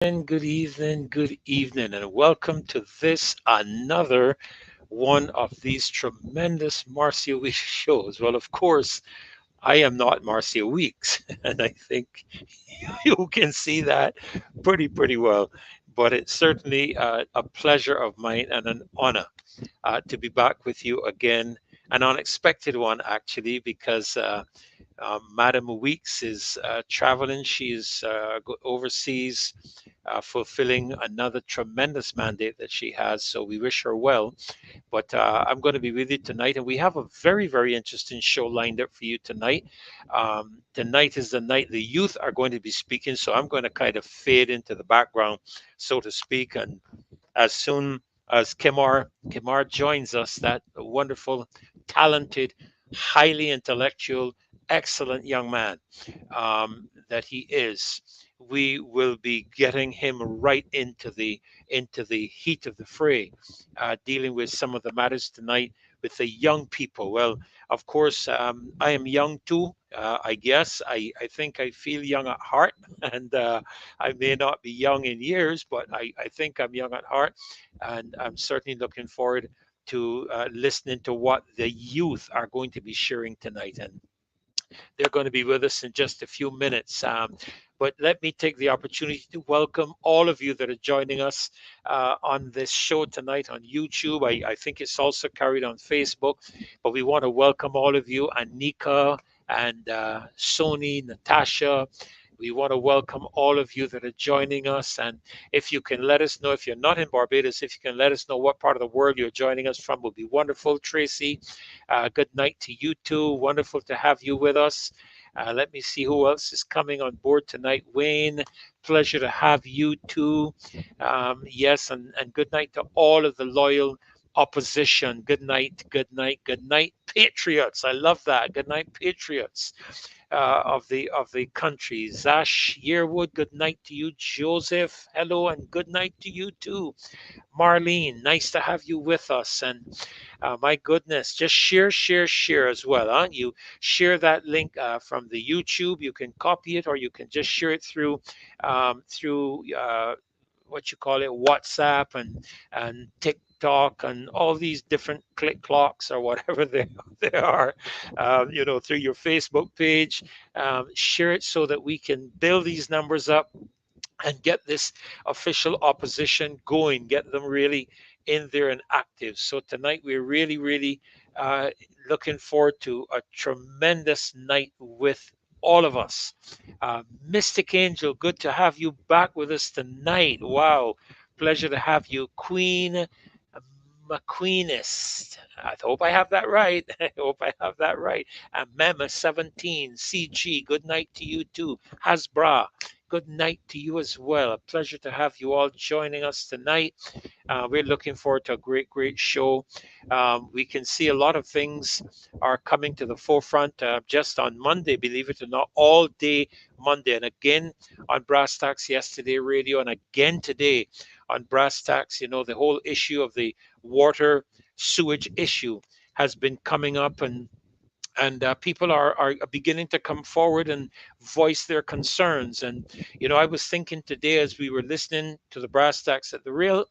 good evening, and welcome to this another one of these tremendous Marcia Weeks shows. Well, of course, I am not Marcia Weeks, and I think you can see that pretty well. But it's certainly a pleasure of mine and an honor to be back with you again. An unexpected one, actually, because Madam Weeks is traveling. She's overseas fulfilling another tremendous mandate that she has. So we wish her well. But I'm going to be with you tonight, and we have a very interesting show lined up for you tonight. Tonight is the night the youth are going to be speaking, so I'm going to kind of fade into the background, so to speak. And as soon as Kimar joins us, that wonderful, talented, highly intellectual, excellent young man that he is, we will be getting him right into the heat of the fray, dealing with some of the matters tonight with the young people. Well, of course, I am young too. I guess I think I feel young at heart, and I may not be young in years, but I think I'm young at heart, and I'm certainly looking forward to listening to what the youth are going to be sharing tonight. And they're going to be with us in just a few minutes. But let me take the opportunity to welcome all of you that are joining us on this show tonight on YouTube. I think it's also carried on Facebook, but we want to welcome all of you, Anika and Sony, Natasha. We want to welcome all of you that are joining us. And if you can let us know, if you're not in Barbados, if you can let us know what part of the world you're joining us from, will be wonderful. Tracy, good night to you too. Wonderful to have you with us. Let me see who else is coming on board tonight. Wayne, pleasure to have you too. Yes, and good night to all of the loyal opposition. Good night, good night, patriots. I love that. Good night, patriots of the country. Zash Yearwood, good night to you. Joseph, hello, and good night to you too. Marlene, nice to have you with us. And my goodness, just share as well. Huh? You share that link from the YouTube. You can copy it, or you can just share it through what you call it, WhatsApp and TikTok and all these different click clocks or whatever they are, through your Facebook page. Share it so that we can build these numbers up and get this official opposition going, get them really in there and active. So tonight we're really uh, looking forward to a tremendous night with all of us. Mystic Angel, good to have you back with us tonight. Wow, pleasure to have you. Queen McQueenist. I hope I have that right. I hope I have that right. Mema 17, CG, good night to you too. Hasbra, good night to you as well. A pleasure to have you all joining us tonight. We're looking forward to a great show. We can see a lot of things are coming to the forefront just on Monday, believe it or not, all day Monday. And again on Brass Tacks yesterday radio, and again today on Brass Tacks. The whole issue of the water sewage issue has been coming up, and people are beginning to come forward and voice their concerns. And I was thinking today as we were listening to the brass tacks that the real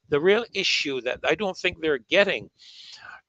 issue that I don't think they're getting,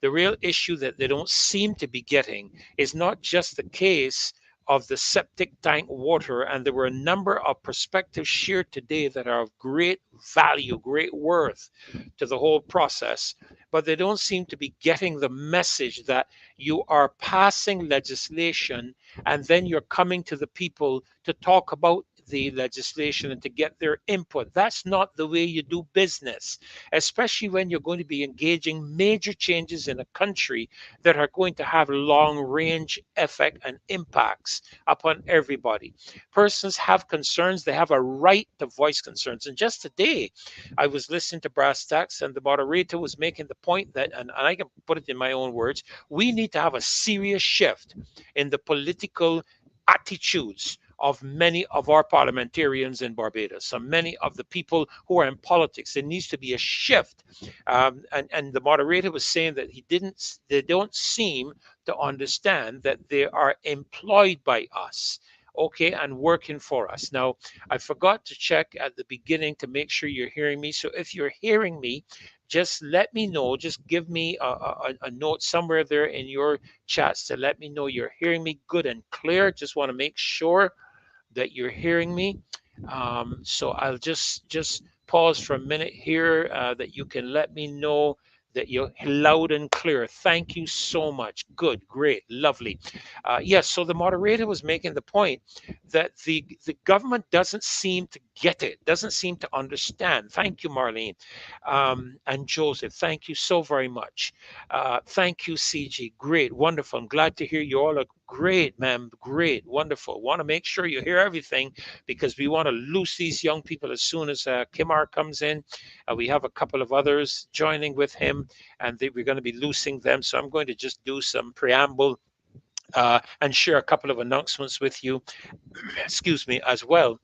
the real issue that they don't seem to be getting, is not just the case of the septic tank water. And there were a number of perspectives shared today that are of great value, great worth to the whole process. But they don't seem to be getting the message that you are passing legislation and then you're coming to the people to talk about the legislation and to get their input. That's not the way you do business, especially when you're going to be engaging major changes in a country that are going to have long range effect and impacts upon everybody. Persons have concerns, they have a right to voice concerns. And just today, I was listening to Brass Tacks, and the moderator was making the point that, and I can put it in my own words, we need to have a serious shift in the political attitudes of many of our parliamentarians in Barbados, and many of the people who are in politics. There needs to be a shift. And the moderator was saying that they don't seem to understand that they are employed by us. okay, and working for us. Now, I forgot to check at the beginning to make sure you're hearing me. So if you're hearing me, just let me know. Just give me a note somewhere there in your chats to let me know you're hearing me good and clear. Just want to make sure that you're hearing me. So I'll just pause for a minute here that you can let me know that you're loud and clear. Thank you so much. Good, great, lovely. Yes, so the moderator was making the point that the government doesn't seem to get it, doesn't seem to understand. Thank you, Marlene, and Joseph. Thank you so very much. Thank you, CG. Great, wonderful. I'm glad to hear you all are great, ma'am. Great, wonderful. Want to make sure you hear everything because we want to loose these young people as soon as Kimar comes in. We have a couple of others joining with him, and we're going to be loosing them. So I'm going to just do some preamble and share a couple of announcements with you, excuse me, as well.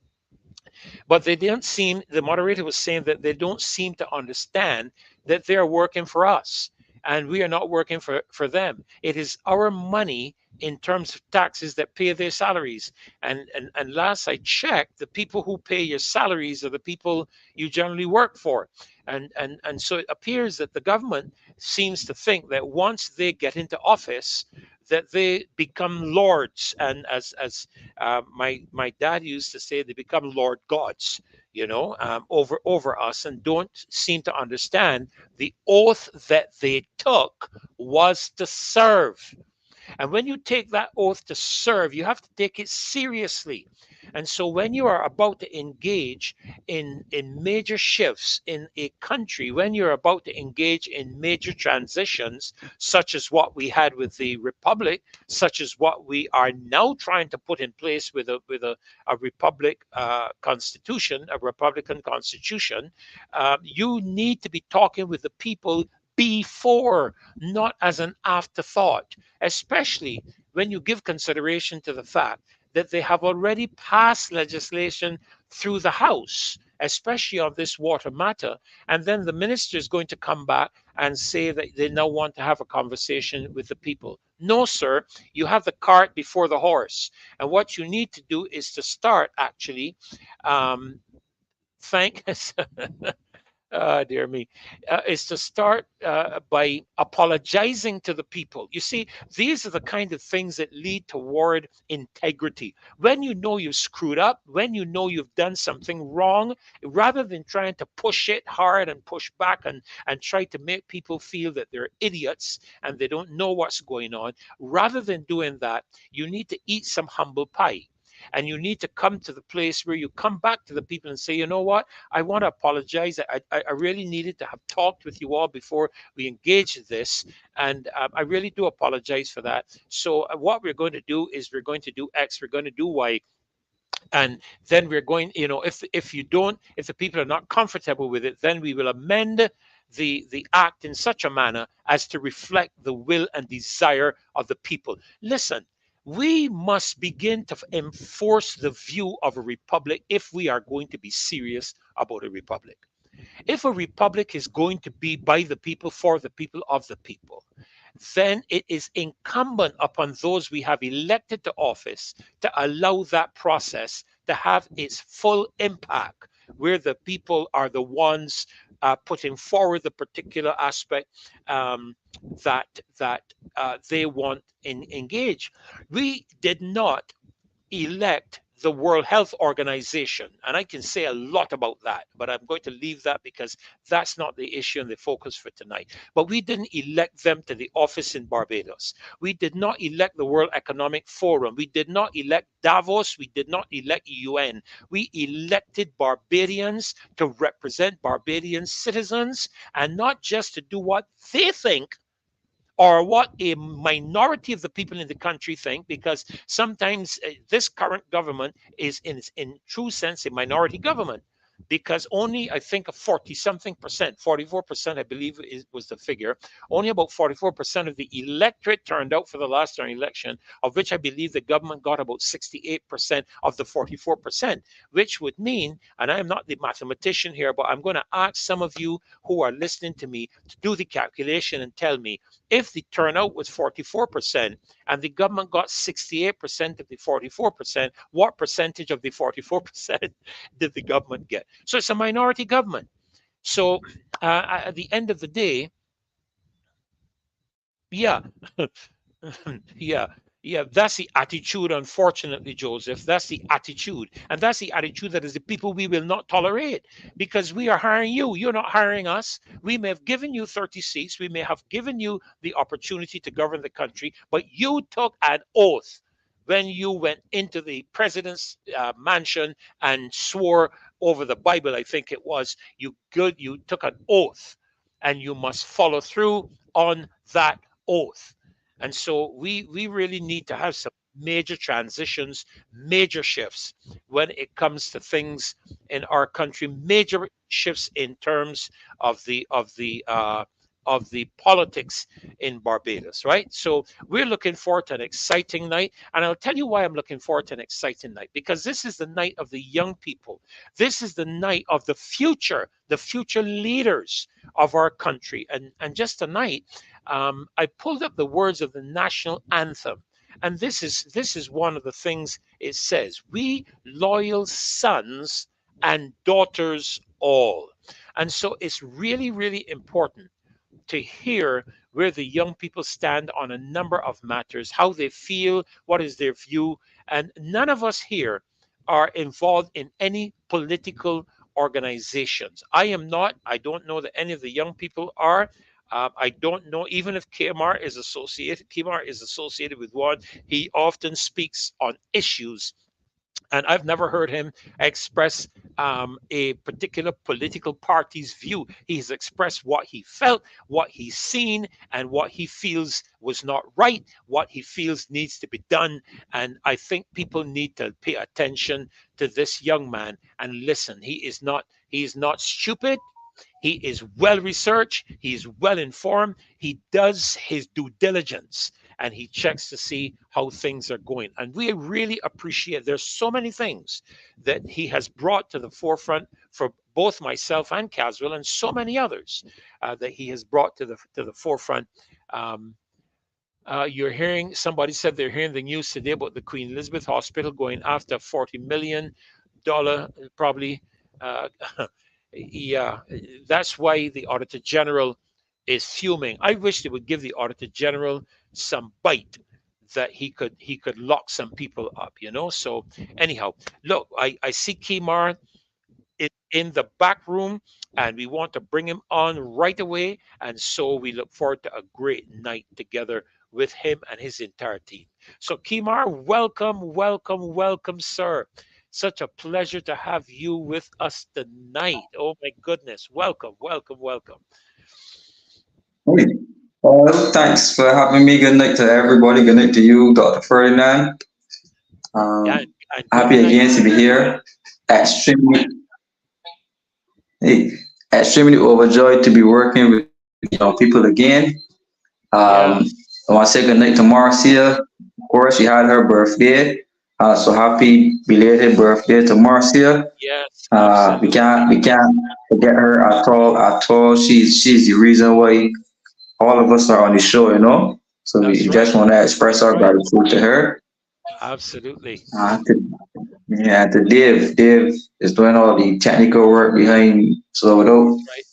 But they didn't seem, the moderator was saying that they don't seem to understand that they're working for us and we are not working for them. It is our money in terms of taxes that pay their salaries. And last I checked, the people who pay your salaries are the people you generally work for. And so it appears that the government seems to think that once they get into office, that they become lords, and my dad used to say, they become Lord gods, over us, and don't seem to understand the oath that they took was to serve. And when you take that oath to serve, you have to take it seriously. And so when you are about to engage in major shifts in a country, when you're about to engage in major transitions, such as what we had with the Republic, such as what we are now trying to put in place with a Republic constitution, a Republican constitution, you need to be talking with the people before, not as an afterthought, especially when you give consideration to the fact that they have already passed legislation through the House, especially on this water matter. And then the minister is going to come back and say that they now want to have a conversation with the people. No, sir, you have the cart before the horse. And what you need to do is to start actually, thank dear me, is to start by apologizing to the people. You see, these are the kind of things that lead toward integrity. When you know you've screwed up, when you know you've done something wrong, rather than trying to push it hard and push back and try to make people feel that they're idiots and they don't know what's going on, rather than doing that, you need to eat some humble pie. And you need to come to the place where you come back to the people and say, you know what? I want to apologize. I really needed to have talked with you all before we engaged in this. And I really do apologize for that. So what we're going to do is we're going to do X, we're going to do Y, and then we're going, if the people are not comfortable with it, then we will amend the act in such a manner as to reflect the will and desire of the people. Listen, we must begin to enforce the view of a republic if we are going to be serious about a republic. If a republic is going to be by the people, for the people, of the people, then it is incumbent upon those we have elected to office to allow that process to have its full impact, where the people are the ones putting forward the particular aspect that they want engage. We did not elect the World Health Organization. And I can say a lot about that, but I'm going to leave that because that's not the issue and the focus for tonight. But we didn't elect them to the office in Barbados. We did not elect the World Economic Forum. We did not elect Davos. We did not elect UN. We elected Barbadians to represent Barbadian citizens, and not just to do what they think or what a minority of the people in the country think, because sometimes this current government is in true sense a minority government. because only I think a 40 something percent, 44%, I believe was the figure. Only about 44% of the electorate turned out for the last general election, of which I believe the government got about 68% of the 44%, which would mean, and I am not the mathematician here, but I'm going to ask some of you who are listening to me to do the calculation and tell me, if the turnout was 44% and the government got 68% of the 44%, what percentage of the 44% did the government get? So it's a minority government. So at the end of the day, yeah, yeah, yeah, that's the attitude, unfortunately, Joseph. That's the attitude. And that's the attitude that is the people we will not tolerate, because we are hiring you. You're not hiring us. We may have given you 30 seats. We may have given you the opportunity to govern the country, but you took an oath when you went into the president's mansion and swore over the Bible, I think it was. You took an oath, and you must follow through on that oath. And so we really need to have some major transitions, major shifts when it comes to things in our country, major shifts in terms of the politics in Barbados, right? So we're looking forward to an exciting night. And I'll tell you why I'm looking forward to an exciting night, because this is the night of the young people. This is the night of the future leaders of our country. And just tonight, I pulled up the words of the national anthem. And this is one of the things it says: we loyal sons and daughters all. And so it's really, really important to hear where the young people stand on a number of matters, how they feel, what is their view. And none of us here are involved in any political organizations. I am not. I don't know that any of the young people are. I don't know even if KMR is associated. KMR is associated with one. He often speaks on issues, and I've never heard him express a particular political party's view. He's expressed what he felt, what he's seen, and what he feels was not right, what he feels needs to be done. And I think people need to pay attention to this young man and listen. He is not stupid. He is well researched, he is well informed, he does his due diligence, and he checks to see how things are going. And we really appreciate, there's so many things that he has brought to the forefront for both myself and Caswell, and so many others that he has brought to the forefront. Um, you're hearing, somebody said they're hearing the news today about the Queen Elizabeth Hospital going after $40 million, probably. Uh, yeah, that's why the Auditor General is fuming. I wish they would give the Auditor General some bite, that he could lock some people up, you know. So anyhow, look, I see Kimar in the back room, and we want to bring him on right away. And so we look forward to a great night together with him and his entire team. So, Kimar, welcome, welcome, welcome, sir. Such a pleasure to have you with us tonight. Oh my goodness. Welcome, welcome, welcome. Hey. Thanks for having me. Good night to everybody. Good night to you, Dr. Ferdinand. Yeah, Um, and good Happy night. again to be here. Extremely, hey, extremely overjoyed to be working with people again. Yeah, I want to say good night to Marcia. Of course, she had her birthday. So happy belated birthday to Marcia. yes, We absolutely. can't forget her at all. At all, she's the reason why all of us are on the show. So That's we right. just want to express That's our right. gratitude to her. Absolutely. Yeah, to Dave. Dave is doing all the technical work behind. So without Right.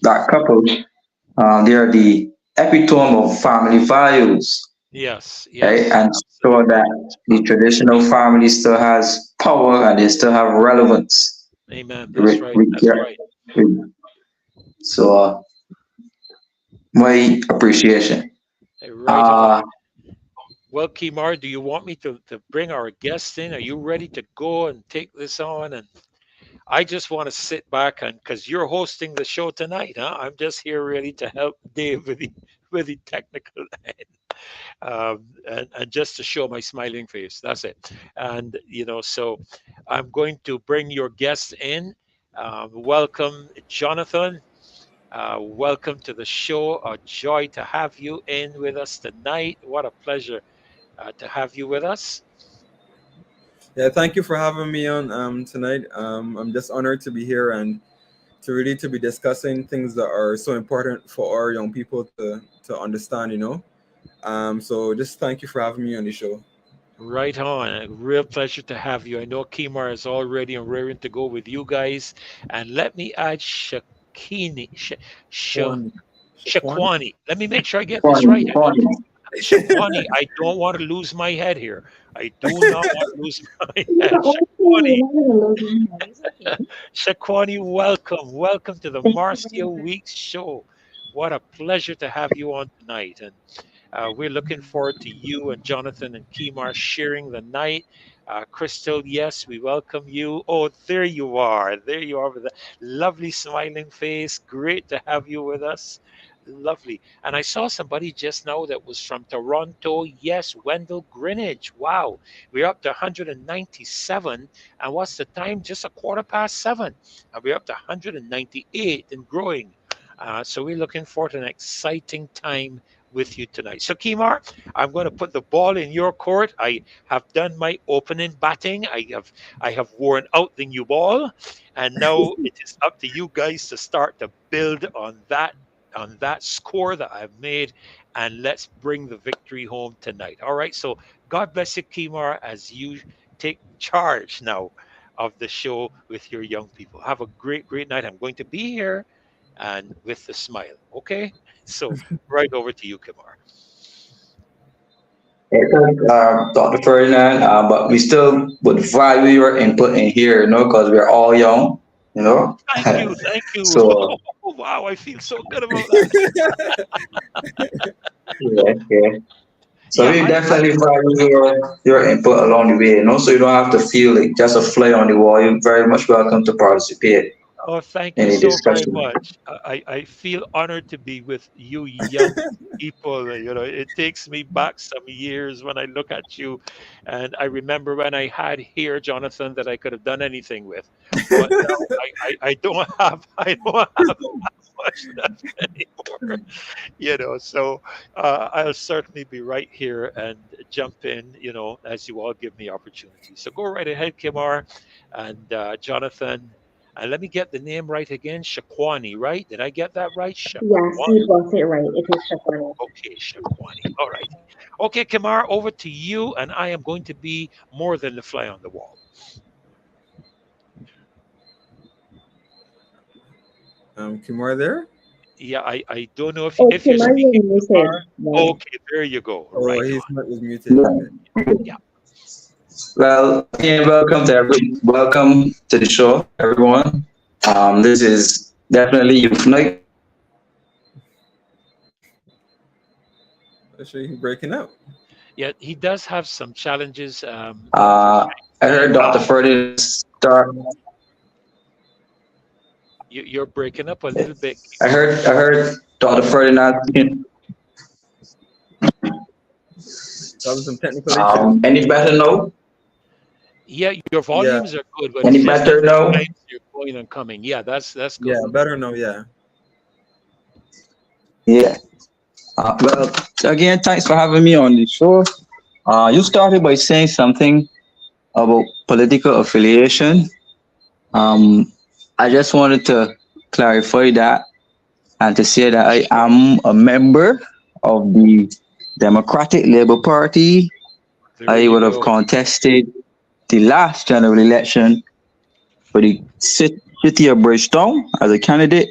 that couple, they are the epitome of family values, Yes, right? yes, And so absolutely. that the traditional family still has power and they still have relevance. Amen. That's Re- right. re- That's right. re- So my appreciation. Right on. Uh, Well, Kimar, do you want me to bring our guests in? Are you ready to go and take this on? And I just want to sit back, and because you're hosting the show tonight, huh? I'm just here really to help Dave with the technical end, and just to show my smiling face. That's it. And so I'm going to bring your guests in, Welcome, Jonathan. Welcome to the show. A joy to have you in with us tonight. What a pleasure to have you with us. Yeah, thank you for having me on tonight. I'm just honored to be here and to be discussing things that are so important for our young people to understand. So just thank you for having me on the show. Right on. A real pleasure to have you. I know Kimar is all ready and raring to go with you guys. And let me add Shakini, Sh- Shaquan, Shaquan. Shaquani. Let me make sure I get this Funny, right. funny. Shaquani, I don't want to lose my head here. I do not want to lose my You're head. okay. Shaquani, You're not gonna lose your head. It's okay. Shaquani, welcome. Welcome to the Thank you very Marcia much. Weeks show. What a pleasure to have you on tonight. And we're looking forward to you and Jonathan and Kimar sharing the night. Crystal, yes, we welcome you. Oh, there you are. There you are with a lovely smiling face. Great to have you with us. Lovely. And I saw somebody just now that was from Toronto. Yes, Wendell Greenwich. Wow. We're up to 197. And what's the time? Just a quarter past seven. And we're up to 198 and growing. So we're looking forward to an exciting time with you tonight. So, Kimar, I'm going to put the ball in your court. I have done my opening batting. I have worn out the new ball, and now it is up to you guys to start to build on that score that I've made, and let's bring the victory home tonight. All right. So, God bless you, Kimar, as you take charge now of the show with your young people. Have a great, great night. I'm going to be here and with the smile. Okay. So right over to you, Kumar. Dr. Ferdinand, but we still would value your input in here, because we're all young, you know. Thank you. Thank you. So, Wow, I feel so good about that. yeah, yeah. So Yeah, we I definitely value your input along the way, so you don't have to feel like just a fly on the wall. You're very much welcome to participate oh, thank in you the so very discussion. much. I feel honored to be with you young people. You know, it takes me back some years when I look at you, and I remember when I had here, Jonathan, that I could have done anything with, but now I don't have I don't have much left anymore. So I'll certainly be right here and jump in, as you all give me opportunity. So go right ahead, Kimar and Jonathan. And let me get the name right again. Shaquani, right? Did I get that right? Yes, Shaquani. you got it right. It is Shakoni. Okay, Shaquani. All righty. Okay, Kamar, over to you. And I am going to be more than the fly on the wall. Kumar there. Yeah, I don't know Oh, if you're Kimar, you're speaking, muted. Kamar. Right. Okay, there you go. Oh, Right he's on. not was muted. Yeah. Okay. Yeah. Well, again, welcome to the show, everyone. This is definitely Youth Night. Let's show you breaking up. Yeah, he does have some challenges. He's Uh, trying I to heard connect. Dr. Ferdinand start. You're breaking up a little bit, Kimar. I heard Dr. Ferdinand. Having some technical issues. Any better now? Yeah, your Yeah, volumes are good, but it's Any just that better now? sometimes you're going and coming. Yeah, that's yeah, good. better now. Yeah. Yeah. Well, again, thanks for having me on the show. You started by saying something about political affiliation. Um, I just wanted to clarify that and to say that I am a member of the Democratic Labour Party. There I you would have go. contested the last general election for the city of Bridgetown as a candidate,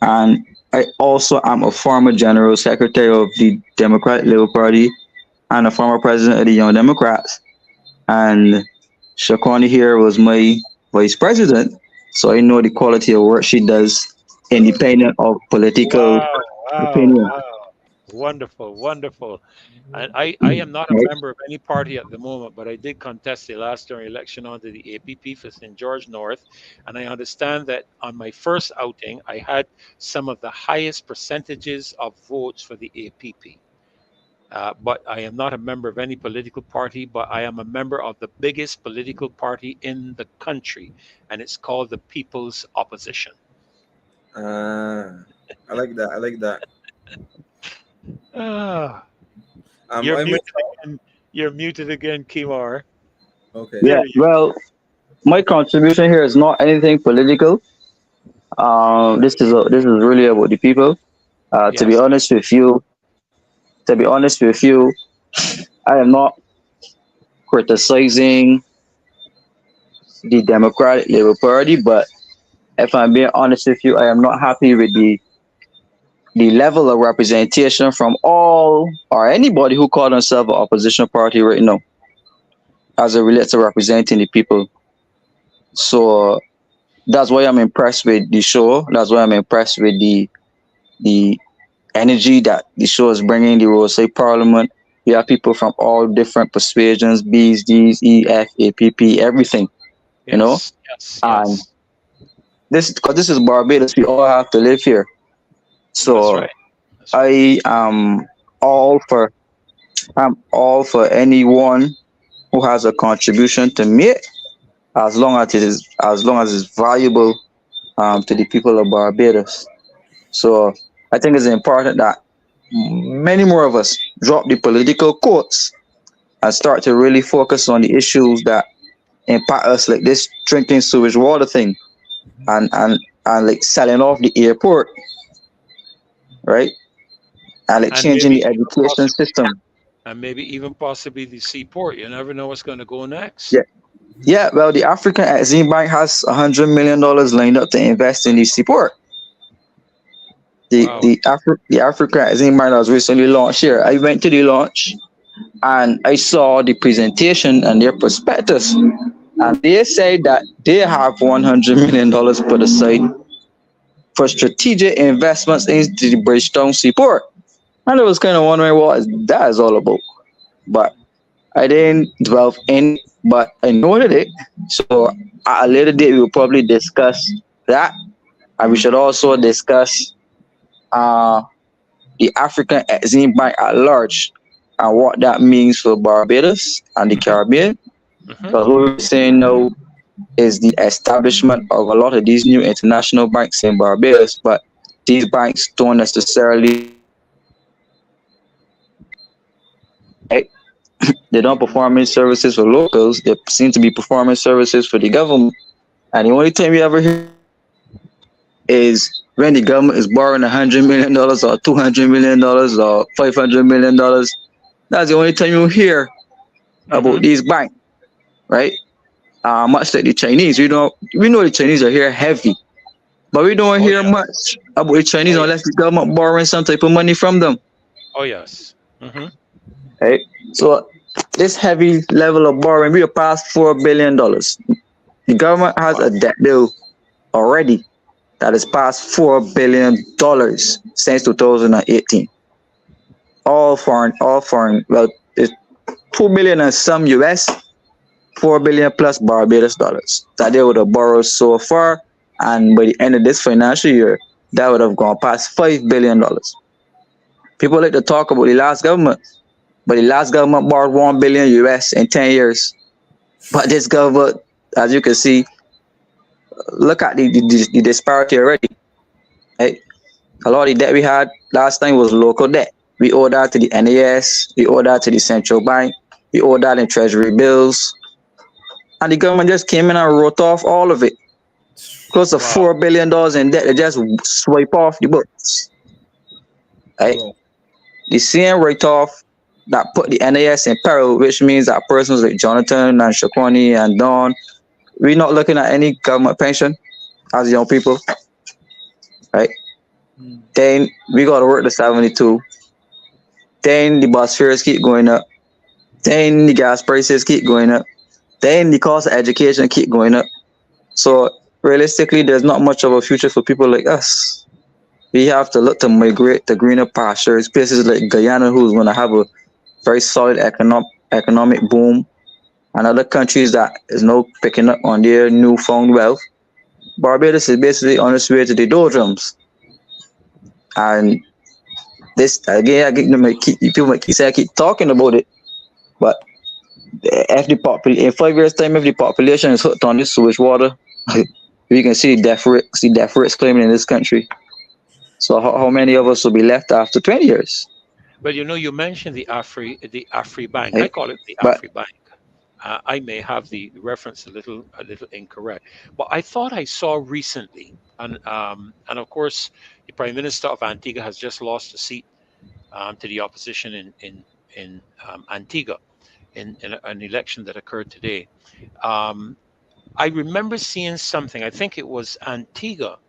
and I also am a former general secretary of the Democratic Labour Party and a former president of the Young Democrats. And Shaquani here was my vice president, so I know the quality of work she does, independent of political Wow, wow, opinion. wow. Wonderful, wonderful. And I am not a Right? member of any party at the moment, but I did contest the last general election under the APP for St. George North. And I understand that on my first outing, I had some of the highest percentages of votes for the APP. but I am not a member of any political party, but I am a member of the biggest political party in the country, and it's called the People's Opposition. I like that. I like that. Ah, Um, you're I muted myself. again. You're muted again, Kimar. Okay. Yeah, There you well, my contribution here is not anything political. This is really about the people. To be Yes. honest with you, I am not criticizing the Democratic Labour Party, but if I'm being honest with you, I am not happy with the level of representation from all or anybody who call themselves an opposition party right now, as it relates to representing the people. So that's why I'm impressed with the show. That's why I'm impressed with the energy that the show is bringing. The Rose Parliament. We have people from all different persuasions, B's, D's, E, F, A, P, P, everything. You know, Yes. Yes. and Yes. because this is Barbados, we all have to live here. That's So right. That's right. I am all for anyone who has a contribution to make, as long as it's valuable to the people of Barbados. So I think it's important that many more of us drop the political quotes and start to really focus on the issues that impact us, like this drinking sewage water thing, and like selling off the airport, right? And like And changing maybe the even education possibly, system. and maybe even possibly the seaport. You never know what's going to go next. Yeah, yeah. Well, the African Exim Bank has $100 million lined up to invest in the seaport. Wow. The African Exim Bank that was recently launched here. I went to the launch and I saw the presentation and their prospectus, and they say that they have $100 million put aside for strategic investments into the Bridgetown seaport. And I was kind of wondering what that is all about. But I didn't dwell in it, but I noted it. So at a later date, we will probably discuss that. And we should also discuss uh, the African Exim Bank at large and what that means for Barbados and the Caribbean. Hmm. Because what we're saying now is the establishment of a lot of these new international banks in Barbados, but these banks don't necessarily right? They don't perform any services for locals. They seem to be performing services for the government. And the only time you ever hear is when the government is borrowing $100 million or $200 million or $500 million. That's the only time you hear Hmm. about these banks, right? Much like the Chinese, we know the Chinese are here heavy, but we don't Oh hear yeah. much about the Chinese Oh unless the yes. government borrowing some type of money from them, Oh yes. Hmm. right? So this heavy level of borrowing, we are past $4 billion. The government has a Wow. debt bill already that is past $4 billion since 2018. All foreign. Well, it's 2 billion and some US, 4 billion plus Barbados dollars that they would have borrowed so far, and by the end of this financial year, that would have gone past $5 billion. People like to talk about the last government, but the last government borrowed 1 billion US in 10 years. But this government, as you can see, look at the disparity already. Right? A lot of the debt we had last time was local debt. We owe that to the NAS, we owe that to the central bank, we owe that in treasury bills. And the government just came in and wrote off all of it. Close to Wow. $4 billion in debt. They just swipe off the books. Right? Wow. The same write off that put the NAS in peril, which means that persons like Jonathan and Shaquani and Don, we're not looking at any government pension as young people. Right? Mm. Then we got to work the 72. Then the bus fares keep going up. Then the gas prices keep going up. Then the cost of education keep going up. So realistically, there's not much of a future for people like us. We have to look to migrate to greener pastures, places like Guyana, who's going to have a very solid economic boom, and other countries that is now picking up on their newfound wealth. Barbados is basically on its way to the doldrums. And this again, people might keep say I keep talking about it, but if the in 5 years time, if the population is hooked on this sewage water, we can see death rates claiming in this country. So how many of us will be left after 20 years? Well, you mentioned the Afri Bank. I Right? call it the But Afri Bank. I may have the reference a little incorrect, but I thought I saw recently, and of course, the Prime Minister of Antigua has just lost a seat to the opposition in Antigua in an election that occurred today. Um, I remember seeing something. I think it was Antigua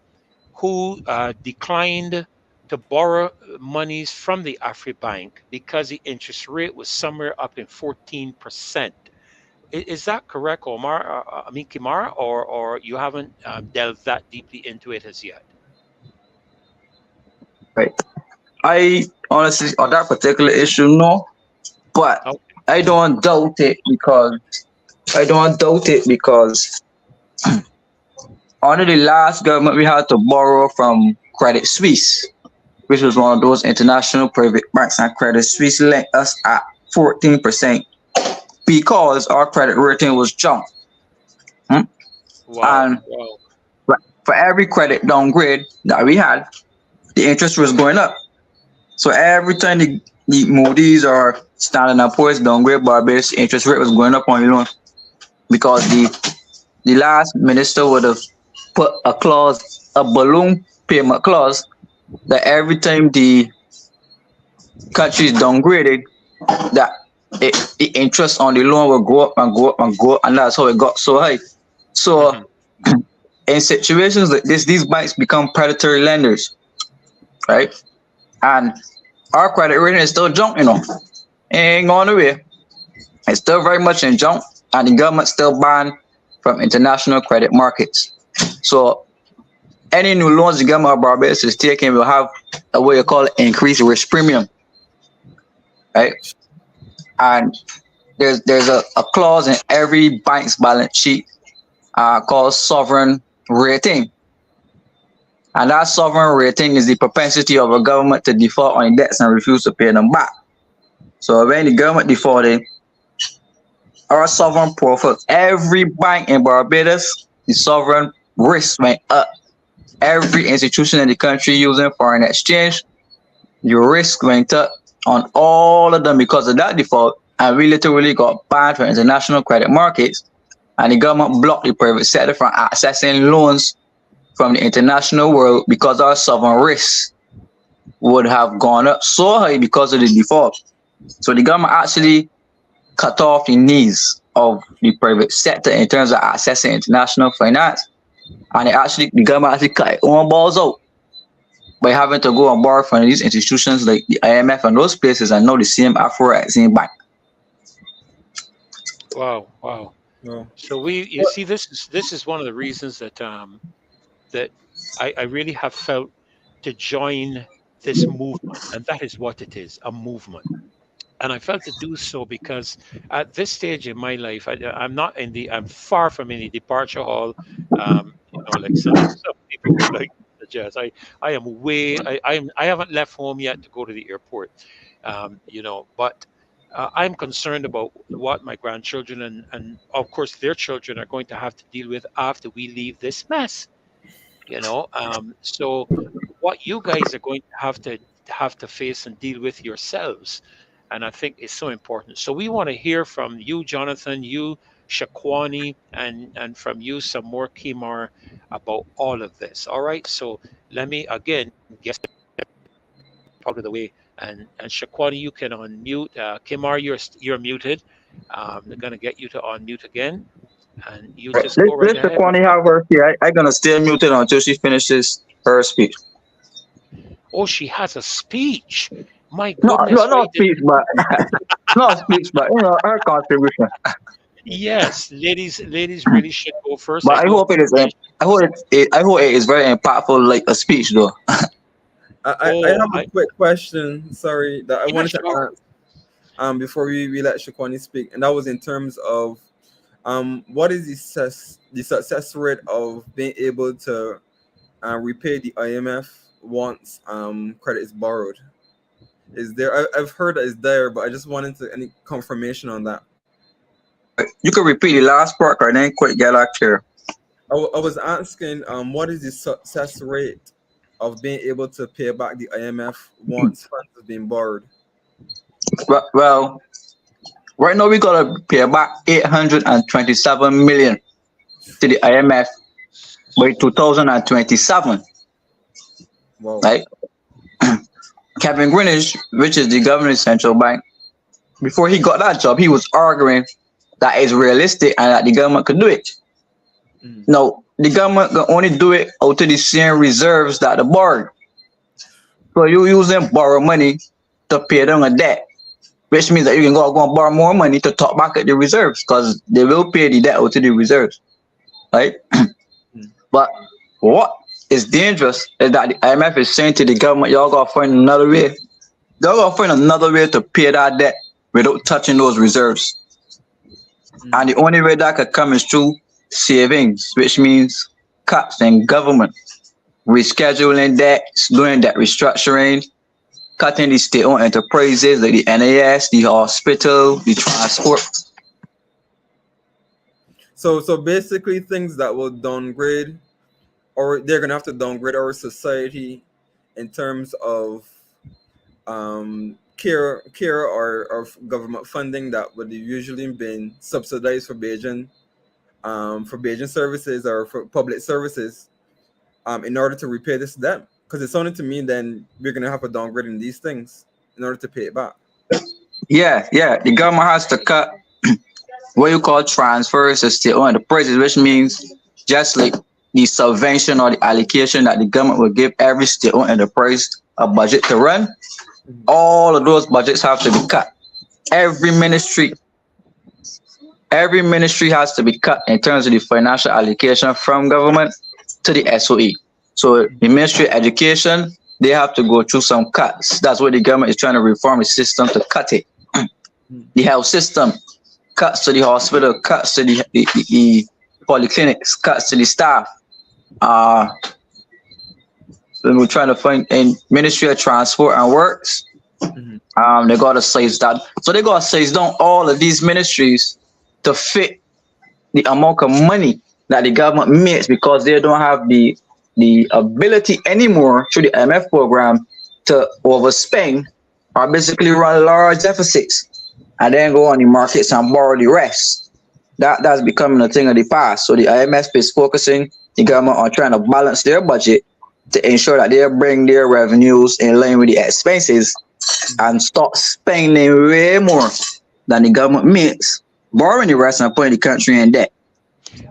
who declined to borrow monies from the AfriBank because the interest rate was somewhere up in 14%. Is that correct, Omar? I mean, Kimara, or you haven't delved that deeply into it as yet? right, I honestly on that particular issue, no, but Oh, I don't doubt it because I don't doubt it because under the last government we had to borrow from Credit Suisse, which was one of those international private banks, and Credit Suisse lent us at 14% because our credit rating was junk. Hmm? wow, And wow. for every credit downgrade that we had, the interest was going up. So every time the Moody's or Standard and Poor's downgrade Barbados, interest rate was going up on your loan because the last minister would have put a clause, a balloon payment clause, that every time the country is downgraded, that the interest on the loan will go up and go up and go up, and that's how it got so high. So Hmm. in situations like this, these banks become predatory lenders, right? And our credit rating is still junk, It ain't going away. It's still very much in junk, and the government still banned from international credit markets. So any new loans the government of Barbados is taking will have a way you call it increased risk premium, right? And there's a clause in every bank's balance sheet called sovereign rating. And that sovereign rating is the propensity of a government to default on debts and refuse to pay them back. So when the government defaulted, our sovereign profile, every bank in Barbados, the sovereign risk went up. Every institution in the country using foreign exchange, the risk went up on all of them because of that default. And we literally got banned from international credit markets. And the government blocked the private sector from accessing loans from the international world because our sovereign risk would have gone up so high because of the default. So the government actually cut off the knees of the private sector in terms of accessing international finance. And the government actually cut its own balls out by having to go and borrow from these institutions like the IMF and those places, and now the same Afro Bank. Wow, wow. No. So you see, this is one of the reasons that I really have felt to join this movement, and that is what it is, a movement. And I felt to do so because at this stage in my life, I'm far from any departure hall, like some people would like to suggest. I am I haven't left home yet to go to the airport, but I'm concerned about what my grandchildren and of course their children are going to have to deal with after we leave this mess. So what you guys are going to have to face and deal with yourselves, and I think it's so important. So we want to hear from you, Jonathan, you, Shakwani, and from you some more, Kimar, about all of this. All right, so let me again get out of the way, and Shakwani, you can unmute. Kimar, you're muted. They're gonna get you to unmute again, and you Right. just go right Let ahead. Shaquani have her here. I'm gonna stay muted until she finishes her speech. Oh, she has a speech. My No, no, goodness, no why did speech, but no speech, but her contribution. yes, ladies really should go first. But I I do hope it is. appreciate. I hope it is very impactful, like a speech, though. I Oh, have a quick question, sorry, that I yeah, wanted to sure. ask before we let Shakwani speak, and that was in terms of what is the success rate of being able to repay the IMF once credit is borrowed? is there. I've heard that it's there, but I just wanted any confirmation on that. You can repeat the last part, I didn't quite get that clear. I was asking, what is the success rate of being able to pay back the IMF once funds have been borrowed? Well, right now we gotta pay back 827 million to the IMF by 2027. Wow. Right? Kevin Greenwich, which is the governor of the central bank, before he got that job, he was arguing that it's realistic and that the government could do it. No, the government can only do it out of the same reserves that they borrowed. So you use them borrow money to pay down a debt, which means that you can go and borrow more money to top back at the reserves because they will pay the debt out of the reserves, right? But what is dangerous is that the IMF is saying to the government, y'all gotta find another way. Y'all gotta find another way to pay that debt without touching those reserves. And the only way that could come is through savings, which means cuts in government, rescheduling debts, doing debt restructuring, cutting the state-owned enterprises like the NAS, the hospital, the transport. So basically things that will downgrade, or they're gonna have to downgrade our society in terms of care or government funding that would have usually been subsidized for Bajan services or for public services in order to repay this debt. Because it sounded to me then we're gonna have a downgrade in these things in order to pay it back. Yeah. The government has to cut what you call transfers to state-owned enterprises, which means just like the subvention or the allocation that the government will give every state-owned enterprise a budget to run, all of those budgets have to be cut. Every ministry has to be cut in terms of the financial allocation from government to the SOE. So the Ministry of Education, they have to go through some cuts. That's what the government is trying to reform the system to cut it. The health system, cuts to the hospital, cuts to the polyclinics, cuts to the staff. So we're trying to find in Ministry of Transport and Works. They got to size that. So they got to size down all of these ministries to fit the amount of money that the government makes because they don't have the ability anymore through the IMF program to overspend or basically run large deficits and then go on the markets and borrow the rest. That's becoming a thing of the past. So the IMF is focusing the government on trying to balance their budget to ensure that they bring their revenues in line with the expenses and stop spending way more than the government makes, borrowing the rest and putting the country in debt.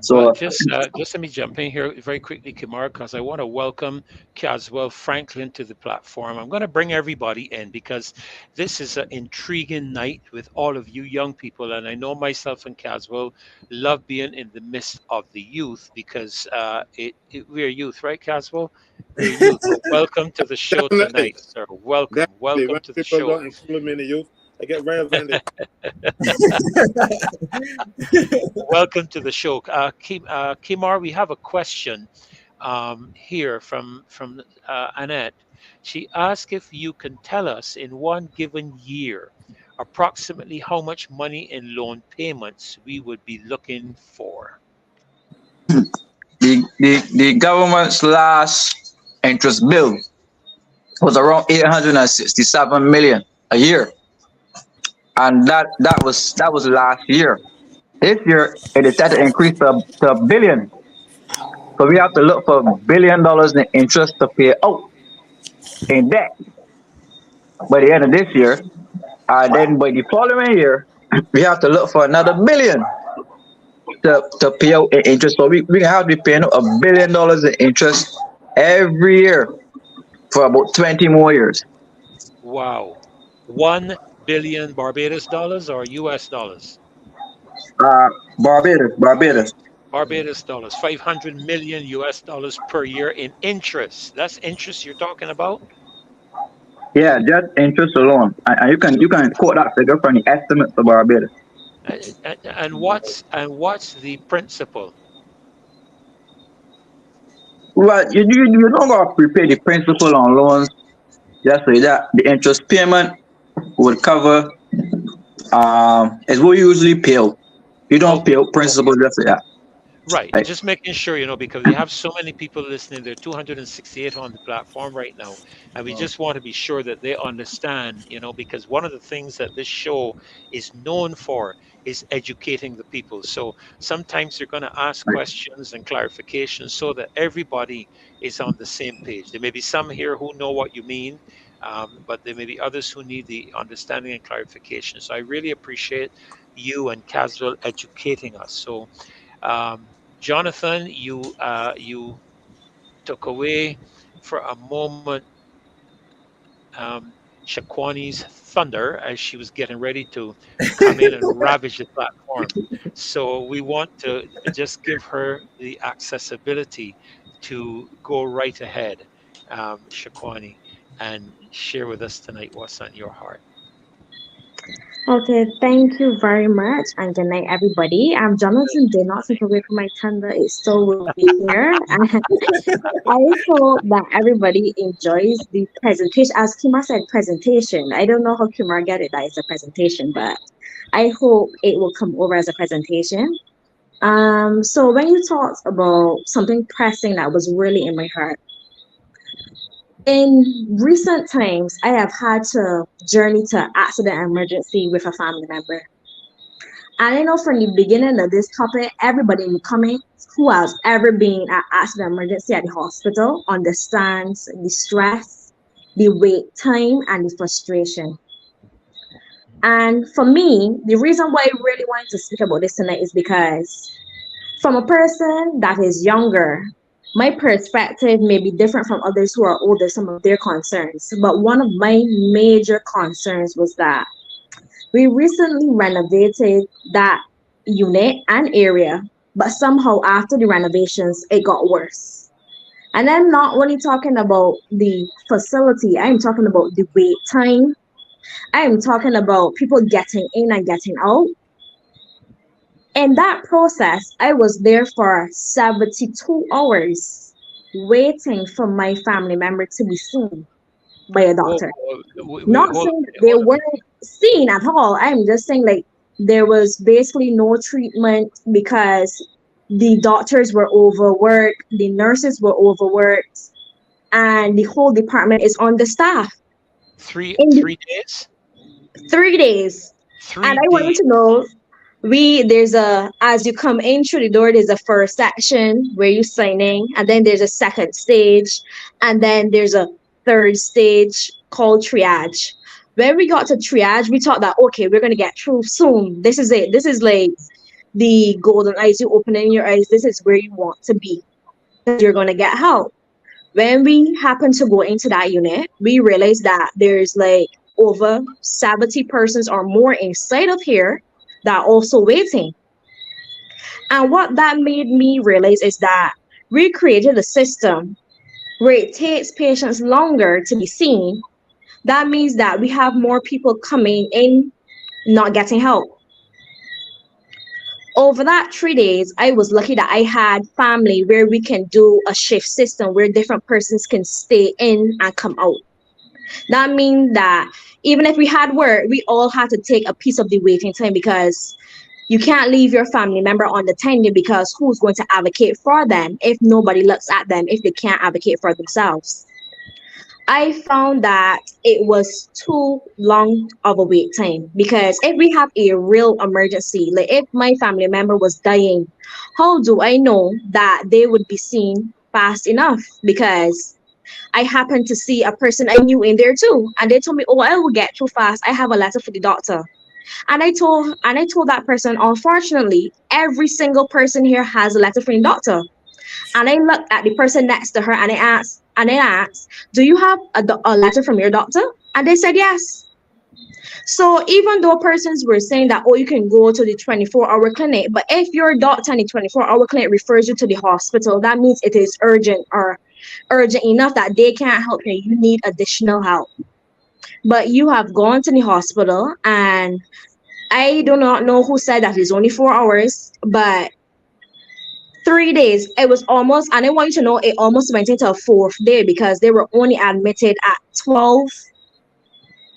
So well, just let me jump in here very quickly, Kimar, because I want to welcome Caswell Franklin to the platform. I'm going to bring everybody in because this is an intriguing night with all of you young people, and I know myself and Caswell love being in the midst of the youth because we're youth, right, Caswell? We're youth. So welcome to the show tonight, sir. Welcome to the show. Don't include me in the youth. I get very offended. Welcome to the show. Kimar, we have a question here from Annette. She asked if you can tell us in one given year approximately how much money in loan payments we would be looking for. The government's last interest bill was around 867 million a year. And that was last year. This year it is set to increase to $1 billion. So we have to look for $1 billion in interest to pay out in debt by the end of this year. And then by the following year, we have to look for another $1 billion to pay out in interest. So we have to be paying out $1 billion in interest every year for about 20 more years. Wow. 1 billion Barbados dollars or US dollars? Barbados. Barbados dollars. 500 million US dollars per year in interest. That's interest you're talking about? Yeah, just interest alone. And you can quote that figure from the estimates of Barbados. And what's the principal? Well, you don't got to prepay the principal on loans Just say that the interest payment would cover is what you usually pay out. You don't pay Okay. out principal, just say that. Right. Right. Just making sure, because we have so many people listening. There are 268 on the platform right now. And we Wow. just want to be sure that they understand, because one of the things that this show is known for is educating the people. So sometimes you're going to ask Right. questions and clarifications so that everybody is on the same page. There may be some here who know what you mean, but there may be others who need the understanding and clarification. So I really appreciate you and Caswell educating us. So, Jonathan, you took away for a moment um, Shaquani's thunder as she was getting ready to come in and ravage the platform. So we want to just give her the accessibility to go right ahead, Shaquani, and share with us tonight what's on your heart. Okay, thank you very much, and good night, everybody. Jonathan did not take away from my thunder; it still will be here. I hope that everybody enjoys the presentation. As Kima said, presentation. I don't know how Kima get it that it's a presentation, but I hope it will come over as a presentation. So when you talked about something pressing that was really in my heart, in recent times, I have had to journey to accident and emergency with a family member. And I know from the beginning of this topic, everybody in the comments who has ever been at accident emergency at the hospital understands the stress, the wait time, and the frustration. And for me, the reason why I really wanted to speak about this tonight is because from a person that is younger, my perspective may be different from others who are older, some of their concerns. But one of my major concerns was that we recently renovated that unit and area, but somehow after the renovations, it got worse. And I'm not only talking about the facility, I'm talking about the wait time. I'm talking about people getting in and getting out. In that process, I was there for 72 hours waiting for my family member to be seen by a Whoa, doctor. wait, Not hold saying on, that they hold on. weren't seen at all. I'm just saying like there was basically no treatment because the doctors were overworked, the nurses were overworked, and the whole department is understaffed Three in three days, 3 days. And three I wanted days. to know there's a as you come in through the door, there's a first section where you sign in, and then there's a second stage, and then there's a third stage called triage. When we got to triage, we thought that okay, we're gonna get through soon. This is it. This is like the golden eyes. You opening your eyes. This is where you want to be because you're gonna get help. When we happen to go into that unit, we realize that there's like over 70 persons or more inside of here that are also waiting. And what that made me realize is that we created a system where it takes patients longer to be seen. That means that we have more people coming in not getting help. Over that 3 days, I was lucky that I had family where we can do a shift system where different persons can stay in and come out. That means that even if we had work, we all had to take a piece of the waiting time because you can't leave your family member on the tender because who's going to advocate for them if nobody looks at them if they can't advocate for themselves? I found that it was too long of a wait time because if we have a real emergency, like if my family member was dying, how do I know that they would be seen fast enough? Because I happened to see a person I knew in there too, and they told me, "Oh, I will get through fast. I have a letter for the doctor." And I told that person, unfortunately, every single person here has a letter from the doctor. And I looked at the person next to her and I asked, "Do you have a letter from your doctor?" And they said yes. So even though persons were saying that, oh, you can go to the 24-hour clinic, but if your doctor in the 24-hour clinic refers you to the hospital, that means it is urgent or urgent enough that they can't help you. You need additional help. But you have gone to the hospital, and I do not know who said that it's only 4 hours, but 3 days. It was almost, and I want you to know, it almost went into a fourth day because they were only admitted at 12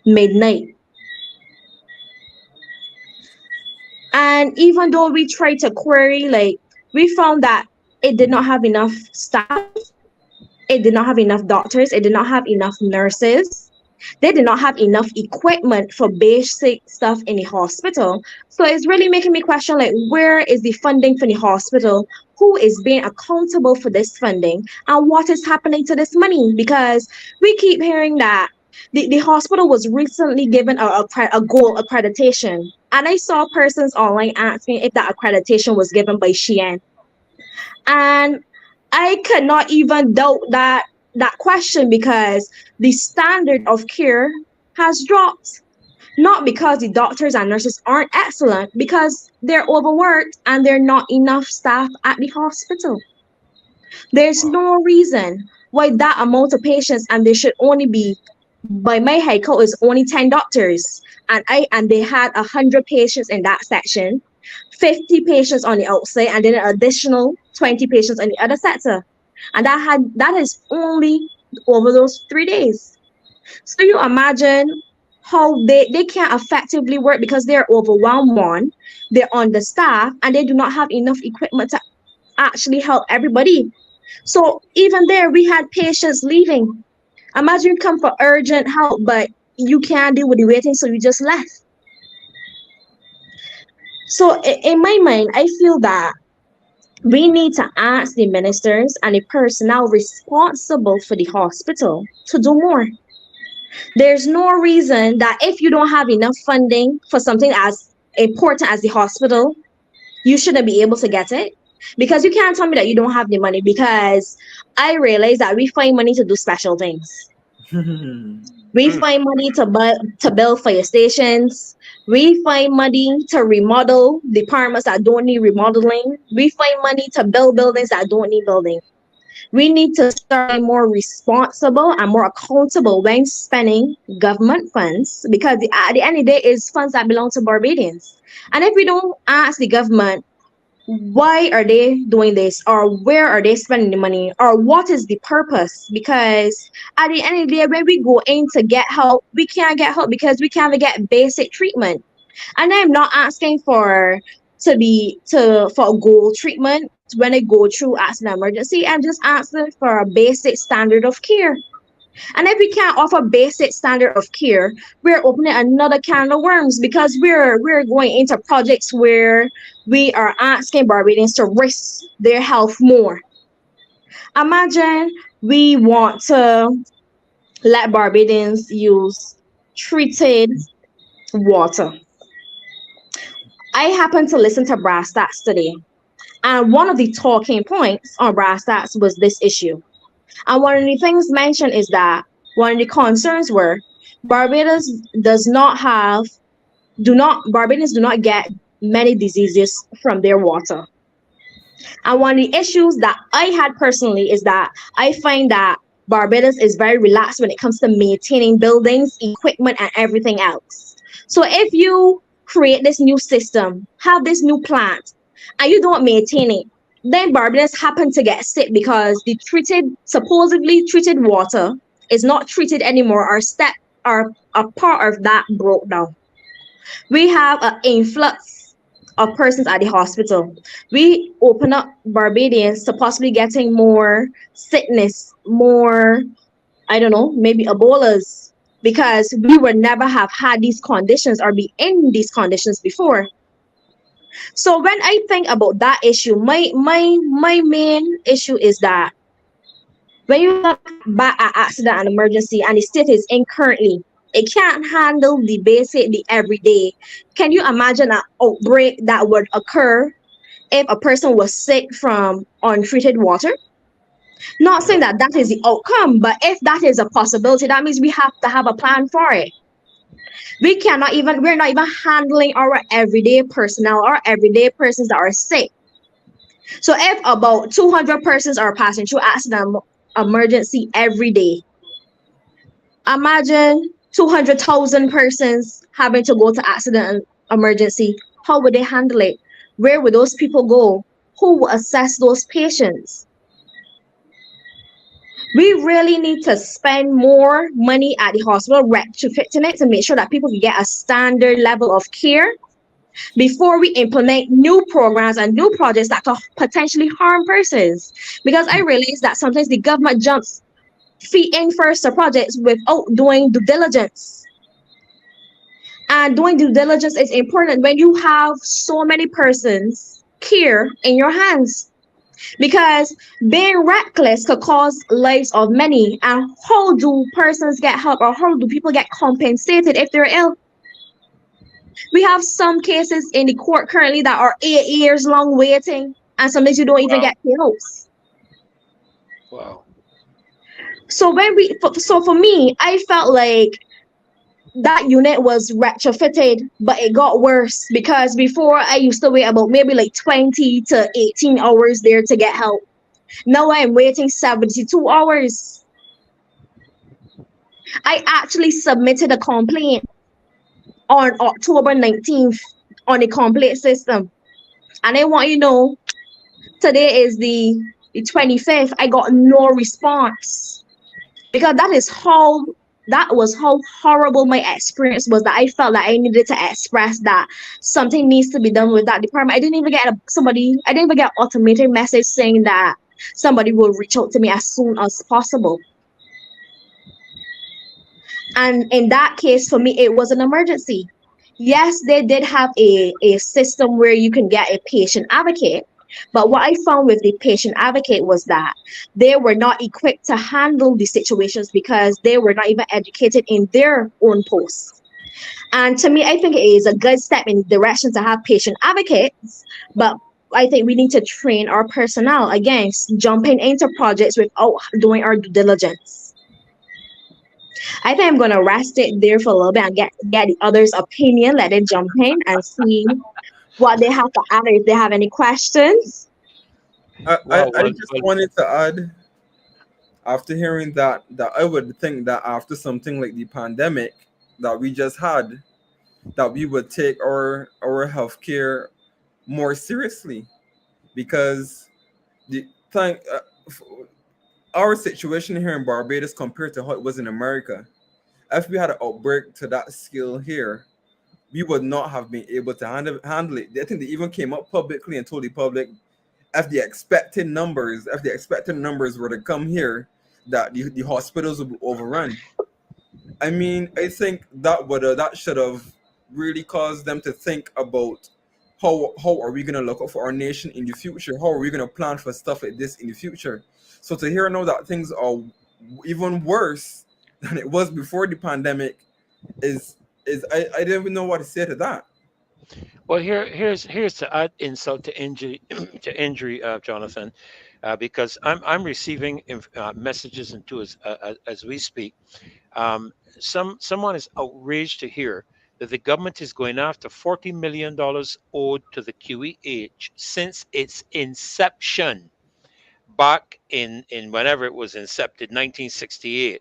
midnight. And even though we tried to query, like, we found that it did not have enough staff, it did not have enough doctors, it did not have enough nurses, they did not have enough equipment for basic stuff in the hospital. So it's really making me question, like, where is the funding for the hospital? Who is being accountable for this funding? And what is happening to this money? Because we keep hearing that the hospital was recently given a gold accreditation. And I saw persons online asking if that accreditation was given by Shein. And I could not even doubt that question because the standard of care has dropped. Not because the doctors and nurses aren't excellent, because they're overworked and there are not enough staff at the hospital. There's no reason why that amount of patients, and there should only be, by my high count, is only 10 doctors, and they had 100 patients in that section, 50 patients on the outside, and then an additional 20 patients on the other sector. And that is only over those 3 days. So you imagine how they can't effectively work because they're overwhelmed, one, they're understaffed, and they do not have enough equipment to actually help everybody. So even there, we had patients leaving. Imagine you come for urgent help, but you can't deal with the waiting, so you just left. So in my mind, I feel that we need to ask the ministers and the personnel responsible for the hospital to do more. There's no reason that if you don't have enough funding for something as important as the hospital, you shouldn't be able to get it. Because you can't tell me that you don't have the money, because I realize that we find money to do special things. We find money to build fire stations. We find money to remodel departments that don't need remodeling. We find money to build buildings that don't need building. We need to start being more responsible and more accountable when spending government funds, because at the end of the day, it's funds that belong to Barbadians. And if we don't ask the government, why are they doing this, or where are they spending the money, or what is the purpose? Because at the end of the day, when we go in to get help, we can't get help because we can't even get basic treatment. And I'm not asking for a gold treatment when I go through accident emergency. I'm just asking for a basic standard of care. And if we can't offer basic standard of care, we're opening another can of worms, because we're going into projects where we are asking Barbadians to risk their health more. Imagine we want to let Barbadians use treated water. I happened to listen to Brass Stats today, and one of the talking points on Brass Stats was this issue. And one of the things mentioned is that one of the concerns were Barbados Barbadians do not get many diseases from their water. And one of the issues that I had personally is that I find that Barbados is very relaxed when it comes to maintaining buildings, equipment, and everything else. So if you create this new system, have this new plant, and you don't maintain it, then Barbadians happen to get sick because the supposedly treated water is not treated anymore, or a part of that broke down. We have an influx of persons at the hospital. We open up Barbadians to possibly getting more sickness, more, I don't know, maybe Ebolas, because we would never have had these conditions or be in these conditions before. So when I think about that issue, my main issue is that when you look back at accident and emergency and the state is in currently, it can't handle the basic, the everyday. Can you imagine an outbreak that would occur if a person was sick from untreated water? Not saying that is the outcome, but if that is a possibility, that means we have to have a plan for it. We're not even handling our everyday personnel, or everyday persons that are sick. So if about 200 persons are passing through accident emergency every day, imagine 200,000 persons having to go to accident emergency. How would they handle it? Where would those people go? who will assess those patients. We really need to spend more money at the hospital retrofitting it to make sure that people can get a standard level of care before we implement new programs and new projects that could potentially harm persons. Because I realize that sometimes the government jumps feet in first to projects without doing due diligence. And doing due diligence is important when you have so many persons care in your hands. Because being reckless could cause lives of many. And how do persons get help, or how do people get compensated if they're ill? We have some cases in the court currently that are 8 years long waiting, and sometimes you don't even Wow. get payouts. Wow. So for me, I felt like that unit was retrofitted, but it got worse because before I used to wait about maybe like 20 to 18 hours there to get help. Now I'm waiting 72 hours. I actually submitted a complaint on October 19th on the complaint system. And I want you to know, today is the 25th. I got no response. Because that was how horrible my experience was, that I felt that I needed to express that something needs to be done with that department. I didn't even get an automated message saying that somebody will reach out to me as soon as possible. And in that case, for me, it was an emergency. Yes, they did have a system where you can get a patient advocate. But what I found with the patient advocate was that they were not equipped to handle the situations because they were not even educated in their own posts. And to me, I think it is a good step in the direction to have patient advocates, but I think we need to train our personnel against jumping into projects without doing our due diligence. I think I'm going to rest it there for a little bit and get the others' opinion, let them jump in and see what they have to add, if they have any questions. I just wanted to add, after hearing that I would think that after something like the pandemic that we just had, that we would take our healthcare more seriously, because the thing our situation here in Barbados compared to how it was in America, if we had an outbreak to that scale here, we would not have been able to handle it. I think they even came up publicly and told the public, if the expected numbers were to come here, that the hospitals would be overrun. I mean, I think that should have really caused them to think about how are we gonna look out for our nation in the future? How are we gonna plan for stuff like this in the future? So to hear now that things are even worse than it was before the pandemic is I don't even know what to say to that. Well, here's to add insult to injury, Jonathan, because I'm receiving messages into as we speak. Someone is outraged to hear that the government is going after $40 million owed to the QEH since its inception back in whenever it was incepted, 1968.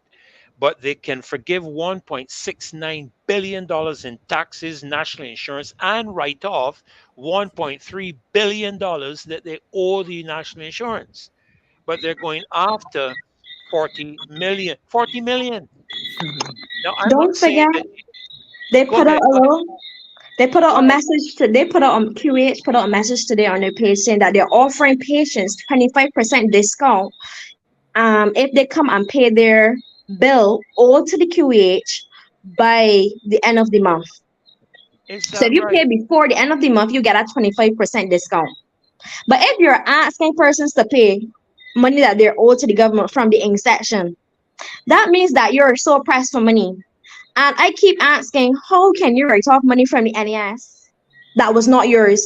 But they can forgive $1.69 billion in taxes, national insurance, and write off $1.3 billion that they owe the national insurance. But they're going after 40 million. 40 million. Now, I'm not Don't saying forget, that. they Go put out ahead. Go ahead. Go a ahead. message they put out on QH put out a message today on their page saying that they're offering patients 25% discount if they come and pay their bill owed to the QH by the end of the month. Is So if that you pay right? before the end of the month, you get a 25% discount. But if you're asking persons to pay money that they're owed to the government from the inception, that means that you're so pressed for money. And I keep asking, how can you write off money from the NES that was not yours?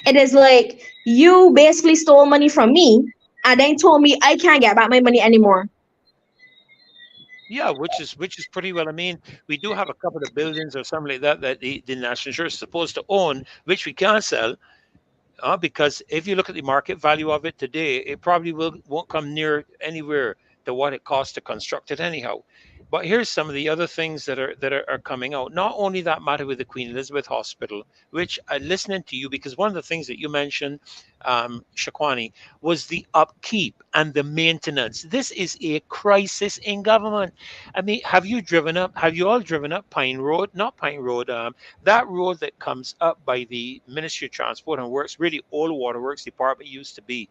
It is like you basically stole money from me and then told me I can't get back my money anymore. Yeah, which is pretty well. I mean, we do have a couple of buildings or something like that that the national insurance is supposed to own, which we can't sell. Because if you look at the market value of it today, it probably won't come near anywhere to to what it costs to construct it anyhow. But here's some of the other things that are coming out. Not only that matter with the Queen Elizabeth Hospital, which listening to you, because one of the things that you mentioned, Shakwani, was the upkeep and the maintenance. This is a crisis in government. I mean, have you driven up? Have you all driven up Pine Road? Not Pine Road. That road that comes up by the Ministry of Transport and Works, really old Waterworks Department used to be,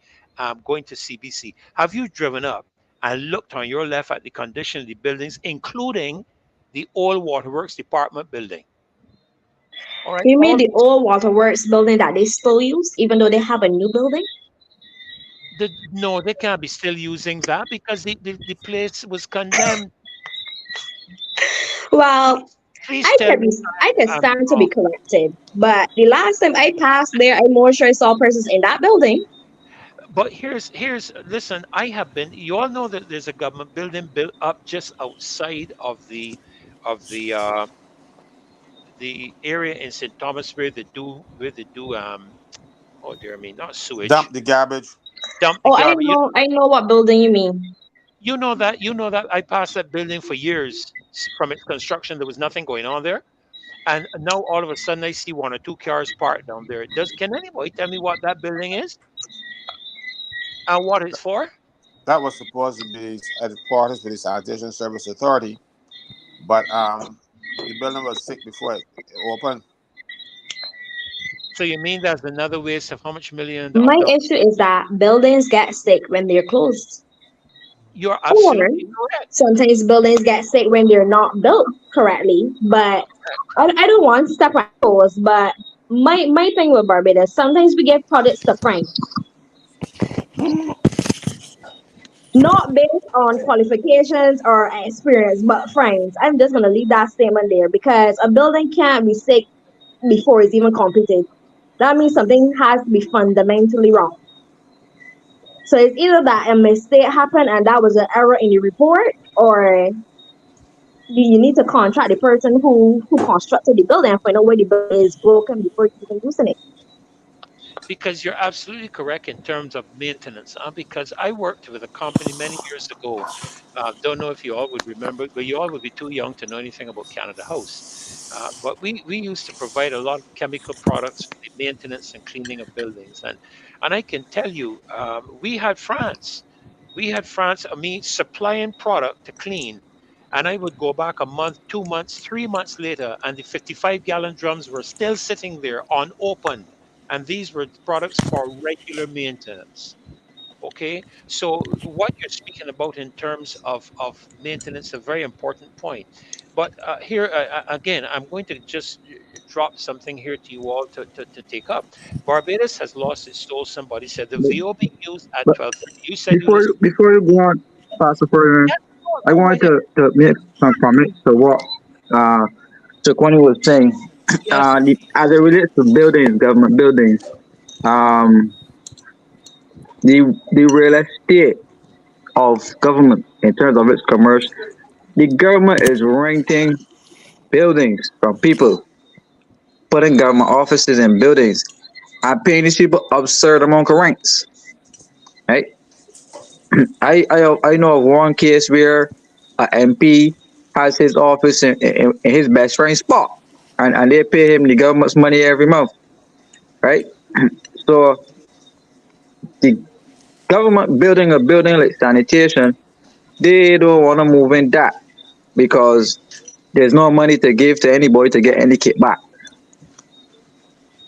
going to CBC. Have you driven up and looked on your left at the condition of the buildings, including the old Waterworks Department building? All right, You mean all the old waterworks building that they still use, even though they have a new building? no, they can't be still using that because the place was condemned. Well, Please tell me I can I'm stand to be wrong. corrected, but the last time I passed there, I'm more sure I saw persons in that building. But here's listen. I have been. You all know that there's a government building built up just outside of the area in St. Thomas where they do oh dear me, not sewage, Dump the garbage. dump the Oh, garbage. I know what building you mean. You know that I passed that building for years from its construction. There was nothing going on there, and now all of a sudden I see one or two cars parked down there. Can anybody tell me what that building is and what it's for? That was supposed to be headquarters for the Sanitation Service Authority, but the building was sick before it opened. So you mean that's another waste of how much million of My dollars? issue is that buildings get sick when they're closed. You're Or absolutely correct. sometimes buildings get sick when they're not built correctly. But I don't want to step on toes, but my thing with Barbados, sometimes we get products to Frank, not based on qualifications or experience, but friends. I'm just gonna leave that statement there because a building can't be sick before it's even completed. That means something has to be fundamentally wrong. So it's either that a mistake happened and that was an error in the report, or you need to contract the person who constructed the building and find out where the building is broken before you can use it. Because you're absolutely correct in terms of maintenance. Because I worked with a company many years ago. Don't know if you all would remember, but you all would be too young to know anything about Canada House. But we used to provide a lot of chemical products for the maintenance and cleaning of buildings. And I can tell you, we had France. We had France, I mean, supplying product to clean. And I would go back a month, 2 months, 3 months later, and the 55-gallon drums were still sitting there unopened, and these were products for regular maintenance. Okay, so what you're speaking about in terms of maintenance, a very important point. But here again, I'm going to just drop something here to you all to take up. Barbados has lost its soul. Somebody said the VO being used at But 12:30. You said you listened. before you go on, Pastor Ferdinand, Yeah, I go right wanted ahead. to make some comments to what uh Chakwani was saying. Yes, As it relates to buildings, government buildings, um, the real estate of government in terms of its commerce, the government is renting buildings from people, putting government offices in buildings, and paying these people absurd amount of rents. Right? I know of one case where a MP has his office in his best friend's spot, and they pay him the government's money every month, right? So the government building a building like sanitation, they don't want to move in that because there's no money to give to anybody to get any kickback,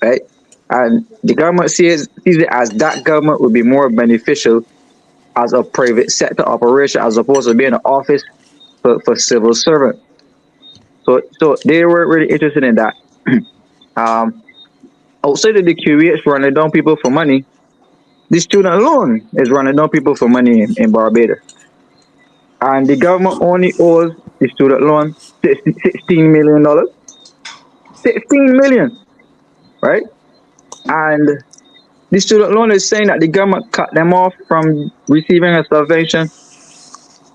right? And the government sees it as that government would be more beneficial as a private sector operation as opposed to being an office for civil servant. So they were really interested in that. Um, Outside of the QEH running down people for money, the student loan is running down people for money in Barbados. And the government only owes the student loan $16 million. 16 million, right? And the student loan is saying that the government cut them off from receiving a subvention,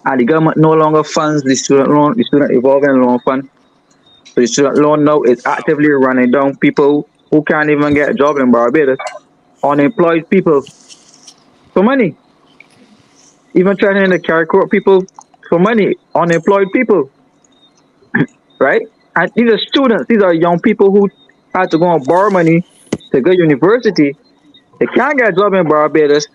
and the government no longer funds the student loan, the student evolving loan fund. So the student loan now is actively running down people who can't even get a job in Barbados, unemployed people for money. even threatening to carry court people for money, unemployed people, right? And these are students, these are young people who had to go and borrow money to go to university. They can't get a job in Barbados.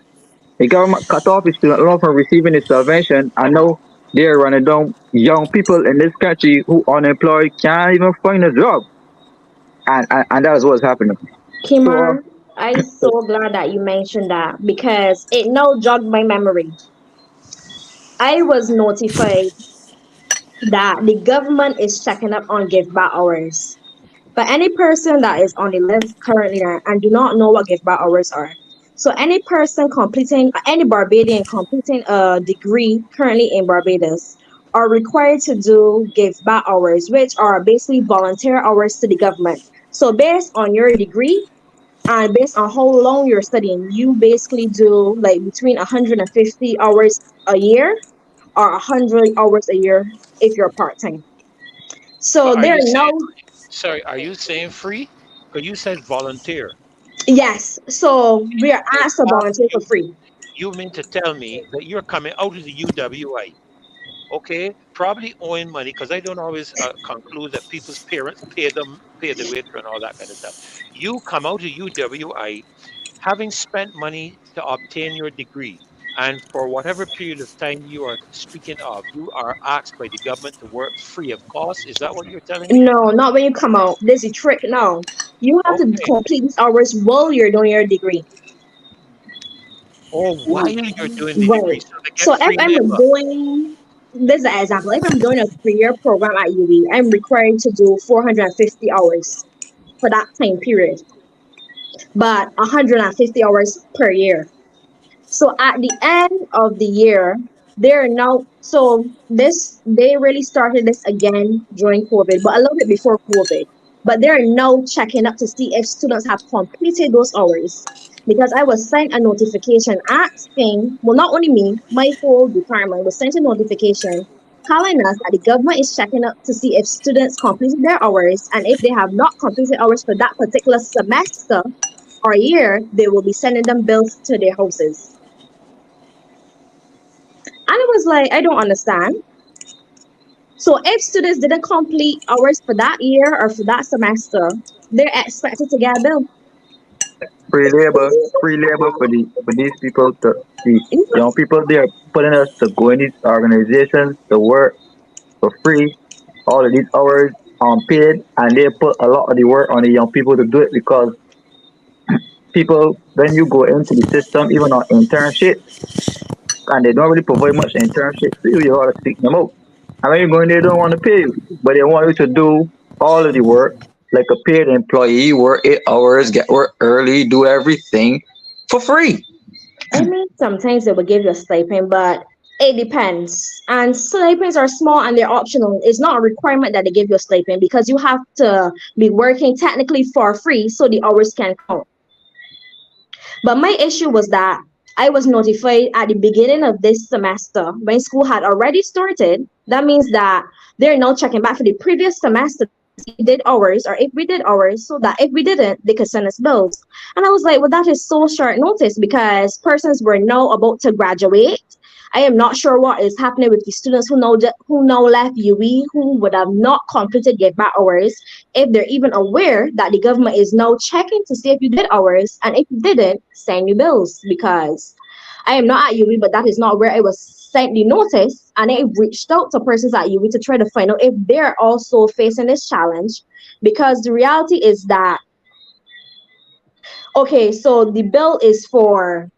The government cut off its student loan from receiving its subvention. I know they're running down young people in this country who unemployed can't even find a job. And that is what's happening. So Kimar, I'm so glad that you mentioned that because it now jogged my memory. I was notified that the government is checking up on give back hours. But any person that is on the list currently and do not know what give back hours are. So any person completing, any Barbadian completing a degree currently in Barbados are required to do give back hours, which are basically volunteer hours to the government. So based on your degree and based on how long you're studying, you basically do like between 150 hours a year or 100 hours a year if you're part-time. So But are there you are saying, no. sorry, are you saying free? Because you said volunteer. Yes, so we are Okay, asked to volunteer for free. you mean to tell me that you're coming out of the UWI, okay? Probably owing money because I don't always conclude that people's parents pay the waiter and all that kind of stuff. You come out of UWI having spent money to obtain your degree, and for whatever period of time you are speaking of, you are asked by the government to work free of cost. Is that what you're telling me? No, not when you come out. There's a trick now. You have to Okay. complete these hours while you're doing your degree. Or while you're doing the Right. degree, so they So get if free I'm labor. doing this is an example. If I'm doing a 3 year program at UWI, I'm required to do 450 hours for that time period, but 150 hours per year. So at the end of the year, they're now so this they really started this again during COVID, but a little bit before COVID. But they're now checking up to see if students have completed those hours. Because I was sent a notification asking, well, not only me, my whole department was sent a notification telling us that the government is checking up to see if students completed their hours, and if they have not completed hours for that particular semester or year, they will be sending them bills to their houses. And it was like, I don't understand. So if students didn't complete hours for that year or for that semester, they're expected to get a bill. free labor for these people to the young people they are putting us to go in these organizations to work for free, all of these hours unpaid, and they put a lot of the work on the young people to do it because people when you go into the system, even on internship, and they don't really provide much internship for you, you gotta seek them out. And when you go in, they don't want to pay you, but they want you to do all of the work like a paid employee, work 8 hours, get work early, do everything for free. I mean, sometimes they will give you a stipend, but it depends. And stipends are small and they're optional. It's not a requirement that they give you a stipend because you have to be working technically for free so the hours can count. But my issue was that I was notified at the beginning of this semester when school had already started. That means that they're now checking back for the previous semester to see if we did ours or if we did ours so that if we didn't, they could send us bills. And I was like, well, that is so short notice because persons were now about to graduate. I am not sure what is happening with the students who now left UE, who would have not completed give back hours, if they're even aware that the government is now checking to see if you did hours, and if you didn't, send you bills. Because I am not at UE, but that is not where I was sent the notice, and I reached out to persons at UE to try to find out if they're also facing this challenge. Because the reality is that, okay, so the bill is for,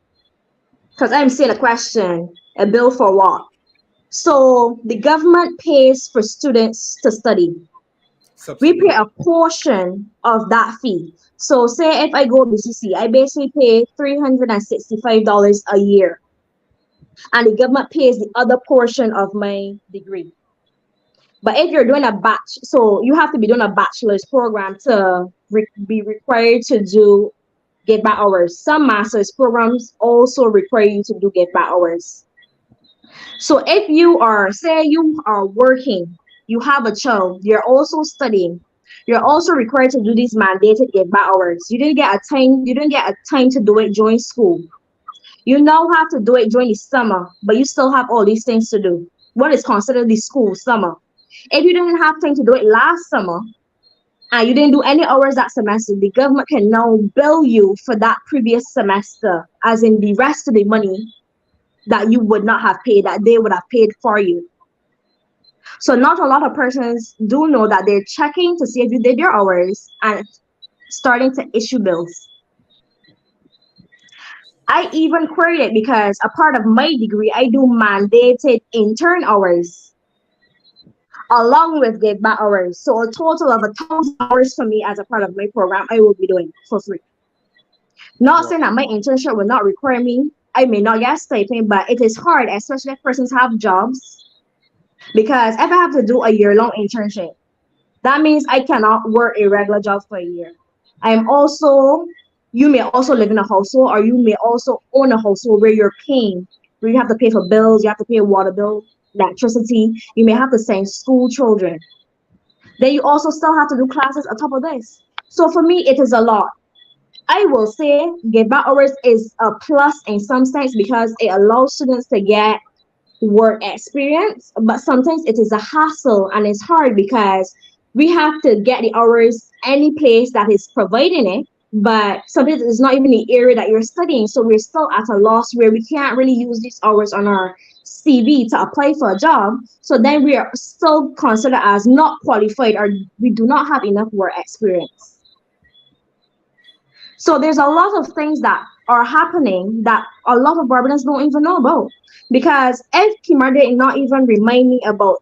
because I'm seeing a question, a bill for what? So the government pays for students to study. We Subsidy. pay a portion of that fee. So say if I go BCC, I basically pay $365 a year, and the government pays the other portion of my degree. But if you're doing a batch, so you have to be doing a bachelor's program to be required to do get back hours. Some master's programs also require you to do get back hours. So if you are, say you are working, you have a child, you're also studying, you're also required to do these mandated get back hours. You didn't get a time to do it during school. You now have to do it during the summer, but you still have all these things to do. What is considered the school summer? If you didn't have time to do it last summer and you didn't do any hours that semester, the government can now bill you for that previous semester, as in the rest of the money that you would not have paid, that they would have paid for you. So not a lot of persons do know that they're checking to see if you did your hours and starting to issue bills. I even queried it because a part of my degree, I do mandated intern hours along with give back hours. So a total of 1,000 hours for me as a part of my program, I will be doing for free. Not Yeah. saying that my internship will not require me. I may not get stipend, but it is hard, especially if persons have jobs. Because if I have to do a year-long internship, that means I cannot work a regular job for a year. I'm also, you may also live in a household, or you may also own a household where you're paying, where you have to pay for bills, you have to pay a water bill, electricity, you may have to send school children. Then you also still have to do classes on top of this. So for me, it is a lot. I will say give back hours is a plus in some sense because it allows students to get work experience, but sometimes it is a hassle and it's hard because we have to get the hours any place that is providing it, but sometimes it's not even the area that you're studying, so we're still at a loss where we can't really use these hours on our CV to apply for a job. So then we are still considered as not qualified, or we do not have enough work experience. So there's a lot of things that are happening that a lot of Barbadians don't even know about. Because if Kimar did not even remind me about,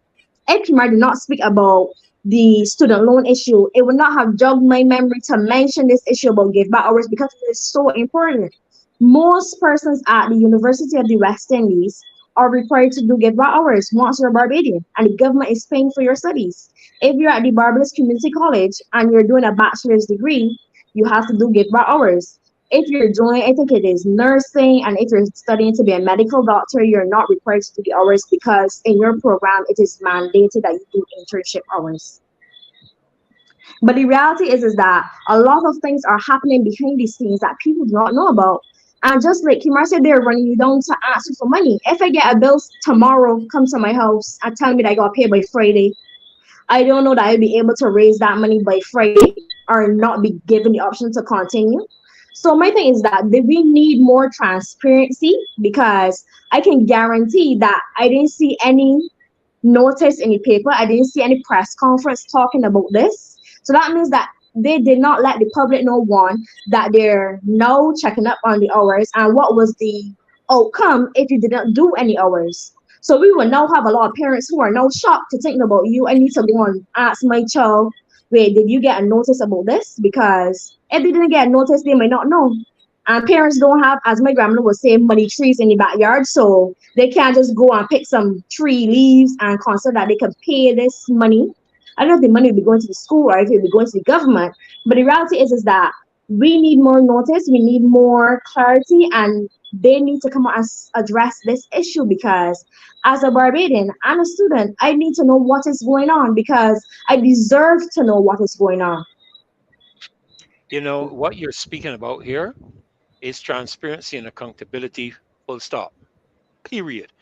if Kimar did not speak about the student loan issue, it would not have jogged my memory to mention this issue about give back hours because it is so important. Most persons at the University of the West Indies are required to do give back hours once you're Barbadian and the government is paying for your studies. If you're at the Barbados Community College and you're doing a bachelor's degree, you have to do give back hours. If you're doing, I think it is nursing, and if you're studying to be a medical doctor, you're not required to do the hours because in your program it is mandated that you do internship hours. But the reality is that a lot of things are happening behind the scenes that people do not know about. And just like Kimar said, they're running you down to ask you for money. If I get a bill tomorrow, come to my house and tell me that I got paid by Friday, I don't know that I'll be able to raise that money by Friday or not be given the option to continue. So my thing is that we need more transparency because I can guarantee that I didn't see any notice in the paper. I didn't see any press conference talking about this. So that means that they did not let the public know, one, that they're now checking up on the hours and what was the outcome if you didn't do any hours. So we will now have a lot of parents who are now shocked to think about you. I need to go and ask my child, wait, did you get a notice about this? Because if they didn't get a notice, they might not know. And parents don't have, as my grandmother would say, money trees in the backyard. So they can't just go and pick some tree leaves and consider that they can pay this money. I don't know if the money will be going to the school or if it will be going to the government. But the reality is that we need more notice, we need more clarity, and they need to come out and address this issue because as a Barbadian and a student, I need to know what is going on because I deserve to know what is going on. You know, what you're speaking about here is transparency and accountability, full stop, period.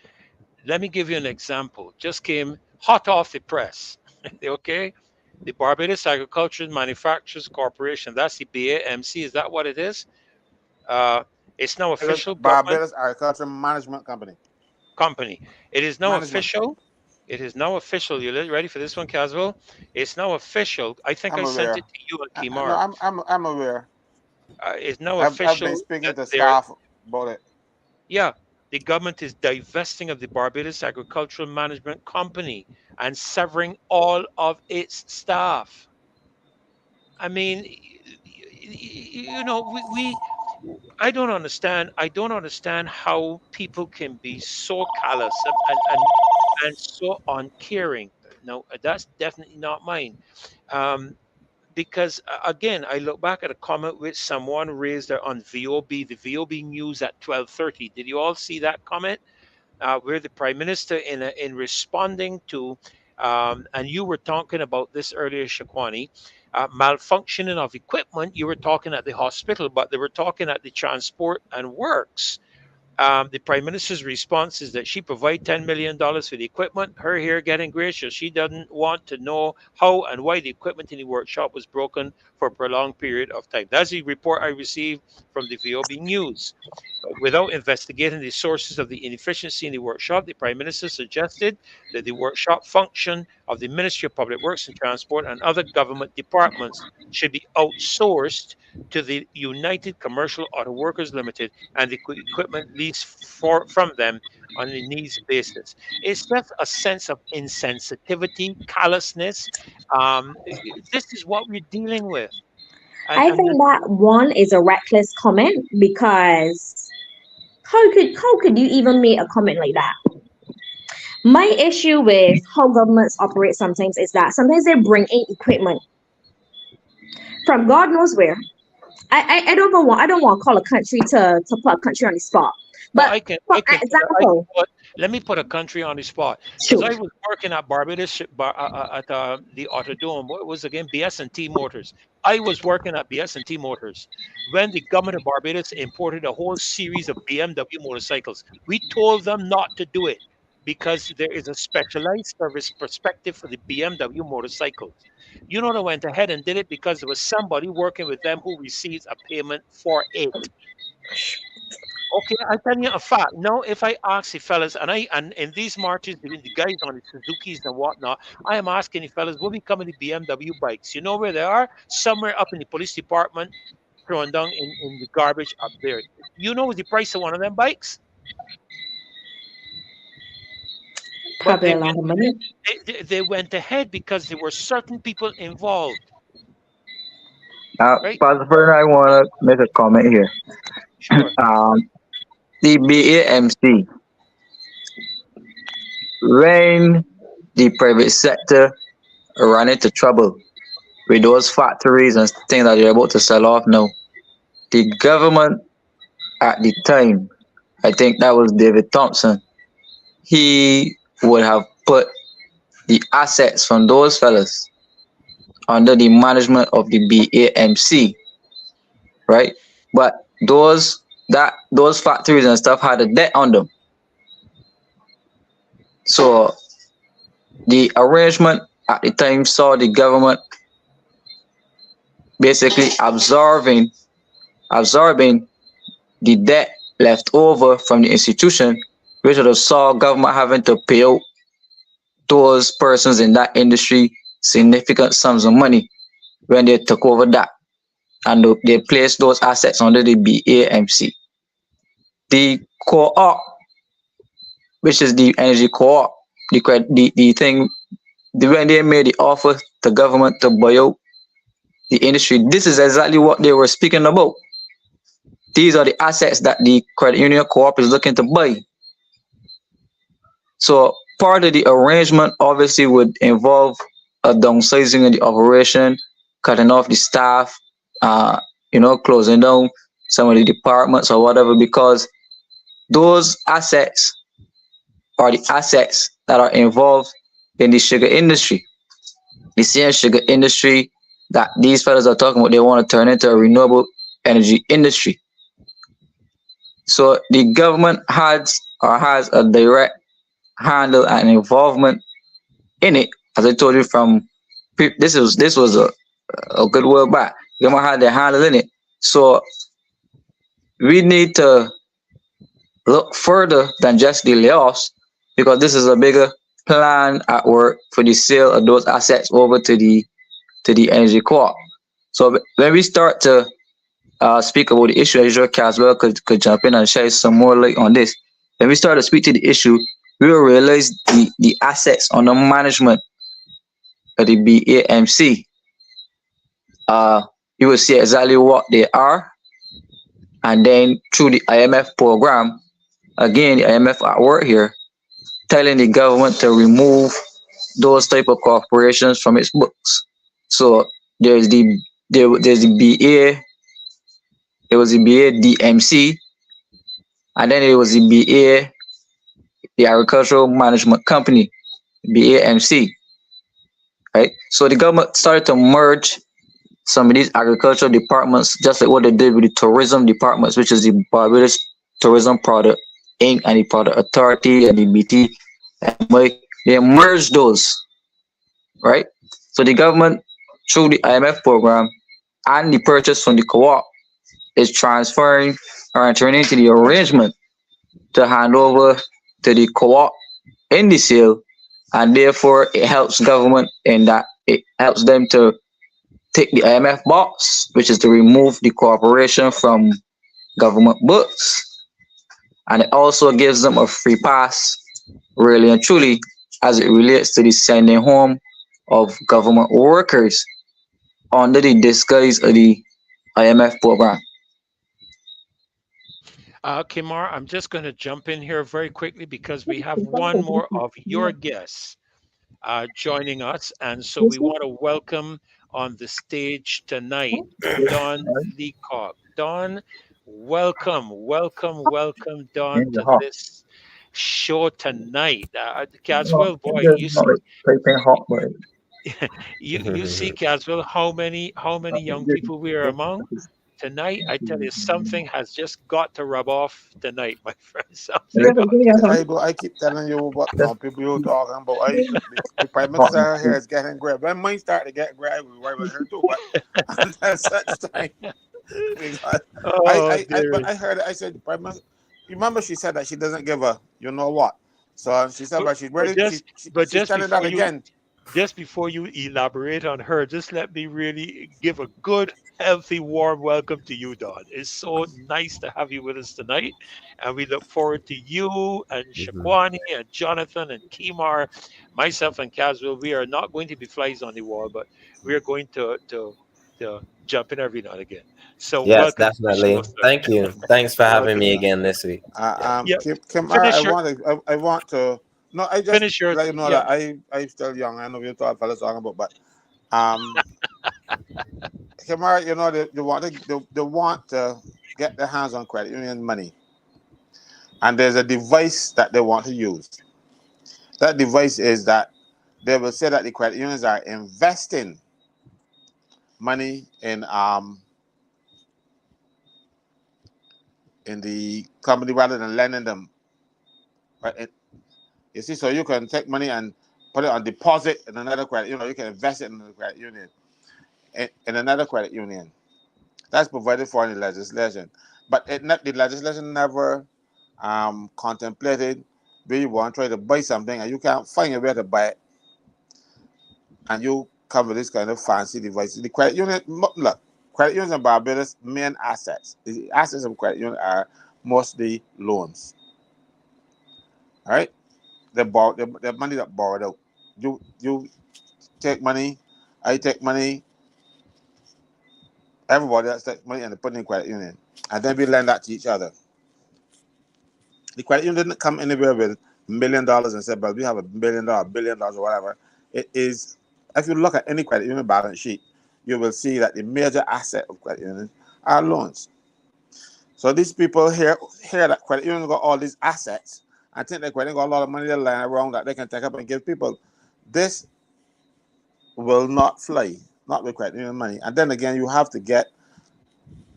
Let me give you an example. Just came hot off the press. Okay. The Barbados Agricultural Manufacturers Corporation, that's the BAMC, is that what it is? Uh, it's now official government Barbados Agricultural Management Company. company. It is now Management. official. It is now official. You ready for this one, Caswell? It's now official. I think I'm I sent aware. it to you and No, Kimar. I'm aware. It's now I've been official speaking that to they're, staff about it. yeah, the government is divesting of the Barbados Agricultural Management Company and severing all of its staff. I mean, you know, I don't understand. I don't understand how people can be so callous and so uncaring. No, that's definitely not mine. Um, because again, I look back at a comment which someone raised there on VOB, the VOB news at 12:30. Did you all see that comment? Where the prime minister, in responding to, and you were talking about this earlier, Shakwani, malfunctioning of equipment. You were talking at the hospital, but they were talking at the transport and works. The Prime Minister's response is that she provided $10 million for the equipment. Her here getting gracious. She doesn't want to know how and why the equipment in the workshop was broken for a prolonged period of time. That's the report I received from the VOB News. Without investigating the sources of the inefficiency in the workshop, the Prime Minister suggested that the workshop function of the Ministry of Public Works and Transport and other government departments should be outsourced to the United Commercial Auto Workers Limited and the equipment leased from them on a needs basis. It's just a sense of insensitivity, callousness. This is what we're dealing with. I think that one is a reckless comment, because how could you even make a comment like that? My issue with how governments operate sometimes is that sometimes they bring in equipment from God knows where. I don't want to call a country to put a country on the spot. But for example, let me put a country on the spot, because shoot. I was working at Barbados at the Autodome. What was again? BS&T Motors. I was working at BS&T Motors when the government of Barbados imported a whole series of BMW motorcycles. We told them not to do it because there is a specialized service perspective for the BMW motorcycles. You know, they went ahead and did it because there was somebody working with them who receives a payment for it. Okay, I tell you a fact. Now, if I ask the fellas, and in these marches, the guys on the Suzukis and whatnot, I am asking the fellas, will become of the BMW bikes? You know where they are? Somewhere up in the police department, thrown down in the garbage up there. You know the price of one of them bikes? Probably a lot of money. They went ahead because there were certain people involved. Right? Pastor Ferdinand, I want to make a comment here. Sure. The BAMC, when the private sector ran into trouble with those factories and things that they're about to sell off now, the government at the time, I think that was David Thompson, he would have put the assets from those fellas under the management of the BAMC, right? But those factories and stuff had a debt on them. So the arrangement at the time saw the government basically absorbing the debt left over from the institution, which would have saw government having to pay out those persons in that industry significant sums of money when they took over that, and they placed those assets under the BAMC. The co-op, which is the energy co-op, the thing, when they made the offer to government to buy out the industry, this is exactly what they were speaking about. These are the assets that the credit union co-op is looking to buy. So part of the arrangement obviously would involve a downsizing of the operation, cutting off the staff, closing down some of the departments or whatever, because those assets are the assets that are involved in the sugar industry. The same sugar industry that these fellas are talking about, they want to turn into a renewable energy industry. So the government has a direct handle and involvement in it. As I told you, from this was a good while back. The government had their handle in it. So we need to look further than just the layoffs, because this is a bigger plan at work for the sale of those assets over to the energy co-op. So when we start to speak about the issue, Israel Caswell could jump in and shed some more light on this. When we start to speak to the issue, we will realize the assets on the management of the BAMC. You will see exactly what they are, and then through the IMF program, again, the IMF at work here, telling the government to remove those type of corporations from its books. So there's the BA, there was the BA DMC, and then there was the BA, the Agricultural Management Company, BAMC, right? So the government started to merge some of these agricultural departments, just like what they did with the tourism departments, which is the Barbados Tourism Inc. and the Product Authority and the BT, they merge those, right? So the government, through the IMF program and the purchase from the co-op, is transferring or entering into the arrangement to hand over to the co-op in the sale, and therefore it helps government in that it helps them to take the IMF box, which is to remove the corporation from government books, and it also gives them a free pass, really and truly, as it relates to the sending home of government workers under the disguise of the IMF program. Kimar, I'm just going to jump in here very quickly because we have one more of your guests joining us. And so we want to welcome on the stage tonight Don Leacock. Don, welcome, Don, to this show tonight. Caswell, boy, you see, Caswell, how many young people we are among tonight. I tell you, something has just got to rub off tonight, my friend. Something got. I keep telling you what people you talking about. The prime minister here is getting great. When mine start to get great, we worry about her too. But until such time, because Oh, dear. I heard it. I said, prime minister. You remember she said that she doesn't give a you know what. So she said, but she's ready. But She's just telling that before you again. just before you elaborate on her, just let me really give a good, healthy, warm welcome to you, Don. It's so nice to have you with us tonight. And we look forward to you and Shakwani and Jonathan and Kimar, myself and Caswell. We are not going to be flies on the wall, but we are going to jump in every now and again. So Yes, welcome to the definitely. show, sir. Thank you. Thanks for having Welcome. me again this week. Yeah. Yeah. Kimara, Finish your I want to. No, I just finish your let you know yeah. that I'm still young. I know we're fellas talking about, but um, Kimara, you know they want to get their hands on credit union money, and there's a device that they want to use. That device is that they will say that the credit unions are investing money in the company rather than lending them. Right? You see, so you can take money and put it on deposit in another credit. You can invest it in another credit union. In another credit union. That's provided for in the legislation. But the legislation never contemplated where you want to try to buy something and you can't find a way to buy it. And you come with this kind of fancy device. The credit union, look, credit unions in Barbados' main assets. The assets of credit union are mostly loans. All right? The money that borrowed out. You take money, I take money, everybody else take money and they put in credit union. And then we lend that to each other. The credit union didn't come anywhere with $1 million and said, but we have $1 billion, or whatever. It is, if you look at any credit union balance sheet, you will see that the major asset of credit union are loans. So these people hear that credit union got all these assets. I think that credit union got a lot of money to line around that they can take up and give people. This will not fly, not with credit union money. And then again, you have to get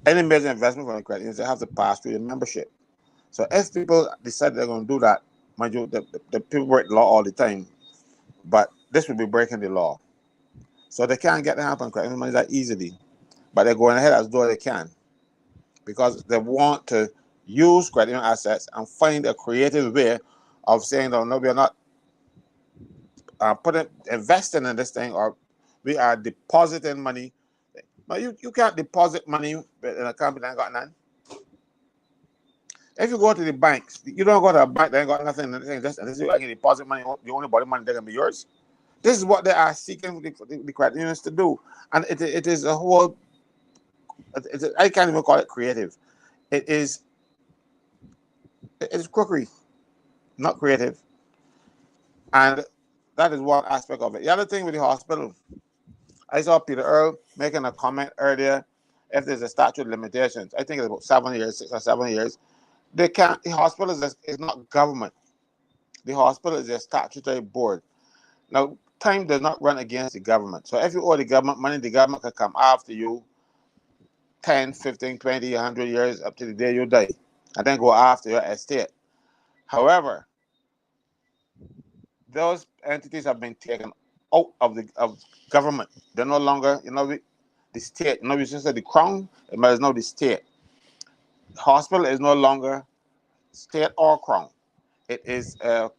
any major investment from the credit unions, they have to pass through the membership. So if people decide they're going to do that, mind you, the people break the law all the time, but this will be breaking the law. So they can't get the help on credit union money that easily, but they're going ahead as though they can, because they want to use credit union assets and find a creative way of saying, no, we are not investing in this thing, or we are depositing money. But you can't deposit money in a company that ain't got none. If you go to the banks, you don't go to a bank that ain't got nothing. Just and you can deposit money, the only body money that can be yours. This is what they are seeking the credit unions to do, and it is a whole. I can't even call it creative. It is crookery, not creative, and that is one aspect of it. The other thing with the hospital, I saw Peter Earl making a comment earlier. If there's a statute of limitations, I think it's about 7 years, 6 or 7 years. They can't. The hospital is not government. The hospital is a statutory board. Now, time does not run against the government. So if you owe the government money, the government can come after you 10, 15, 20, 100 years up to the day you die, and then go after your estate. However, those entities have been taken out of the government. They're no longer, the state. We used to say the crown, but it's now the state. The hospital is no longer state or crown. It is a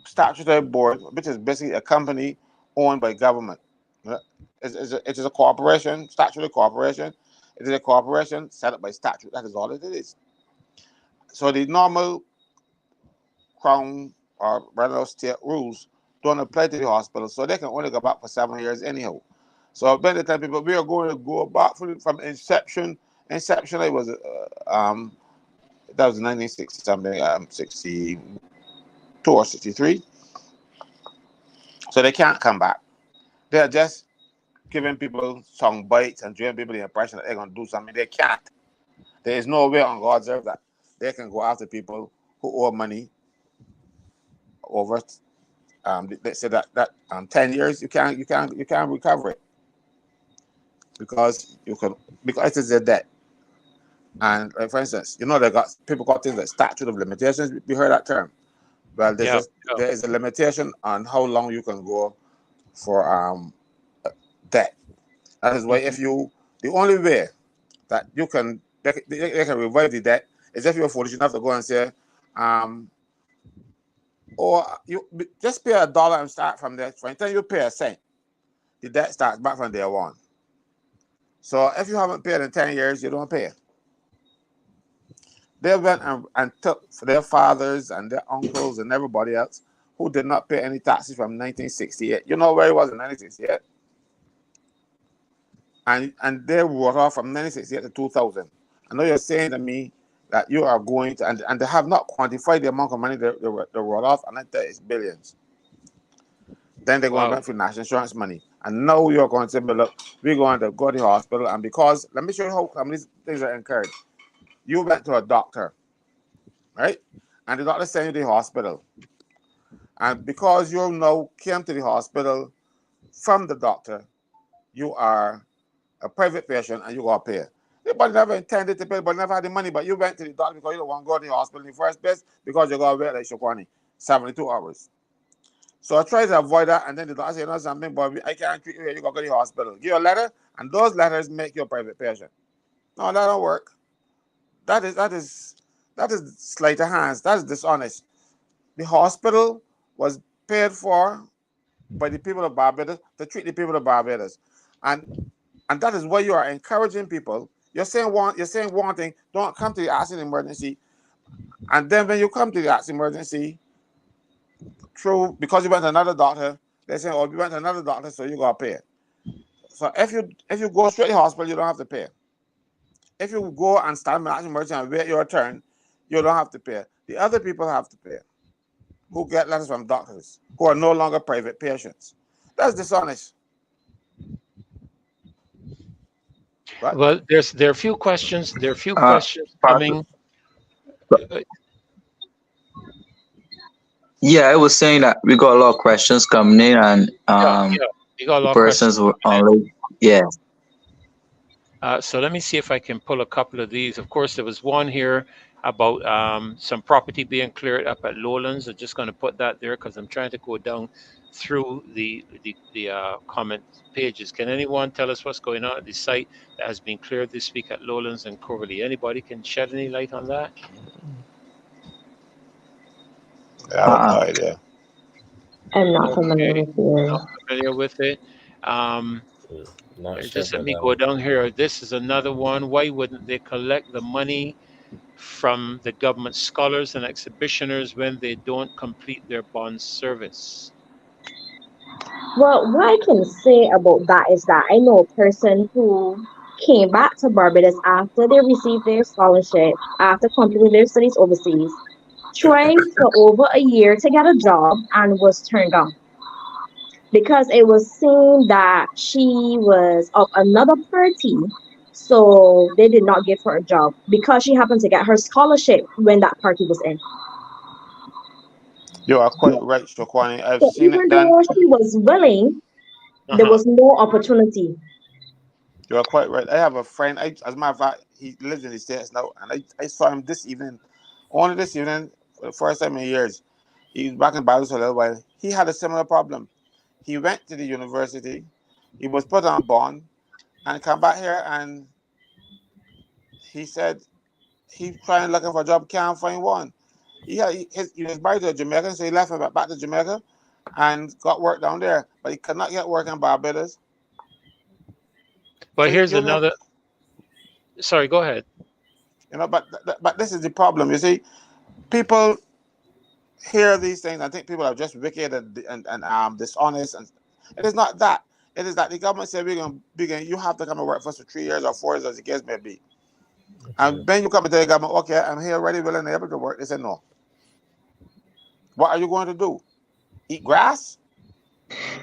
statutory board, which is basically a company owned by government. It is a corporation, statutory corporation. It is a corporation set up by statute. That is all it is. So the normal crown or rather state rules don't apply to the hospital, so they can only go back for 7 years anyhow. So I've been to tell people we are going to go back from inception. Inception, it was that was 1960 something, 62 or 63. So they can't come back. They're just giving people some bites and giving people the impression that they're going to do something. They can't. There is no way on God's earth that they can go after people who owe money over. They said that 10 years you can't recover it because it is a debt. And for instance, they got people got things like statute of limitations. You heard that term? Well, there is a limitation on how long you can go for debt. That is why the only way that they can revive the debt is if you're foolish enough to go and say, or you just pay $1 and start from there. For instance, you pay a cent, the debt starts back from day one. So if you haven't paid in 10 years, you don't pay. They went and took their fathers and their uncles and everybody else who did not pay any taxes from 1968. You know where he was in 1968? And they wrote off from 1968 to 2000. I know you're saying to me that you are going to, and they have not quantified the amount of money they wrote off, and that is billions. Then they're going back for national insurance money. And now you're going to say, look, we're going to go to the hospital, and because, let me show you how many things are encouraged. You went to a doctor, right? And the doctor sent you to the hospital. And because you now came to the hospital from the doctor, you are a private patient and you got to pay. Everybody never intended to pay, but never had the money, but you went to the doctor because you don't want to go to the hospital in the first place because you got to wait like Shokwani, 72 hours. So I tried to avoid that, and then the doctor said, something, but I can't treat you here, you got to go to the hospital. Give you a letter, and those letters make you a private patient. No, that don't work. That is sleight of hands. That is dishonest. The hospital was paid for by the people of Barbados to treat the people of Barbados, and that is why you are encouraging people. You're saying one thing. Don't come to the accident emergency, and then when you come to the accident emergency, because you went to another doctor, they say, "Oh, you went to another doctor, so you got to pay." So if you go straight to the hospital, you don't have to pay. If you go and stand in the accident emergency and wait your turn, you don't have to pay. The other people have to pay, who get letters from doctors who are no longer private patients. That's dishonest. Right? Well, there are a few questions. There are a few questions coming. Yeah, I was saying that we got a lot of questions coming in, and you got a lot of persons were on. Yeah. So let me see if I can pull a couple of these. Of course, there was one here about some property being cleared up at Lowlands. I'm just going to put that there because I'm trying to go down through the comment pages. Can anyone tell us what's going on at the site that has been cleared this week at Lowlands and Coverley? Anybody can shed any light on that? I have no idea. I'm not familiar with it. Not familiar with it. Just let me go down here. This is another one. Why wouldn't they collect the money from the government scholars and exhibitioners when they don't complete their bond service? Well, what I can say about that is that I know a person who came back to Barbados after they received their scholarship, after completing their studies overseas, tried for over a year to get a job and was turned down because it was seen that she was of another party. So they did not give her a job because she happened to get her scholarship when that party was in. You are quite right, Shokwani. I've So seen even it done. though she was willing, there was no opportunity. You are quite right. I have a friend. As a matter of fact, he lives in the States now, and I saw him this evening, only this evening, for the first time in years. He was back in Bible for a little while. He had a similar problem. He went to the university. He was put on bond and come back here, and he said he's trying looking for a job, can't find one. He was married to a Jamaican, so he left and went back to Jamaica and got work down there, but he could not get work in Barbados. But So here's another. Sorry, go ahead. You know, but this is the problem. You see, people hear these things and think people are just wicked and dishonest, and it is not that. It is that the government said you have to come and work for us for 3 years or 4 years, as the case may be. And then you come and tell the government, okay, I'm here ready, willing, and able to work. They say no. What are you going to do? Eat grass?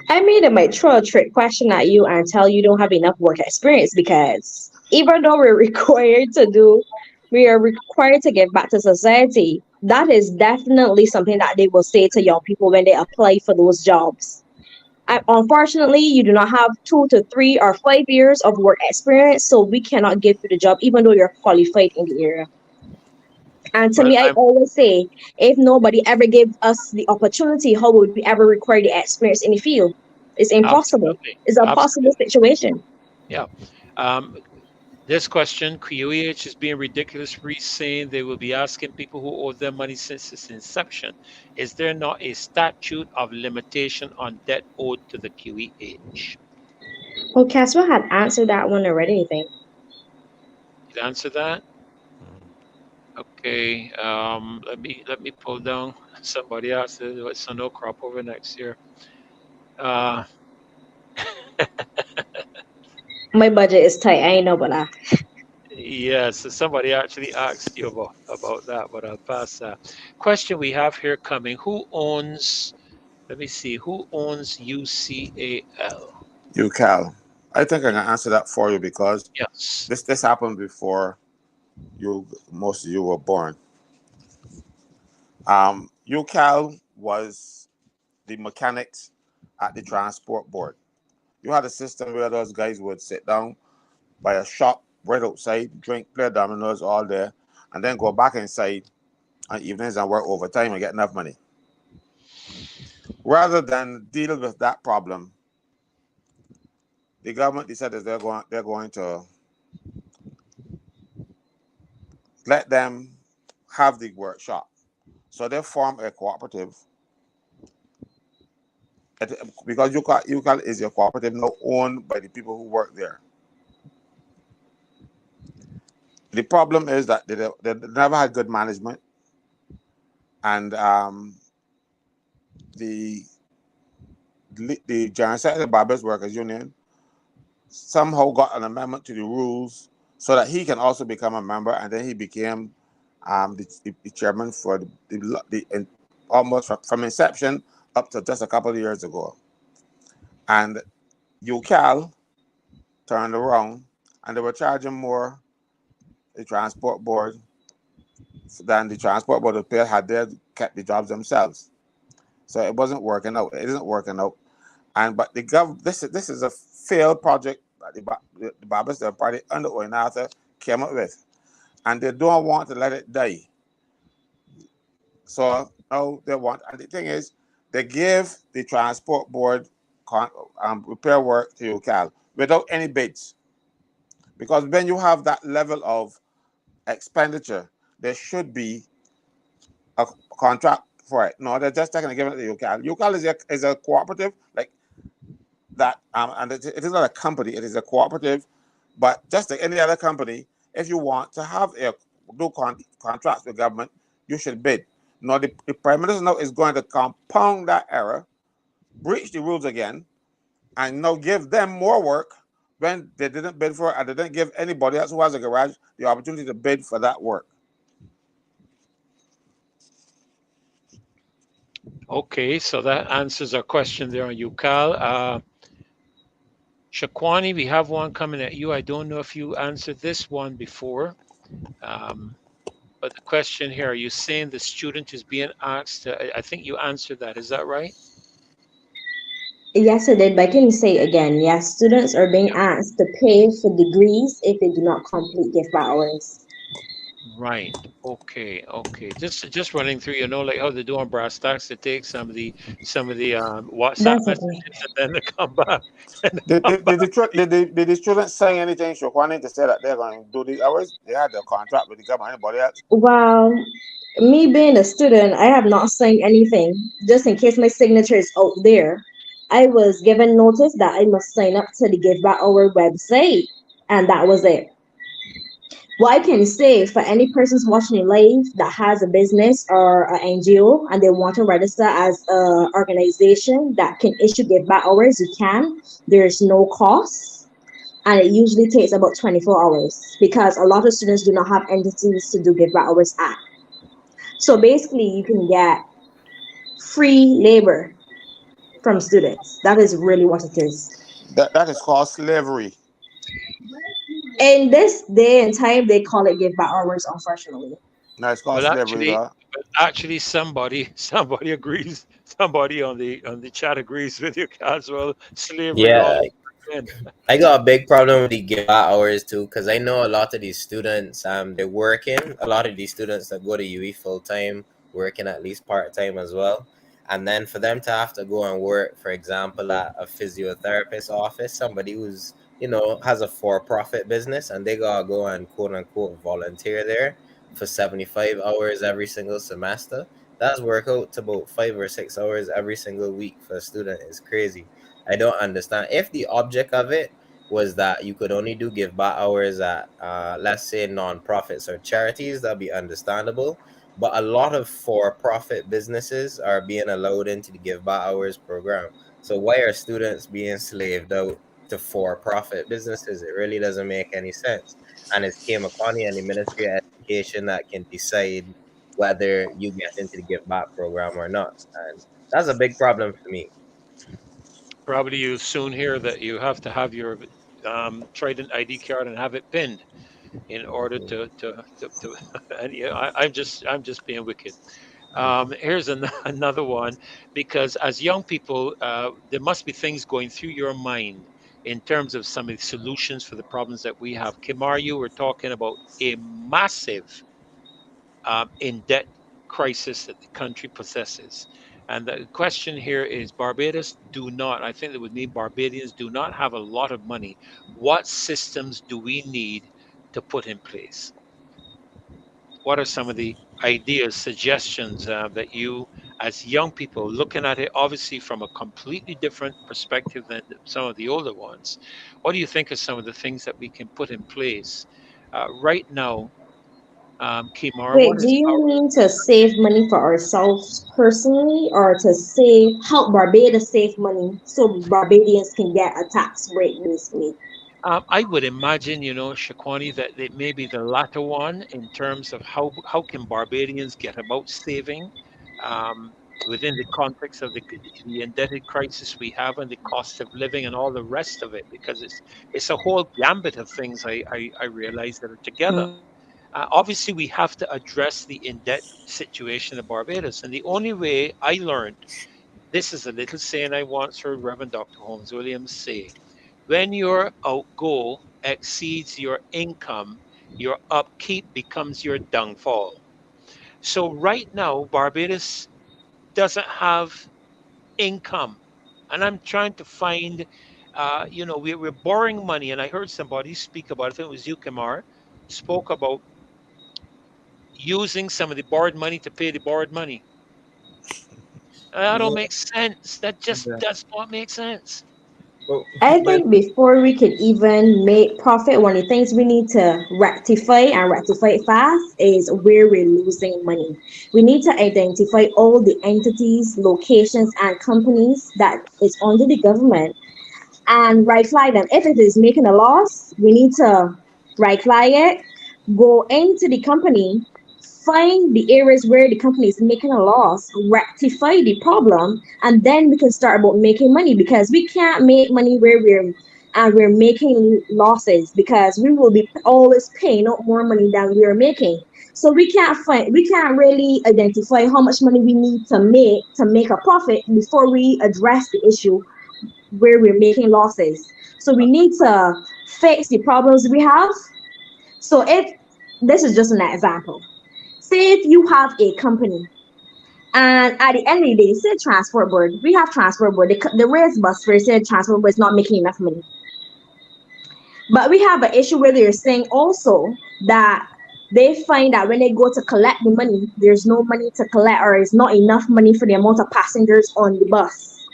I mean, it might throw a trick question at you and tell you don't have enough work experience, because even though we are required to give back to society. That is definitely something that they will say to young people when they apply for those jobs. Unfortunately, you do not have 2 to 3 or 5 years of work experience, so we cannot give you the job, even though you're qualified in the area. And to me, I always say, if nobody ever gave us the opportunity, how would we ever require the experience in the field? It's impossible. Absolutely. It's a possible situation. Yeah. This question, QEH is being ridiculous, saying they will be asking people who owe them money since its inception. Is there not a statute of limitation on debt owed to the QEH? Well, Caswell had answered that one already, I think. Did you answer that? Okay. Let me pull down somebody else. So no crop over next year. My budget is tight. I ain't know about that. Yes, somebody actually asked you about that, but I'll pass that. Question we have here coming. Who owns, let me see, who owns UCAL? UCAL. I think I can answer that for you because Yes. this happened before most of you were born. UCAL was the mechanics at the transport board. You had a system where those guys would sit down by a shop right outside, drink, play dominoes all day, and then go back inside on evenings and work overtime and get enough money. Rather than deal with that problem, the government decided they're going to let them have the workshop. So they form a cooperative. Because UCAL is a cooperative now owned by the people who work there. The problem is that they never had good management, and the General Secretary of the Barbados Workers Union somehow got an amendment to the rules so that he can also become a member, and then he became the chairman for the almost from inception up to just a couple of years ago. And UCAL turned around and they were charging more the transport board than the transport board of pay had they kept the jobs themselves. So it wasn't working out. It isn't working out. But the this is a failed project that the Barbados Party under Oinatha came up with, and they don't want to let it die. So now they want, and the thing is, they give the transport board repair work to UCAL without any bids, because when you have that level of expenditure, there should be a contract for it. No, they're just taking and giving it to UCAL. UCAL is a cooperative like that, and it is not a company; it is a cooperative. But just like any other company, if you want to have contracts with government, you should bid. Now, the Prime Minister now is going to compound that error, breach the rules again, and now give them more work when they didn't bid for it, and they didn't give anybody else who has a garage the opportunity to bid for that work. Okay, so that answers our question there on UCAL. Shakwani, we have one coming at you. I don't know if you answered this one before. But the question here, are you saying the student is being asked? I think you answered that. Is that right? Yes, I did, but I can say it again. Yes, students are being asked to pay for degrees if they do not complete their 5 hours. Right. Okay. Okay. Just running through, like how they do on brass tacks, they take some of the WhatsApp That's okay. messages and then they come back and they Did, come did, did, back. the, did the students sign anything, Shaquani, to say that they're going to do these hours? They had their contract with the government. Anybody else? Well, me being a student, I have not signed anything. Just in case my signature is out there, I was given notice that I must sign up to the Give Back Our website, and that was it. What I can say for any persons watching it live that has a business or an NGO and they want to register as a organization that can issue give back hours, you can. There's no cost, and it usually takes about 24 hours because a lot of students do not have entities to do give back hours at. So basically, you can get free labor from students. That is really what it is. That is called slavery. In this day and time, they call it give back hours, unfortunately. No, it's called Well, slavery, actually, though. somebody somebody agrees. Somebody on the chat agrees with you as well. Slavery all Yeah, over again. I got a big problem with the give out hours too, because I know a lot of these students, they're working. A lot of these students that go to UE full time, working at least part time as well. And then for them to have to go and work, for example, at a physiotherapist office, somebody who's, has a for profit business, and they gotta go and quote unquote volunteer there for 75 hours every single semester. That's work out to about 5 or 6 hours every single week for a student is crazy. I don't understand. If the object of it was that you could only do give back hours at, let's say, non-profits or charities, that'd be understandable. But a lot of for-profit businesses are being allowed into the give back hours program. So why are students being slaved out to for-profit businesses? It really doesn't make any sense. And it's K. McConney and the Ministry of Education that can decide whether you get into the give back program or not. And that's a big problem for me. Probably you soon hear that you have to have your Trident ID card and have it pinned in order to and yeah, I'm just being wicked. Here's another one, because as young people, there must be things going through your mind in terms of some of the solutions for the problems that we have. Kimar, you were talking about a massive in debt crisis that the country possesses. And the question here is, Barbados do not, I think that would mean Barbadians do not have a lot of money. What systems do we need to put in place? What are some of the ideas, suggestions that you, as young people, looking at it obviously from a completely different perspective than some of the older ones, what do you think are some of the things that we can put in place right now? Kimar, Wait, what do is you our mean to save money for ourselves personally or to help Barbados save money so Barbadians can get a tax break, basically? I would imagine, Shaquani, that it may be the latter one in terms of how can Barbadians get about saving within the context of the indebted crisis we have and the cost of living and all the rest of it, because it's a whole gambit of things I realize that are together. Obviously, we have to address the in debt situation of Barbados, and the only way I learned this is a little saying I once heard Reverend Dr. Holmes Williams say: when your outgo exceeds your income, your upkeep becomes your downfall. So right now, Barbados doesn't have income. And I'm trying to find, we're borrowing money. And I heard somebody speak about, I think it was you, Kamar, spoke about using some of the borrowed money to pay the borrowed money. That don't Yeah, make sense. That just yeah. does not make sense. Well, I my think before we could even make profit, one of the things we need to rectify and rectify it fast is where we're losing money. We need to identify all the entities, locations, and companies that is under the government and right flag them. If it is making a loss, we need to right flag it, go into the company, find the areas where the company is making a loss, rectify the problem, and then we can start about making money because we can't make money where we're making losses because we will be always paying out more money than we are making. So we can't really identify how much money we need to make a profit before we address the issue where we're making losses. So we need to fix the problems we have. So if this is just an example. Say if you have a company, and at the end of the day, say transport board, we have transport board. The raise bus for say transport board is not making enough money. But we have an issue where they're saying also that they find that when they go to collect the money, there's no money to collect, or it's not enough money for the amount of passengers on the bus.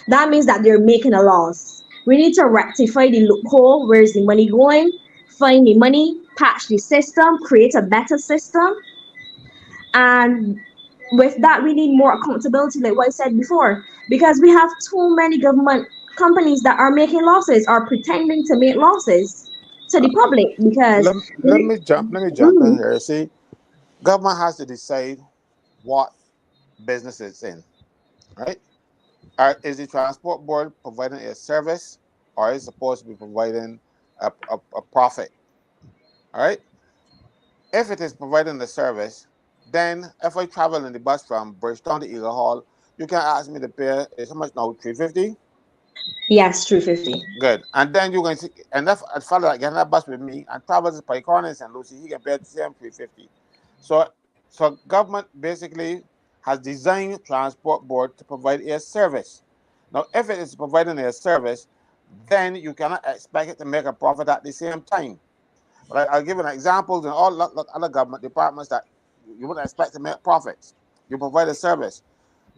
That means that they're making a loss. We need to rectify the loophole. Where's the money going? Find the money, patch the system, create a better system. And with that, we need more accountability, like what I said before, because we have too many government companies that are making losses or pretending to make losses to the public because Let me jump in mm, here. See, government has to decide what business it's in, right? Is the transport board providing a service, or is it supposed to be providing a profit? All right. If it is providing the service, then if I travel in the bus from Bridgetown to Eagle Hall, you can ask me to pay is how much now? 350. yes, 350. Good. And then you're going to and if a fellow that getting that bus with me and travels to Picon and St. Lucie, he can pay the same 350. So government basically has designed transport board to provide a service. Now, if it is providing a service, then you cannot expect it to make a profit at the same time. Right? I'll give an example in all other government departments that you wouldn't expect to make profits. You provide a service,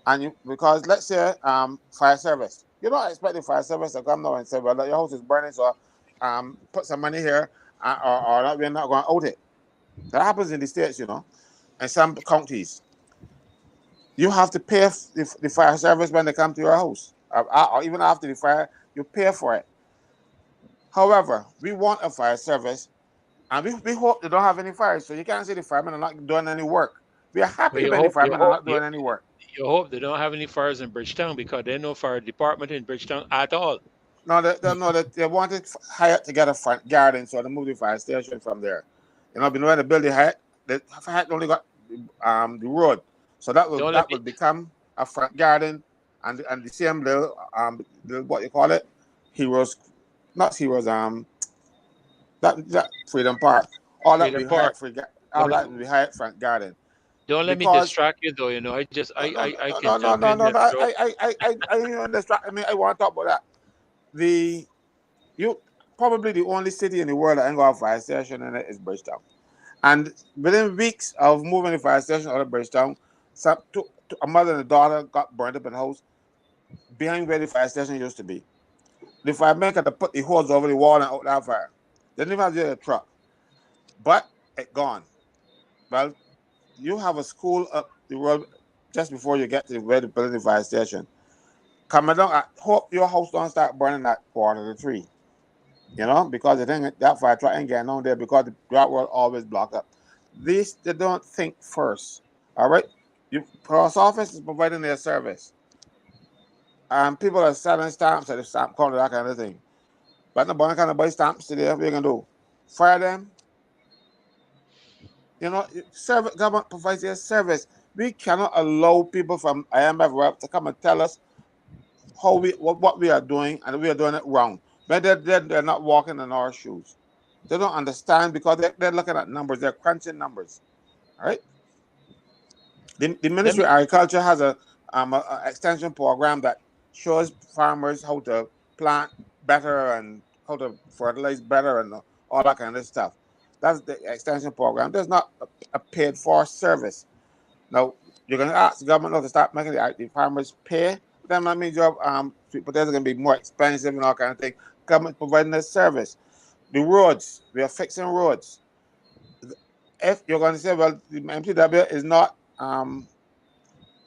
and you because let's say fire service, you don't expect the fire service to come now and say, well, your house is burning, so put some money here, or not, we're not going to out it. That happens in the states, and some counties. You have to pay the fire service when they come to your house, or even after the fire, you pay for it. However, we want a fire service, and we hope they don't have any fires, so you can't say the firemen are not doing any work. We are But happy you when the hope you firemen are hope not doing any work. you hope they don't have any fires in Bridgetown because there's no fire department in Bridgetown at all. No, they wanted Hyatt to get a front garden, so they moved the fire station from there. When they build the Hyatt, the Hyatt only got the road, so that will Don't let that me will become a front garden, and the same little what you call it, heroes, not heroes, that Freedom Park, all that will Freedom be Park. Hyatt free, all Don't that will be Hyatt front garden don't let me because distract you though. I just no no I no can no no jump no in no and no throw. I don't understand. I mean, I want to talk about that. The You probably the only city in the world that ain't got a fire station in it is Bridgetown. And within weeks of moving the fire station out of Bridgetown, a mother and a daughter got burned up in the house behind where the fire station used to be. The firemen had to put the hose over the wall and out that fire. They didn't even have to get a truck, but it gone. Well, you have a school up the road just before you get to where the building the fire station. Coming down, I hope your house don't start burning at 2:45. Because the thing that fire truck ain't getting on there because the drought will always block up. They don't think first. All right, post office is providing their service. People are selling stamps at the stamp counter, that kind of thing. But nobody can buy stamps today. What you can do? Fire them. Service government provides their service. We cannot allow people from IMF rep to come and tell us what we are doing and we are doing it wrong. But they're not walking in our shoes. They don't understand because they're looking at numbers. They're crunching numbers. All right. The Let Ministry of me Agriculture has a extension program that shows farmers how to plant better and how to fertilize better and all that kind of stuff. That's the extension program. There's not a paid for service. Now you're going to ask the government to start making the farmers pay. Then that means your sweet potatoes are going to be more expensive and all kind of thing. Government providing a service. The roads, we are fixing roads. If you're going to say, well, the MTW is not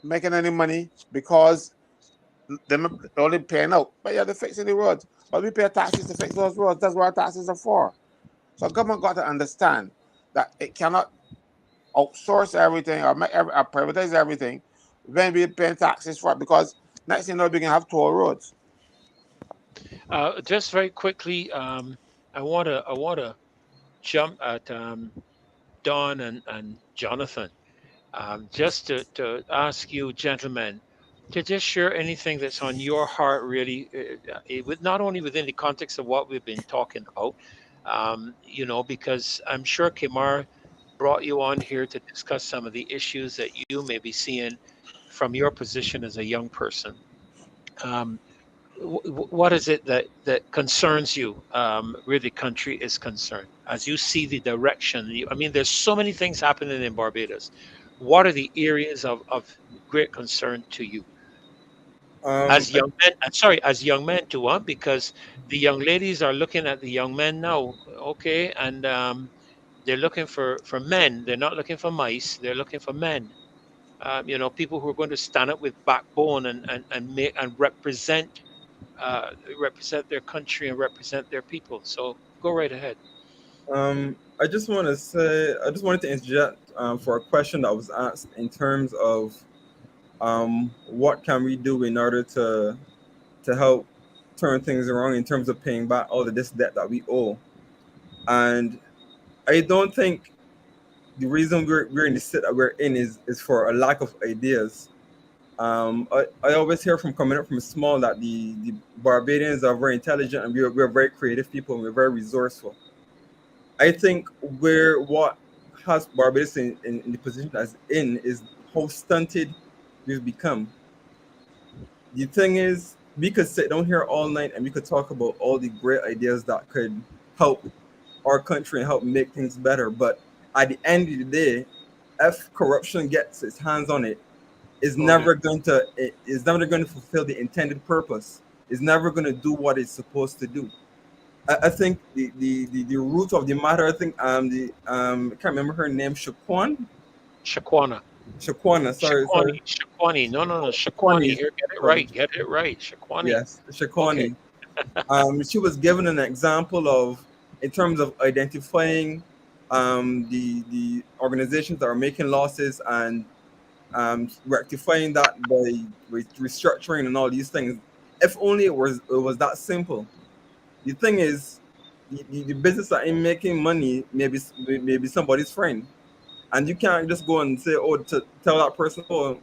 making any money because they're only paying out, but yeah, they're fixing the roads. But we pay taxes to fix those roads. That's what our taxes are for. So government got to understand that it cannot outsource everything or privatize everything when we're paying taxes for it because next thing you know, we can have toll roads. just very quickly. I wanna jump at Don and Jonathan. Just to ask you, gentlemen, to just share anything that's on your heart, really, with not only within the context of what we've been talking about, because I'm sure Kimar brought you on here to discuss some of the issues that you may be seeing from your position as a young person. Um, what is it that concerns you where the country is concerned as you see the direction? I mean, there's so many things happening in Barbados. What are the areas of great concern to you as I, young men? I'm sorry, as young men too, huh? Because the young ladies are looking at the young men now, okay, and they're looking for men. They're not looking for mice. They're looking for men. People who are going to stand up with backbone and make and represent their country and represent their people. So go right ahead. I just want to say, I just wanted to interject for a question that was asked in terms of what can we do in order to help turn things around in terms of paying back all of this debt that we owe. And I don't think the reason we're in the state that we're in is for a lack of ideas. I always hear from coming up from small that the Barbadians are very intelligent and we're very creative people and we're very resourceful. I think what has Barbados in the position as in is how stunted we've become. The thing is, we could sit down here all night and we could talk about all the great ideas that could help our country and help make things better. But at the end of the day, if corruption gets its hands on it, Oh yeah. it's never going to fulfill the intended purpose. It's never going to do what it's supposed to do. I think the root of the matter. I think I can't remember her name. Shaquana. Shaquana. Sorry. Shaquani. No. Shaquani. Shaquani. Here, get it Sorry. right. Get it right. Shaquani. Yes, Okay. Shaquani. She was given an example of, in terms of identifying the organizations that are making losses and rectifying that by restructuring and all these things. If only it was that simple. The thing is, the business that ain't making money maybe somebody's friend, and you can't just go and say, oh, to tell that person, oh,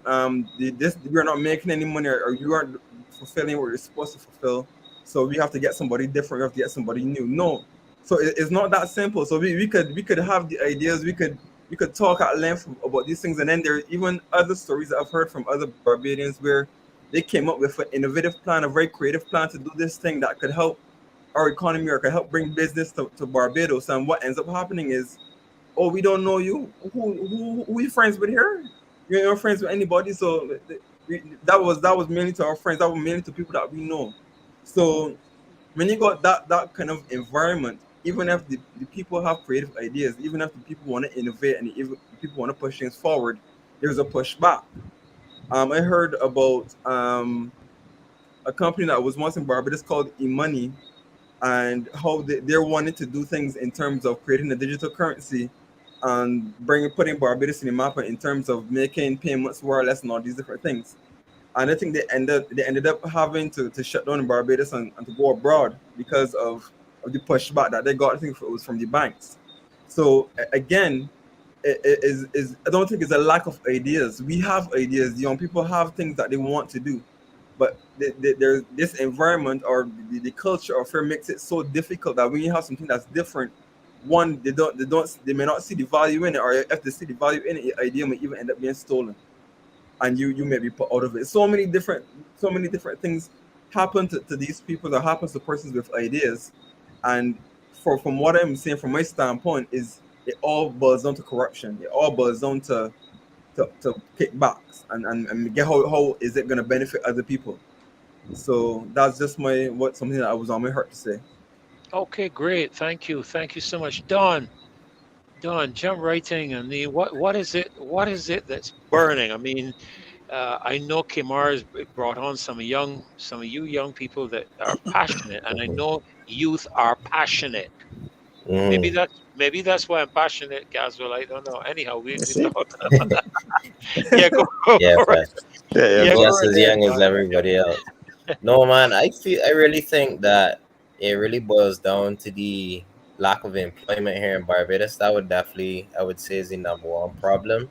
this we're not making any money, or you aren't fulfilling what you're supposed to fulfill, so we have to get somebody different, we have to get somebody new. No, so it's not that simple. So we could have the ideas, we could talk at length about these things, and then there are even other stories that I've heard from other Barbadians where they came up with an innovative plan, a very creative plan to do this thing that could help our economy or could help bring business to Barbados. And what ends up happening is, oh, we don't know you. Who you friends with here? You're not friends with anybody. So that was mainly to our friends. That was mainly to people that we know. So when you got that kind of environment, even if the people have creative ideas, even if the people want to innovate and if the people want to push things forward, there's a pushback. I heard about a company that was once in Barbados called eMoney, and how they're wanting to do things in terms of creating a digital currency and putting Barbados in the map in terms of making payments wireless and all these different things. And I think they ended up having to shut down in Barbados and to go abroad because of the pushback that they got. I think it was from the banks. So again, I don't think it's a lack of ideas. We have ideas. Young people have things that they want to do, but there's this environment or the culture of fear makes it so difficult that when you have something that's different, one, they may not see the value in it, or if they see the value in it, the idea may even end up being stolen, and you may be put out of it. So many different things happen to these people, that happens to persons with ideas. And from what I'm saying, from my standpoint, is it all boils down to corruption. It all boils down to kickbacks and get how is it going to benefit other people. So that's just something that I was on my heart to say. Okay, great. Thank you so much, Don. Don, jump right in. And what is it? What is it that's burning? I mean, I know Kimar has brought on some of you young people that are passionate, and I know youth are passionate. Maybe Mm. that's why I'm passionate, Gaswell. I don't know. Anyhow, You we see? talk. Yeah, Yeah, go right. but Yeah, Yeah, go go just right as ahead, young as Don. everybody else. No, man, I really think that it really boils down to the lack of employment here in Barbados. That would definitely, I would say, is the number one problem.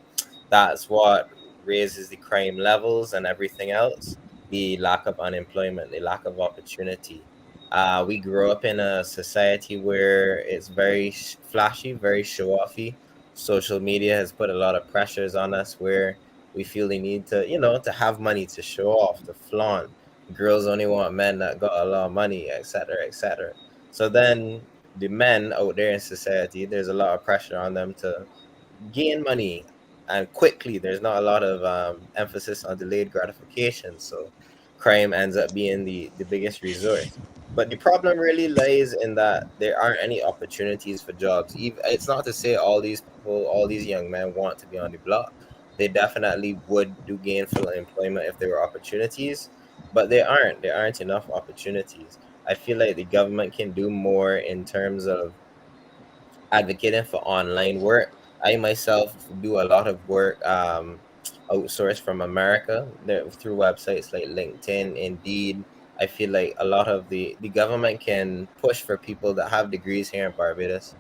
That's what raises the crime levels and everything else. The lack of unemployment, the lack of opportunity. We grew up in a society where it's very flashy, very show offy. social media has put a lot of pressures on us where we feel the need to, to have money, to show off, to flaunt. Girls only want men that got a lot of money, etc., etc. So then the men out there in society, there's a lot of pressure on them to gain money and quickly. There's not a lot of emphasis on delayed gratification, so crime ends up being the biggest resort. But the problem really lies in that there aren't any opportunities for jobs. It's not to say all these people, all these young men want to be on the block. They definitely would do gainful employment if there were opportunities, but there aren't enough opportunities. I feel like the government can do more in terms of advocating for online work. I myself do a lot of work outsourced from America through websites like LinkedIn, Indeed. I feel like a lot of the government can push for people that have degrees here in Barbados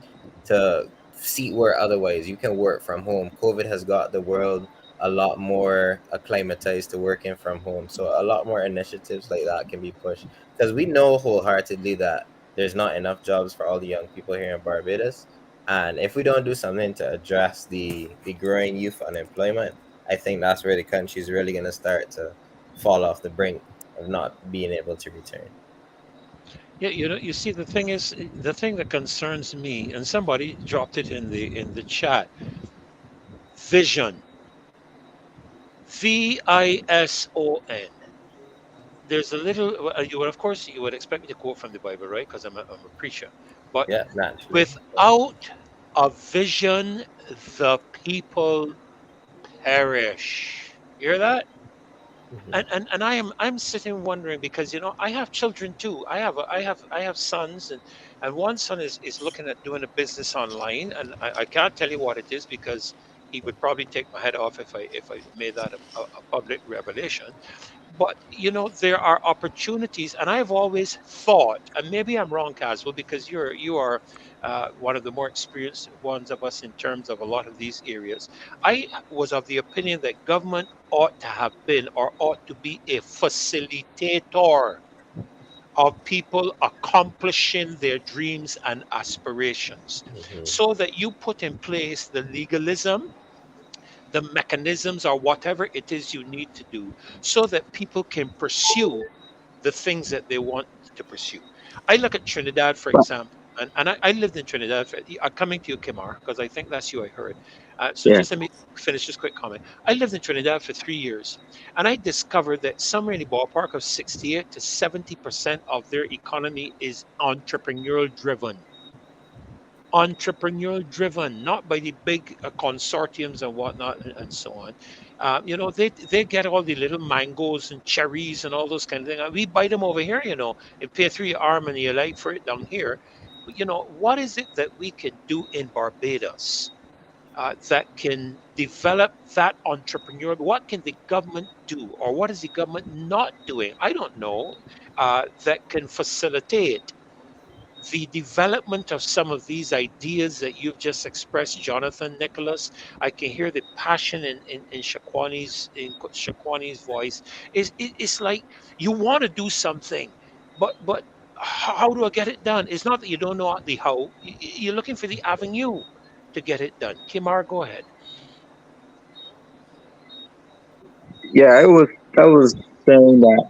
to see where otherwise you can work from home. COVID has got the world a lot more acclimatized to working from home. So a lot more initiatives like that can be pushed because we know wholeheartedly that there's not enough jobs for all the young people here in Barbados. And if we don't do something to address the growing youth unemployment, I think that's where the country's really going to start to fall off the brink of not being able to return. Yeah, you see, the thing is, the thing that concerns me, and somebody dropped it in the chat. Vision, VISON. There's a little. You would, of course, you would expect me to quote from the Bible, right? Because I'm a preacher. But Yeah, naturally. without a vision, the people perish. You hear that? Hmm. And I'm sitting wondering because I have children too. I have sons, and one son is looking at doing a business online, and I can't tell you what it is because he would probably take my head off if I made that a public revelation. But there are opportunities, and I've always thought, and maybe I'm wrong, Caswell, because you are one of the more experienced ones of us in terms of a lot of these areas. I was of the opinion that government ought to have been or ought to be a facilitator of people accomplishing their dreams and aspirations, Hmm. so that you put in place the legalism, the mechanisms, or whatever it is you need to do so that people can pursue the things that they want to pursue. I look at Trinidad, for example, and I lived in Trinidad. I'm coming to you, Kimar, because I think that's you I heard. So Yeah. just let me finish this quick comment. I lived in Trinidad for 3 years, and I discovered that somewhere in the ballpark of 68 to 70% of their economy is entrepreneurial driven. Entrepreneurial driven, not by the big consortiums and whatnot, and so on. They get all the little mangoes and cherries and all those kind of things. We buy them over here, and pay 3 arm and you like for it down here. But what is it that we can do in Barbados that can develop that entrepreneurial? What can the government do, or what is the government not doing? I don't know. That can facilitate the development of some of these ideas that you've just expressed, Jonathan, Nicholas. I can hear the passion in Shaquani's voice. It's like you want to do something, but how do I get it done? It's not that you don't know the how. You're looking for the avenue to get it done. Kimar, go ahead. Yeah, I was saying that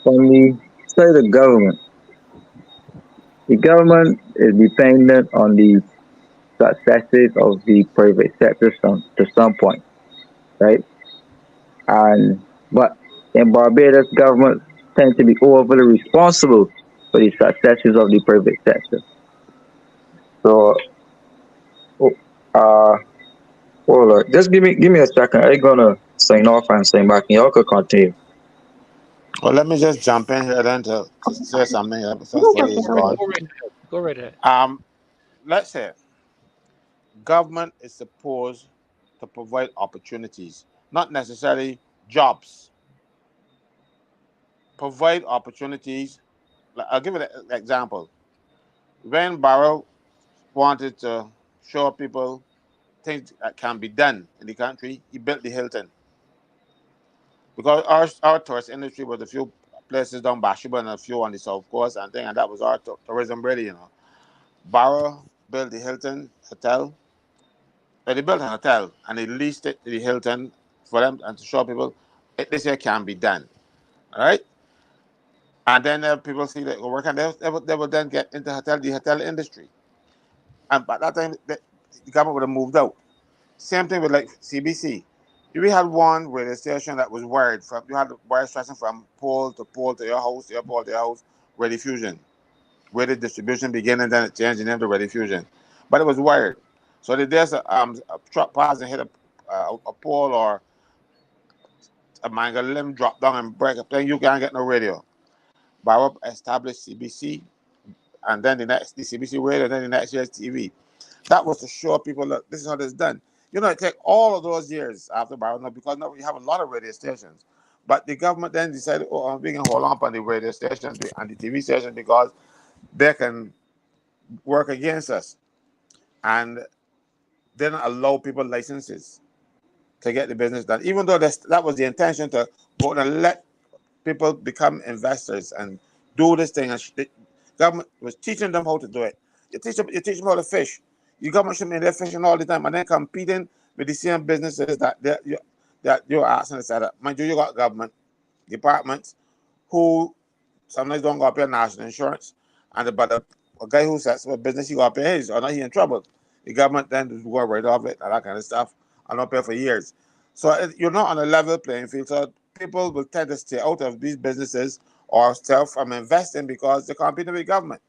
when we say the government is dependent on the successes of the private sector to some point, right? And but in Barbados, governments tend to be overly responsible for the successes of the private sector. So, uh, hold on, just give me a second. I'm gonna sign off and sign back, and y'all could continue. Well, let me just jump in here then to say something here before Okay, he's okay. gone. Go right ahead. Go right ahead. Um, let's say government is supposed to provide opportunities, not necessarily jobs. Provide opportunities. I'll give you an example. When Barrow wanted to show people things that can be done in the country, he built the Hilton. Because our tourist industry was a few places down Bathsheba and a few on the south coast and thing, and that was our tourism really. Barrow built the Hilton Hotel. They built a hotel and they leased it to the Hilton for them and to show people this here can be done. All right. And then people see that go work and they will then get into the hotel industry. And by that time, the government would have moved out. Same thing with like CBC. We had one radio station that was wired from, you had the wire stretching from pole to your house, your pole to your house, radio fusion, where the distribution began and then it changed the name to radio fusion. But it was wired. So if there's a truck pass and hit a pole or a mango limb drop down and break up, then you can't get no radio. But I established CBC, and then the CBC radio, and then the next year's TV. That was to show people that this is how it's done. You know, it take all of those years after Barrow, because now we have a lot of radio stations. But the government then decided, oh, we can hold on the radio stations and the TV stations because they can work against us. And they don't allow people licenses to get the business done. Even though that was the intention, to go and let people become investors and do this thing. And the government was teaching them how to do it. You teach them how to fish. You government should be there fishing all the time and then competing with the same businesses that you're asking to set up. Mind you, you got government departments who sometimes don't go pay national insurance, but a guy who sets up a business, he got to pay his, or not, he in trouble. The government then just go right off it and that kind of stuff, and not pay for years. So you're not on a level playing field. So people will tend to stay out of these businesses or stay from investing because they're competing with government.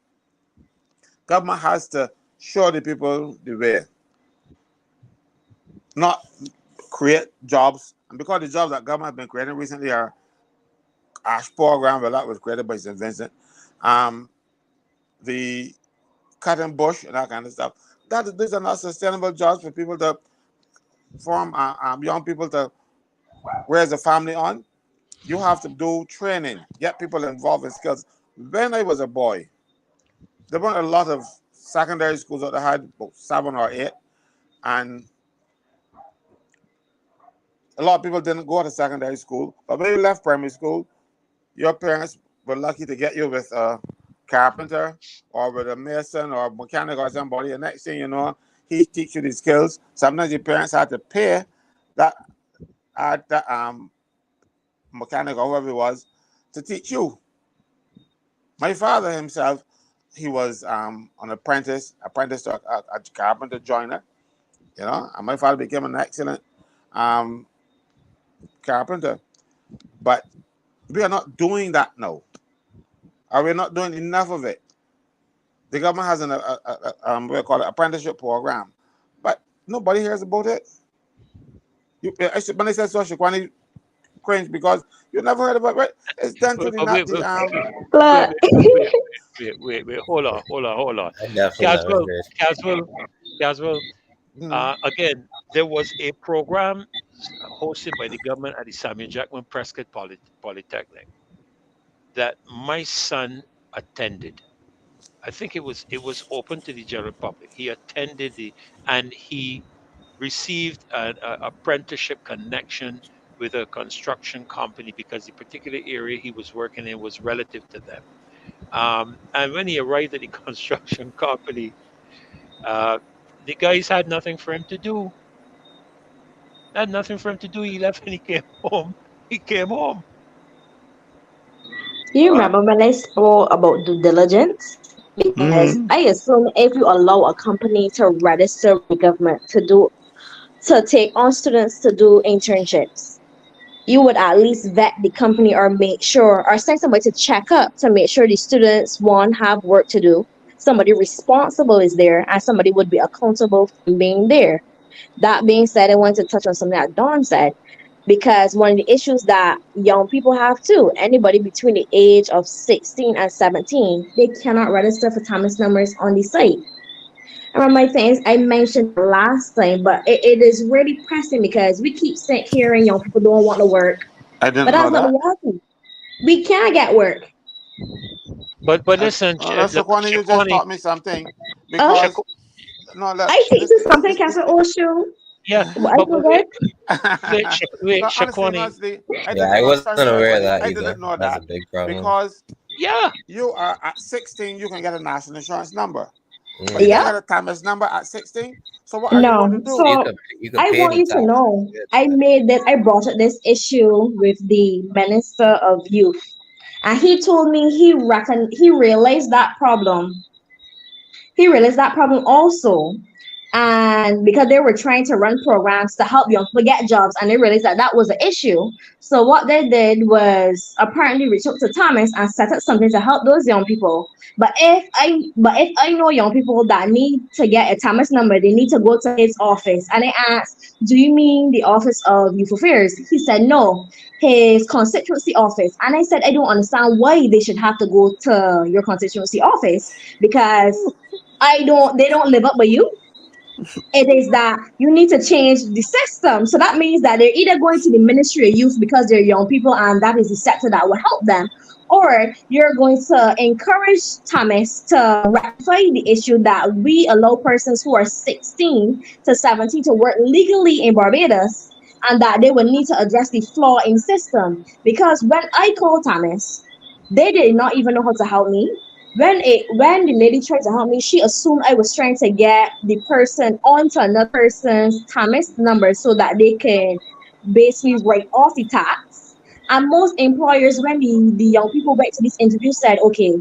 Government has to show the people the way, not create jobs. And because the jobs that government have been creating recently are ASH program, well, that was created by St. Vincent, the cutting bush and that kind of stuff. These are not sustainable jobs for people to form, young people to raise a family on. You have to do training, get people involved in skills. When I was a boy, there weren't a lot of secondary schools that had about 7 or 8, and a lot of people didn't go to secondary school. But when you left primary school, your parents were lucky to get you with a carpenter or with a mason or a mechanic or somebody. And next thing you know, he teach you the skills. Sometimes your parents had to pay that mechanic or whoever it was to teach you. My father himself, he was an apprentice to a carpenter joiner, you know, and my father became an excellent carpenter. But we are not doing that now. Or we're not doing enough of it. The government has what we call it, apprenticeship program, but nobody hears about it. When I said social equality, cringe because you never heard about it. It's done to Wait. Hold on. I definitely never Caswell. Again, there was a program hosted by the government at the Samuel Jackman Prescott Polytechnic that my son attended. I think it was open to the general public. He attended and he received an apprenticeship connection with a construction company because the particular area he was working in was relative to them. And when he arrived at the construction company, the guys had nothing for him to do. He left and he came home. You remember when I spoke about due diligence? Because I assume if you allow a company to register with the government to take on students to do internships, you would at least vet the company or make sure or send somebody to check up to make sure the students, one, have work to do, somebody responsible is there, and somebody would be accountable for being there. That being said, I want to touch on something that Dawn said, because one of the issues that young people have too, anybody between the age of 16 and 17, they cannot register for Thomas numbers on the site. And one of my things I mentioned last time, but it is really pressing because we keep hearing young people don't want to work. I didn't But that's know not that. the reality. We can't get work. But listen, Shaquani, you just taught me something. Oh, Because I think this is something Castle Osho. yeah, But wait, honestly, Shaquani, I wasn't aware of that I either. didn't know That's that a big problem. because yeah. you are at 16, you can get a national insurance number. But you Mm. don't Yeah. have a Thomas number at 16. So what are you going to No. do? So You could I pay want the you to tax. know, Good. I brought up this issue with the Minister of Youth. And he told me he realized that problem. He realized that problem also. And because they were trying to run programs to help young people get jobs, and they realized that that was an issue. So what they did was apparently reach out to Thomas and set up something to help those young people. But if I know young people that need to get a Thomas number, they need to go to his office. And I asked, "Do you mean the Office of Youth Affairs?" He said, "No, his constituency office." And I said, "I don't understand why they should have to go to your constituency office, because I don't they don't live up with you. It is that you need to change the system." So that means that they're either going to the Ministry of Youth because they're young people and that is the sector that will help them, or you're going to encourage Thomas to rectify the issue that we allow persons who are 16 to 17 to work legally in Barbados, and that they will need to address the flaw in the system. Because when I called Thomas, they did not even know how to help me. When the lady tried to help me, she assumed I was trying to get the person onto another person's Thomas number so that they can basically write off the tax. And most employers, when the young people went to this interview, said, "Okay,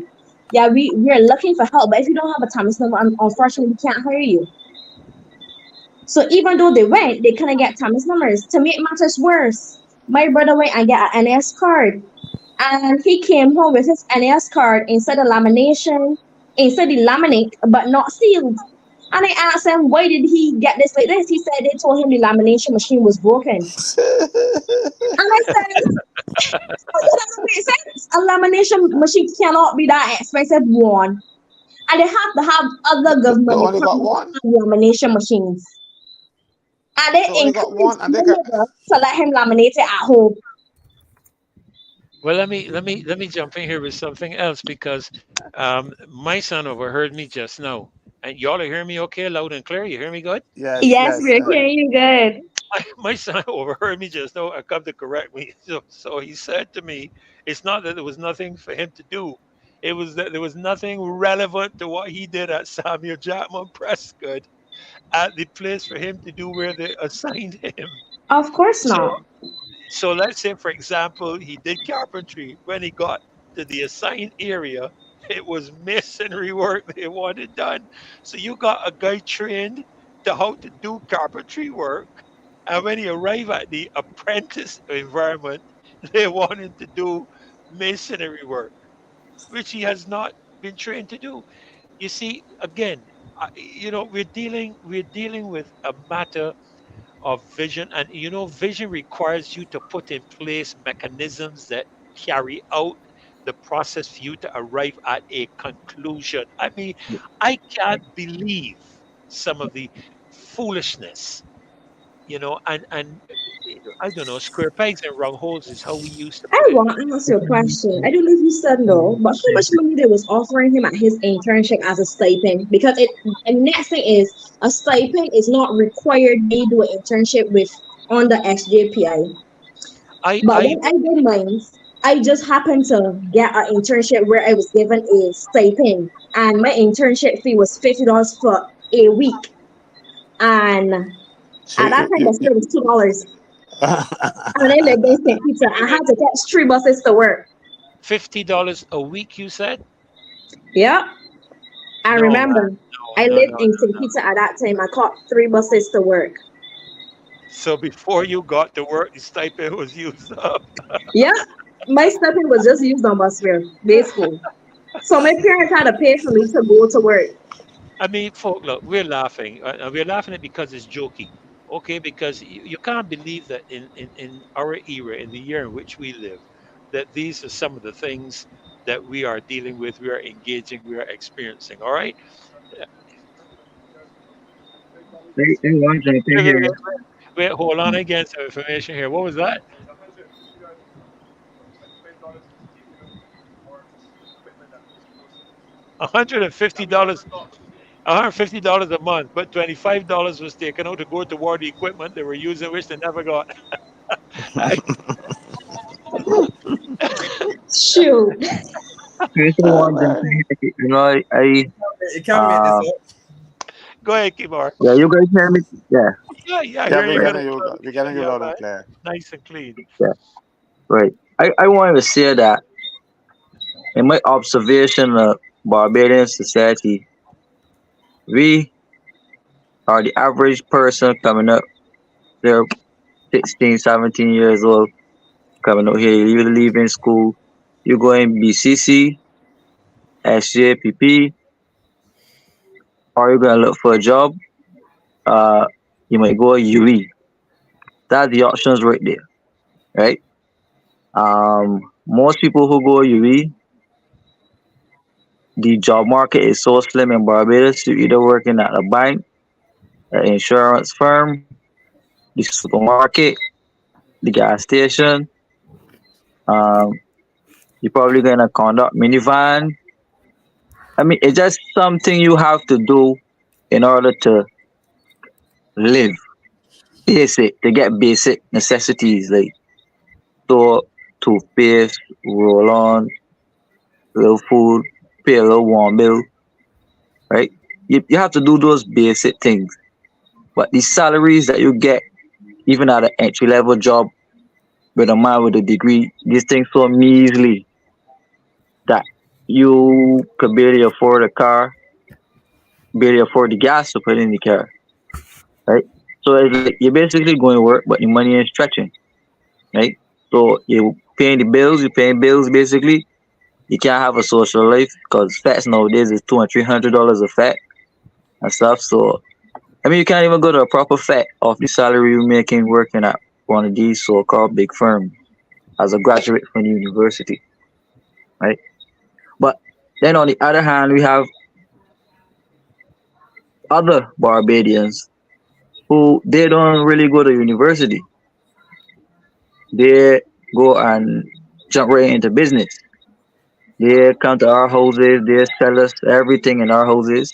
yeah, we're looking for help, but if you don't have a Thomas number, unfortunately, we can't hire you." So even though they went, they couldn't get Thomas numbers. To make matters worse, my brother went and get an NS card, and he came home with his NAS card instead the laminate, but not sealed. And I asked him, why did he get this like this? He said they told him the lamination machine was broken. And I said, that doesn't make sense. A lamination machine cannot be that expensive one. And they have to have other They government only got departments one. and lamination machines. And They they only got encouraged one, and my they got. neighbor to let him laminate it at home. Well, let me jump in here with something else because my son overheard me just now, and y'all are hearing me okay, loud and clear. You hear me good? Yes, Yes, yes. we're hearing you good. My son overheard me just now and come to correct me. So he said to me, "It's not that there was nothing for him to do; it was that there was nothing relevant to what he did at Samuel Jackman Prescott at the place for him to do where they assigned him." Of course So not. So let's say, for example, he did carpentry. When he got to the assigned area, it was masonry work they wanted done. So you got a guy trained to how to do carpentry work, and when he arrived at the apprentice environment, they want him to do masonry work, which he has not been trained to do. You see, again, we're dealing with a matter of vision. And vision requires you to put in place mechanisms that carry out the process for you to arrive at a conclusion. I mean, I can't believe some of the foolishness, and I don't know, square pegs and round holes is how we used to I put it. want to ask you a question. I don't know if you said no, but how much money they was offering him at his internship as a stipend? Because it and next thing is a stipend is not required when you do an internship with on the SJPI. I But I when I did mine, I just happened to get an internship where I was given a stipend, and my internship fee was $50 for a week. And So at that time, the fee was $2. And I lived in St. Peter. wait, I wait, had to catch 3 buses to work. $50 a week, you said? Yeah. I No, man, remember no, I no, lived no, in no, St. no. Peter at that time. I caught 3 buses to work. So before you got to work, the stipend was used up. Yeah, my stipend was just used on bus fare, basically. So my parents had to pay for me to go to work. I mean, folk, look, we're laughing. And we're laughing at because it's jokey. Okay, because you can't believe that in our era, in the year in which we live, that these are some of the things that we are dealing with, we are engaging, we are experiencing. All right? They want to Wait, wait, here. wait, wait, hold on again, some information here. What was that? $150, $150 a month, but $25 was taken out to go toward the equipment they were using, which they never got. Shoot. Here's the oh one. man. I You can't make this Uh, up. Go ahead, Kimar. yeah, you guys hear me? Yeah, Yeah, yeah, I Yeah, hear we're you right, good getting and you. loud. We're getting you Yeah, loud and man. clear. Nice and clean. yeah, right. I wanted to say that in my observation of Barbadian society, we are the average person coming up. They're 16, 17 years old, coming out here. You leaving school, you go in BCC, SJPP, or you're gonna look for a job. Uh, you might go UE. That's the options right there, right? Most people who go UE, the job market is so slim in Barbados. You're either working at a bank, an insurance firm, the supermarket, the gas station. Um, you're probably gonna conduct minivan. I mean, it's just something you have to do in order to live. Basic to get basic necessities like soap, toothpaste, roll on, little food, pay a little warm bill, right? You have to do those basic things. But the salaries that you get, even at an entry level job with a man with a degree, these things so measly that you could barely afford a car, barely afford the gas to put in the car, right? So it's like you're basically going to work, but your money ain't stretching, right? So you paying the bills, you're paying bills basically. You can't have a social life because fats nowadays is $200 and $300 a fat and stuff. So I mean, you can't even go to a proper fat off the salary you're making working at one of these so-called big firms as a graduate from the university, right? But then on the other hand, we have other Barbadians who they don't really go to university. They go and jump right into business. They come to our houses, they sell us everything in our houses.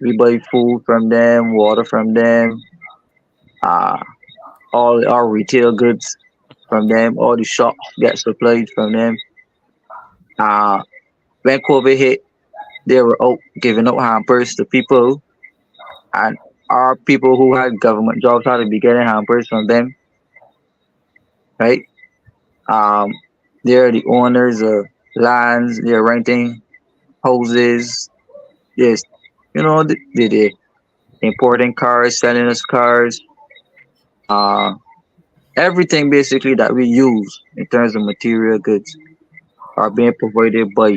We buy food from them, water from them, uh, all our retail goods from them, all the shops get supplied from them. Uh, when COVID hit, they were out giving out hampers to people, and our people who had government jobs had to be getting hampers from them, right? Um, they're the owners of lands, they're renting houses, yes, they importing cars, selling us cars, uh, everything basically that we use in terms of material goods are being provided by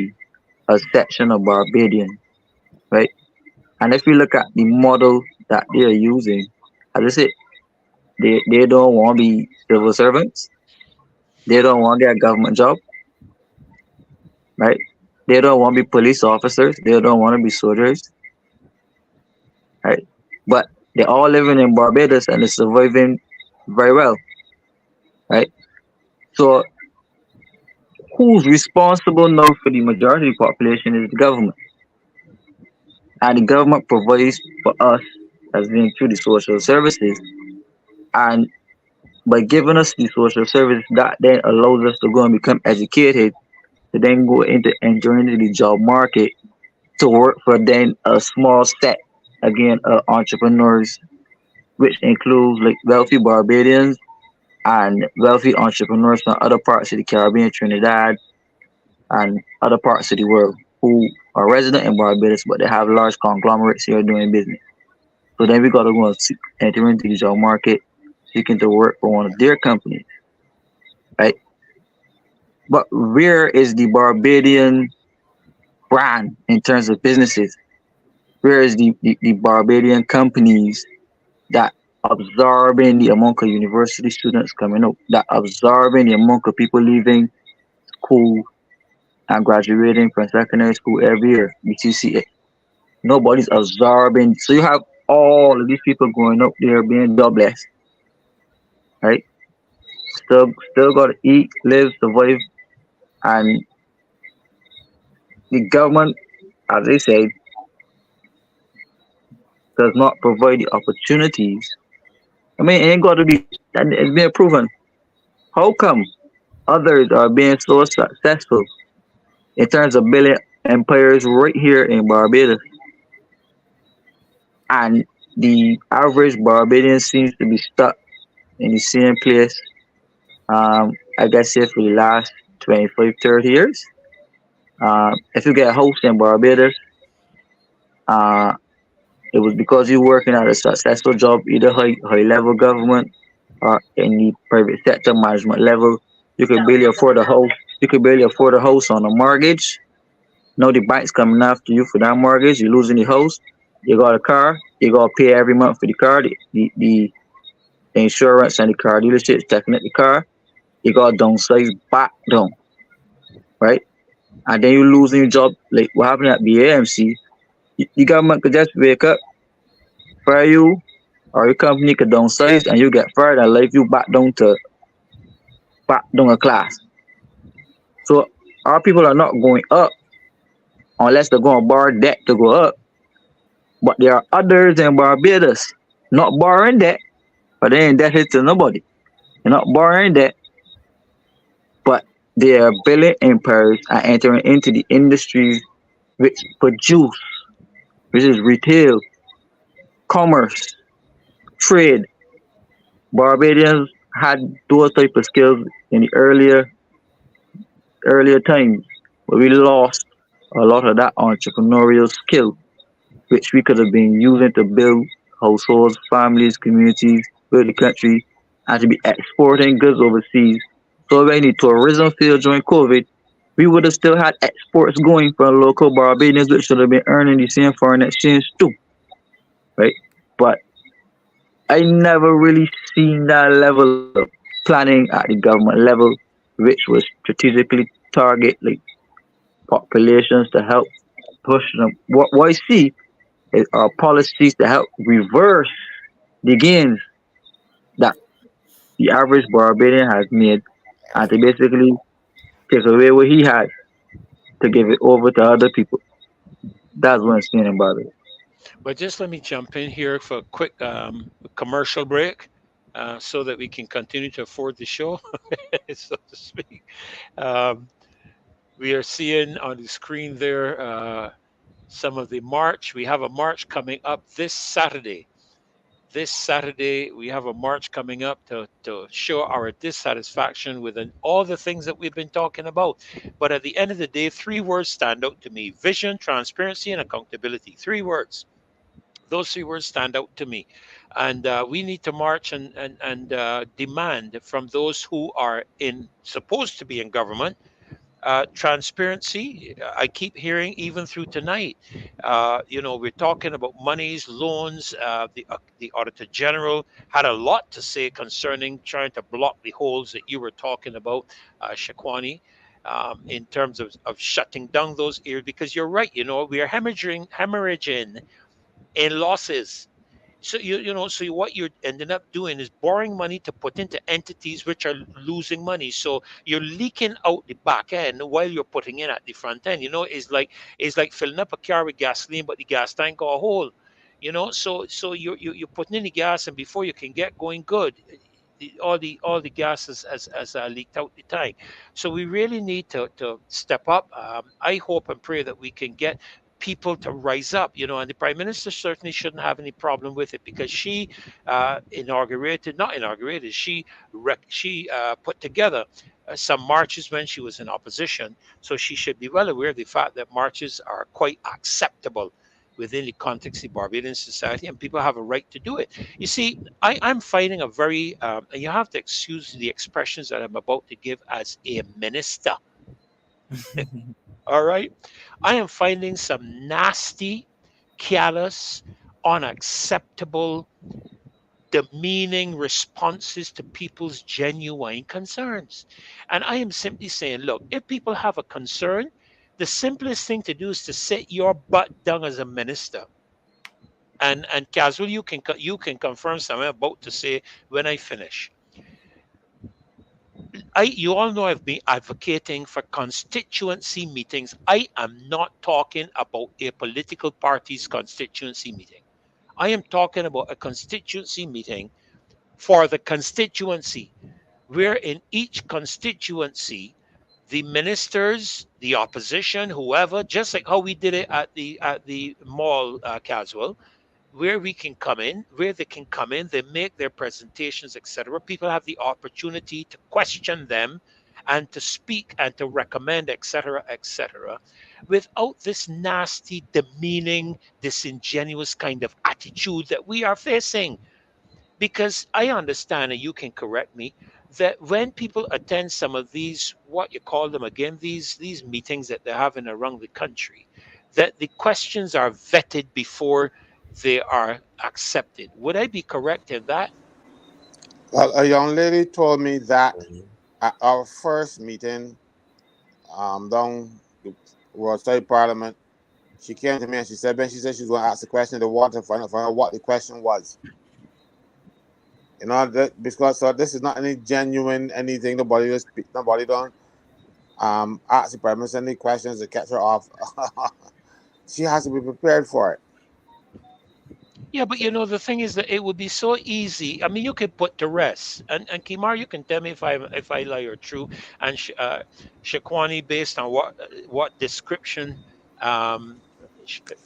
a section of Barbadian, right? And if you look at the model that they are using, as I said, they don't want to be civil servants. They don't want to get a government job, right? They don't want to be police officers. They don't want to be soldiers, right? But they're all living in Barbados and they're surviving very well, right? So who's responsible now for the majority of the population is the government. And the government provides for us as being through the social services. And by giving us the social service, that then allows us to go and become educated, to then go into entering into the job market, to work for then a small set again entrepreneurs, which includes like wealthy Barbadians and wealthy entrepreneurs from other parts of the Caribbean, Trinidad, and other parts of the world who are resident in Barbados, but they have large conglomerates here doing business. So then we got to go and enter into the job market, seeking to work for one of their companies, right? But where is the Barbadian brand in terms of businesses? Where is the Barbadian companies that absorbing the amount of university students coming up, that absorbing the amount of people leaving school and graduating from secondary school every year, BTCA? Nobody's absorbing. So you have all of these people going up there being jobless, right? Still got to eat, live, survive, and the government, as they say, does not provide the opportunities. I mean, it ain't got to be. And it's been proven. How come others are being so successful in terms of building empires right here in Barbados, and the average Barbadian seems to be stuck in the same place. I guess say for the last 25, 30 years. If you get a house in Barbados, uh, it was because you're working at a successful job, either high level government or in the private sector management level. You could barely afford a house. You could barely afford a house on a mortgage. Now the bank's coming after you for that mortgage. You're losing the house. You got a car. You got to pay every month for the car. The insurance and the car dealership checking at the car. You got to downsize back down, right? And then you losing your job. Like what happened at BAMC, the government could just wake up, fire you, or your company could downsize and you get fired and leave you back down a class. So our people are not going up unless they're going to borrow debt to go up. But there are others in Barbados not borrowing debt, but they ain't indebted to nobody. They're not borrowing debt, but they are building empires and entering into the industries which produce, which is retail, commerce, trade. Barbadians had those type of skills in the earlier times, but we lost a lot of that entrepreneurial skill, which we could have been using to build households, families, communities, build the country, and to be exporting goods overseas. So when the tourism failed during COVID, we would have still had exports going from local Barbadians, which should have been earning the same foreign exchange too, right? But I never really seen that level of planning at the government level, which was strategically target like populations to help push them. What I see is policies to help reverse the gains that the average Barbadian has made and to basically take away what he had to give it over to other people. That's what I'm saying about it. But just let me jump in here for a quick commercial break so that we can continue to afford the show, so to speak. Um, we are seeing on the screen there some of the march. We have a march coming up this Saturday. This Saturday, we have a march coming up to show our dissatisfaction with all the things that we've been talking about. But at the end of the day, three words stand out to me: vision, transparency, and accountability. Three words. Those three words stand out to me. And we need to march and demand from those who are in supposed to be in government transparency. I keep hearing even through tonight. We're talking about monies, loans. The Auditor General had a lot to say concerning trying to block the holes that you were talking about, Shakwani. In terms of shutting down those areas, because you're right, we are hemorrhaging in losses. So so what you're ending up doing is borrowing money to put into entities which are losing money. So you're leaking out the back end while you're putting in at the front end. It's like filling up a car with gasoline, but the gas tank got a hole. So you're putting in the gas, and before you can get going good, all the gas has leaked out the tank. So we really need to step up. I hope and pray that we can get people to rise up, and the prime minister certainly shouldn't have any problem with it, because she not inaugurated, she put together some marches when she was in opposition. So she should be well aware of the fact that marches are quite acceptable within the context of Barbadian society, and people have a right to do it. You see, I'm finding a very, and you have to excuse the expressions that I'm about to give as a minister. All right. I am finding some nasty, callous, unacceptable, demeaning responses to people's genuine concerns. And I am simply saying, look, if people have a concern, the simplest thing to do is to sit your butt down as a minister. And Caswell, you can confirm something I'm about to say when I finish. You all know I've been advocating for constituency meetings. I am not talking about a political party's constituency meeting. I am talking about a constituency meeting for the constituency, where in each constituency the ministers, the opposition, whoever, just like how we did it at the mall, casual, where we can come in, where they can come in, they make their presentations, etc. People have the opportunity to question them and to speak and to recommend, etc., etc., without this nasty, demeaning, disingenuous kind of attitude that we are facing. Because I understand, and you can correct me, that when people attend some of these, what you call them again, these meetings that they're having around the country, that the questions are vetted before they are accepted. Would I be correct in that? Well, a young lady told me that Mhm. at our first meeting down the World State Parliament, she came to me and she said, Ben, she said she was going to ask the question, they wanted to find out what the question was. You know, that, because so this is not any genuine anything. Nobody just nobody don't ask the Prime Minister any questions to catch her off. She has to be prepared for it. Yeah, but you know the thing is that it would be so easy. I mean, you could put to rest, and Kimar, you can tell me if I lie or true, and Shakwani, based on what description, um,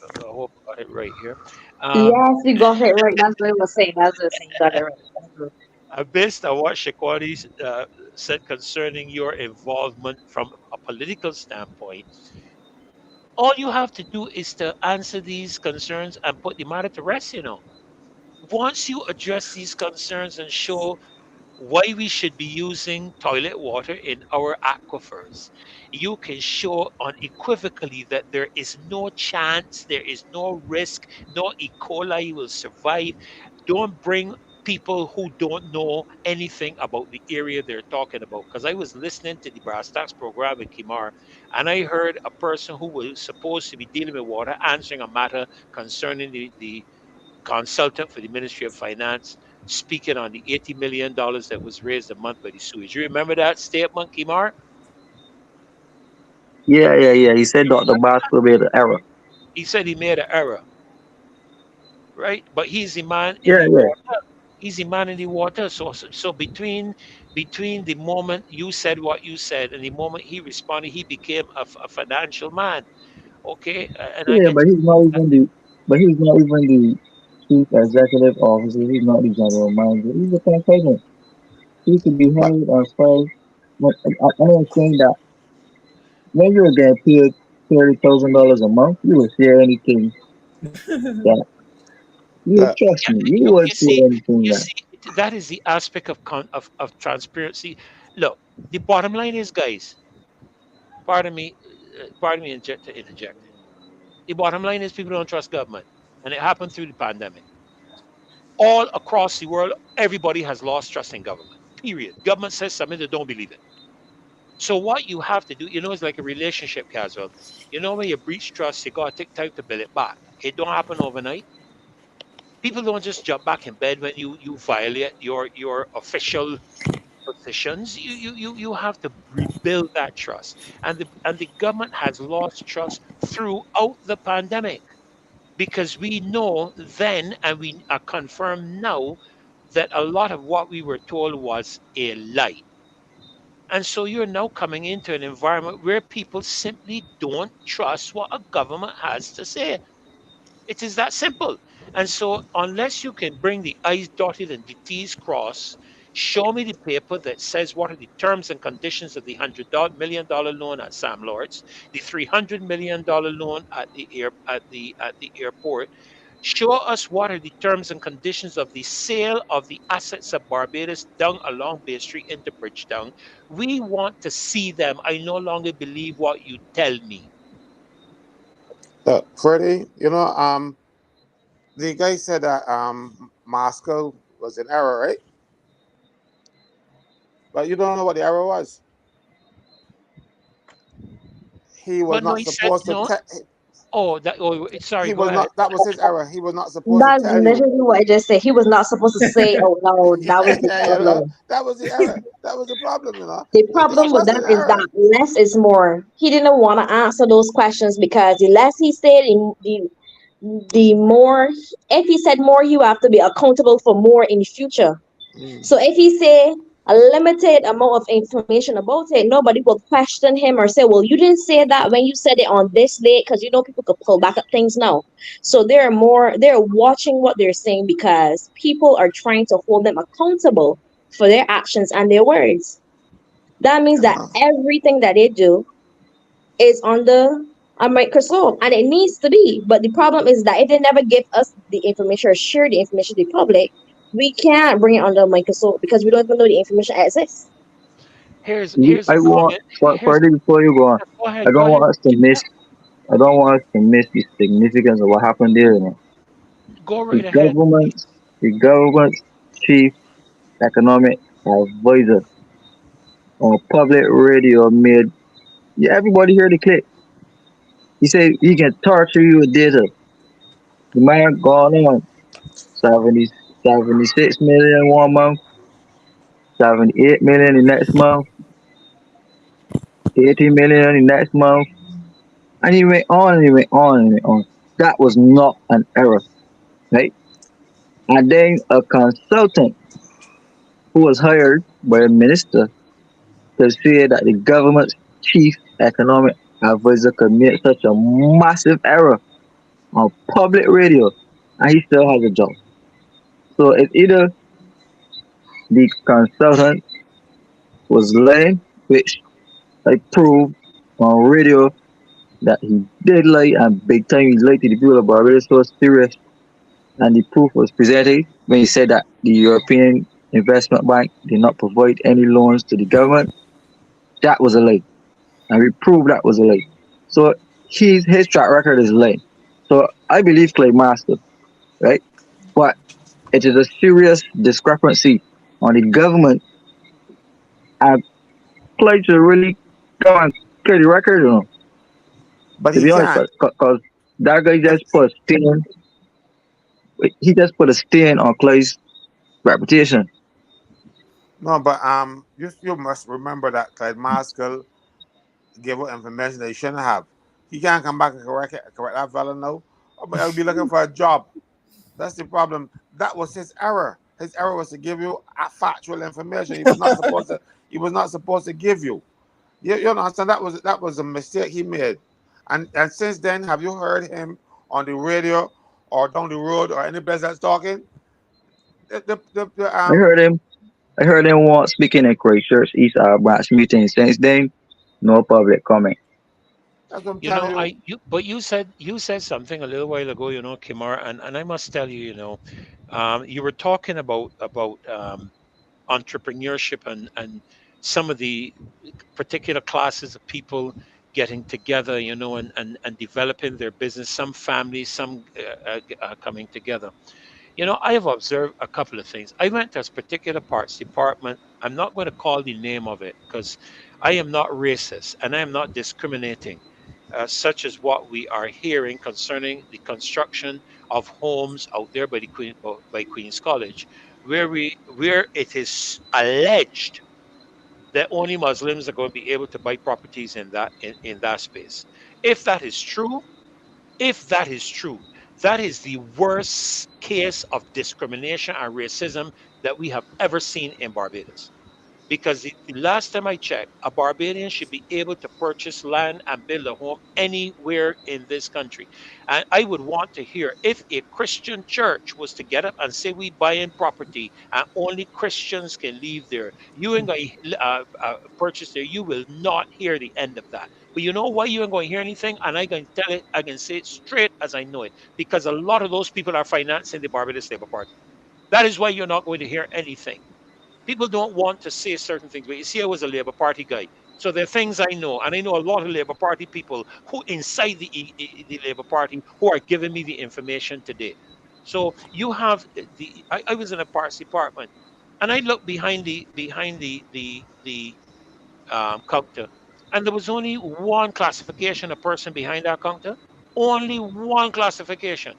I hope I got it right here. Um, Yes, you got it right. That's what I was saying. That's what I was saying. You got it right. That's good. Based on what Shakwani said concerning your involvement from a political standpoint, all you have to do is to answer these concerns and put the matter to rest. You know, once you address these concerns and show why we should be using toilet water in our aquifers, you can show unequivocally that there is no chance, there is no risk, no E. coli will survive. Don't bring people who don't know anything about the area they're talking about. Because I was listening to the Brass Tax program with Kimar, and I heard a person who was supposed to be dealing with water answering a matter concerning the consultant for the Ministry of Finance speaking on the $80 million that was raised a month by the sewage. You remember that statement, Kimar? Yeah. He said Dr. Basco made an error. He said he made an error, right? But he's the man in Yeah, the yeah. water. He's the man in the water. So between the moment you said what you said and the moment he responded, he became a financial man. Okay, and I Yeah, can tell you that. but he's not even the chief executive officer. He's not the general manager. He's the president. He should be But held as far as, but I understand that when you're getting paid $30,000 a month, you will share anything that you the trust Yeah, me. You will share anything you that see, that is the aspect of transparency. Look, the bottom line is, guys. Pardon me to interject. The bottom line is people don't trust government, and it happened through the pandemic. All across the world, everybody has lost trust in government. Period. Government says something, they don't believe it. So what you have to do, it's like a relationship, casual. When you breach trust, you gotta take time to build it back. It don't happen overnight. People don't just jump back in bed when you violate your official positions. You have to rebuild that trust, and the government has lost trust throughout the pandemic because we know then and we are confirmed now that a lot of what we were told was a lie. And so you're now coming into an environment where people simply don't trust what a government has to say. It is that simple. And so, unless you can bring the I's dotted and the T's crossed, show me the paper that says what are the terms and conditions of the $100 million loan at Sam Lords, the $300 million loan at the airport. Show us what are the terms and conditions of the sale of the assets of Barbados down along Bay Street into Bridgetown. We want to see them. I no longer believe what you tell me. Freddie, the guy said that Moscow was an error, right? But you don't know what the error was. He was But no, not he said supposed to no. tell. Oh, sorry. He Go was ahead. not. That was his error. He was not supposed to That's tell you. literally what I just said. He was not supposed to say, "Oh no, that was the Yeah. problem." That was the error. That was the problem. The It problem with wasn't that an is error. that less is more. He didn't want to answer those questions because the less he said, the more. If he said more, he will have to be accountable for more in the future. Mm. So if he say a limited amount of information about it, nobody will question him or say, well, you didn't say that when you said it on this date, because people could pull back up things now. So they're watching what they're saying because people are trying to hold them accountable for their actions and their words. That means that Uh, everything that they do is under a microscope, and it needs to be. But the problem is that if they never give us the information or share the information to the public, we can't bring it under a microscope because we don't even know the information exists. Here's a I want comment. Here's further before you go on. Go I ahead, go don't ahead. want us to miss. I don't want us to miss the significance of what happened there. You know. Go The right ahead, government, please. the government's chief economic advisor on public radio made, yeah, everybody heard the clip. He said he can torture you with data. The man gone on 70, 76 million one month, 78 million the next month, 80 million the next month, and he went on and he went on and went on. That was not an error, right? And then a consultant who was hired by a minister to say that the government's chief economic advisor commit such a massive error on public radio, and he still has a job. So it's either the consultant was lying, which I proved on radio that he did lie, and big time he lied to the people of Barbados so serious, and the proof was presented when he said that the European Investment Bank did not provide any loans to the government. That was a lie, and we proved that was a lie. So his track record is lying. So I believe Clay Master, right? But it is a serious discrepancy on the government, and Clay should really go and clear the record, you know, but to he be honest, can't. because that guy If just put a stain, he just put a stain on Clay's reputation. no, but you must remember that Clyde Maskell gave out information that he shouldn't have. He can't come back and correct that fella now. Oh, but I'll be looking for a job. That's the problem. That was his error. His error was to give you a factual information. He was not supposed to. He was not supposed to give you. You understand? That was a mistake he made. And since then, have you heard him on the radio or down the road or any place that's talking? The I heard him. I heard him once speaking in Christchurch East branch meeting. Since then, no public comment. That's what I'm You telling know, you. but you said something a little while ago, Kimar, and I must tell you, you were talking about entrepreneurship and some of the particular classes of people getting together, and developing their business. Some families, some coming together. I have observed a couple of things. I went to a particular parts department. I'm not going to call the name of it because I am not racist and I am not discriminating, such as what we are hearing concerning the construction of homes out there by by Queen's College, where it is alleged that only Muslims are going to be able to buy properties in that space. If that is true, if that is true, that is the worst case of discrimination and racism that we have ever seen in Barbados. Because the last time I checked, a Barbadian should be able to purchase land and build a home anywhere in this country. And I would want to hear if a Christian church was to get up and say we buying property and only Christians can live there, you ain't going to purchase there. You will not hear the end of that. But you know why you ain't going to hear anything? And I can tell it, I can say it straight as I know it, because a lot of those people are financing the Barbados Labour Party. That is why you're not going to hear anything. People don't want to say certain things. But you see, I was a Labour Party guy. So there are things I know, and I know a lot of Labour Party people who inside the Labour Party who are giving me the information today. So you have I was in a parts department, and I looked behind the counter, and there was only one classification of person behind that counter. Only one classification,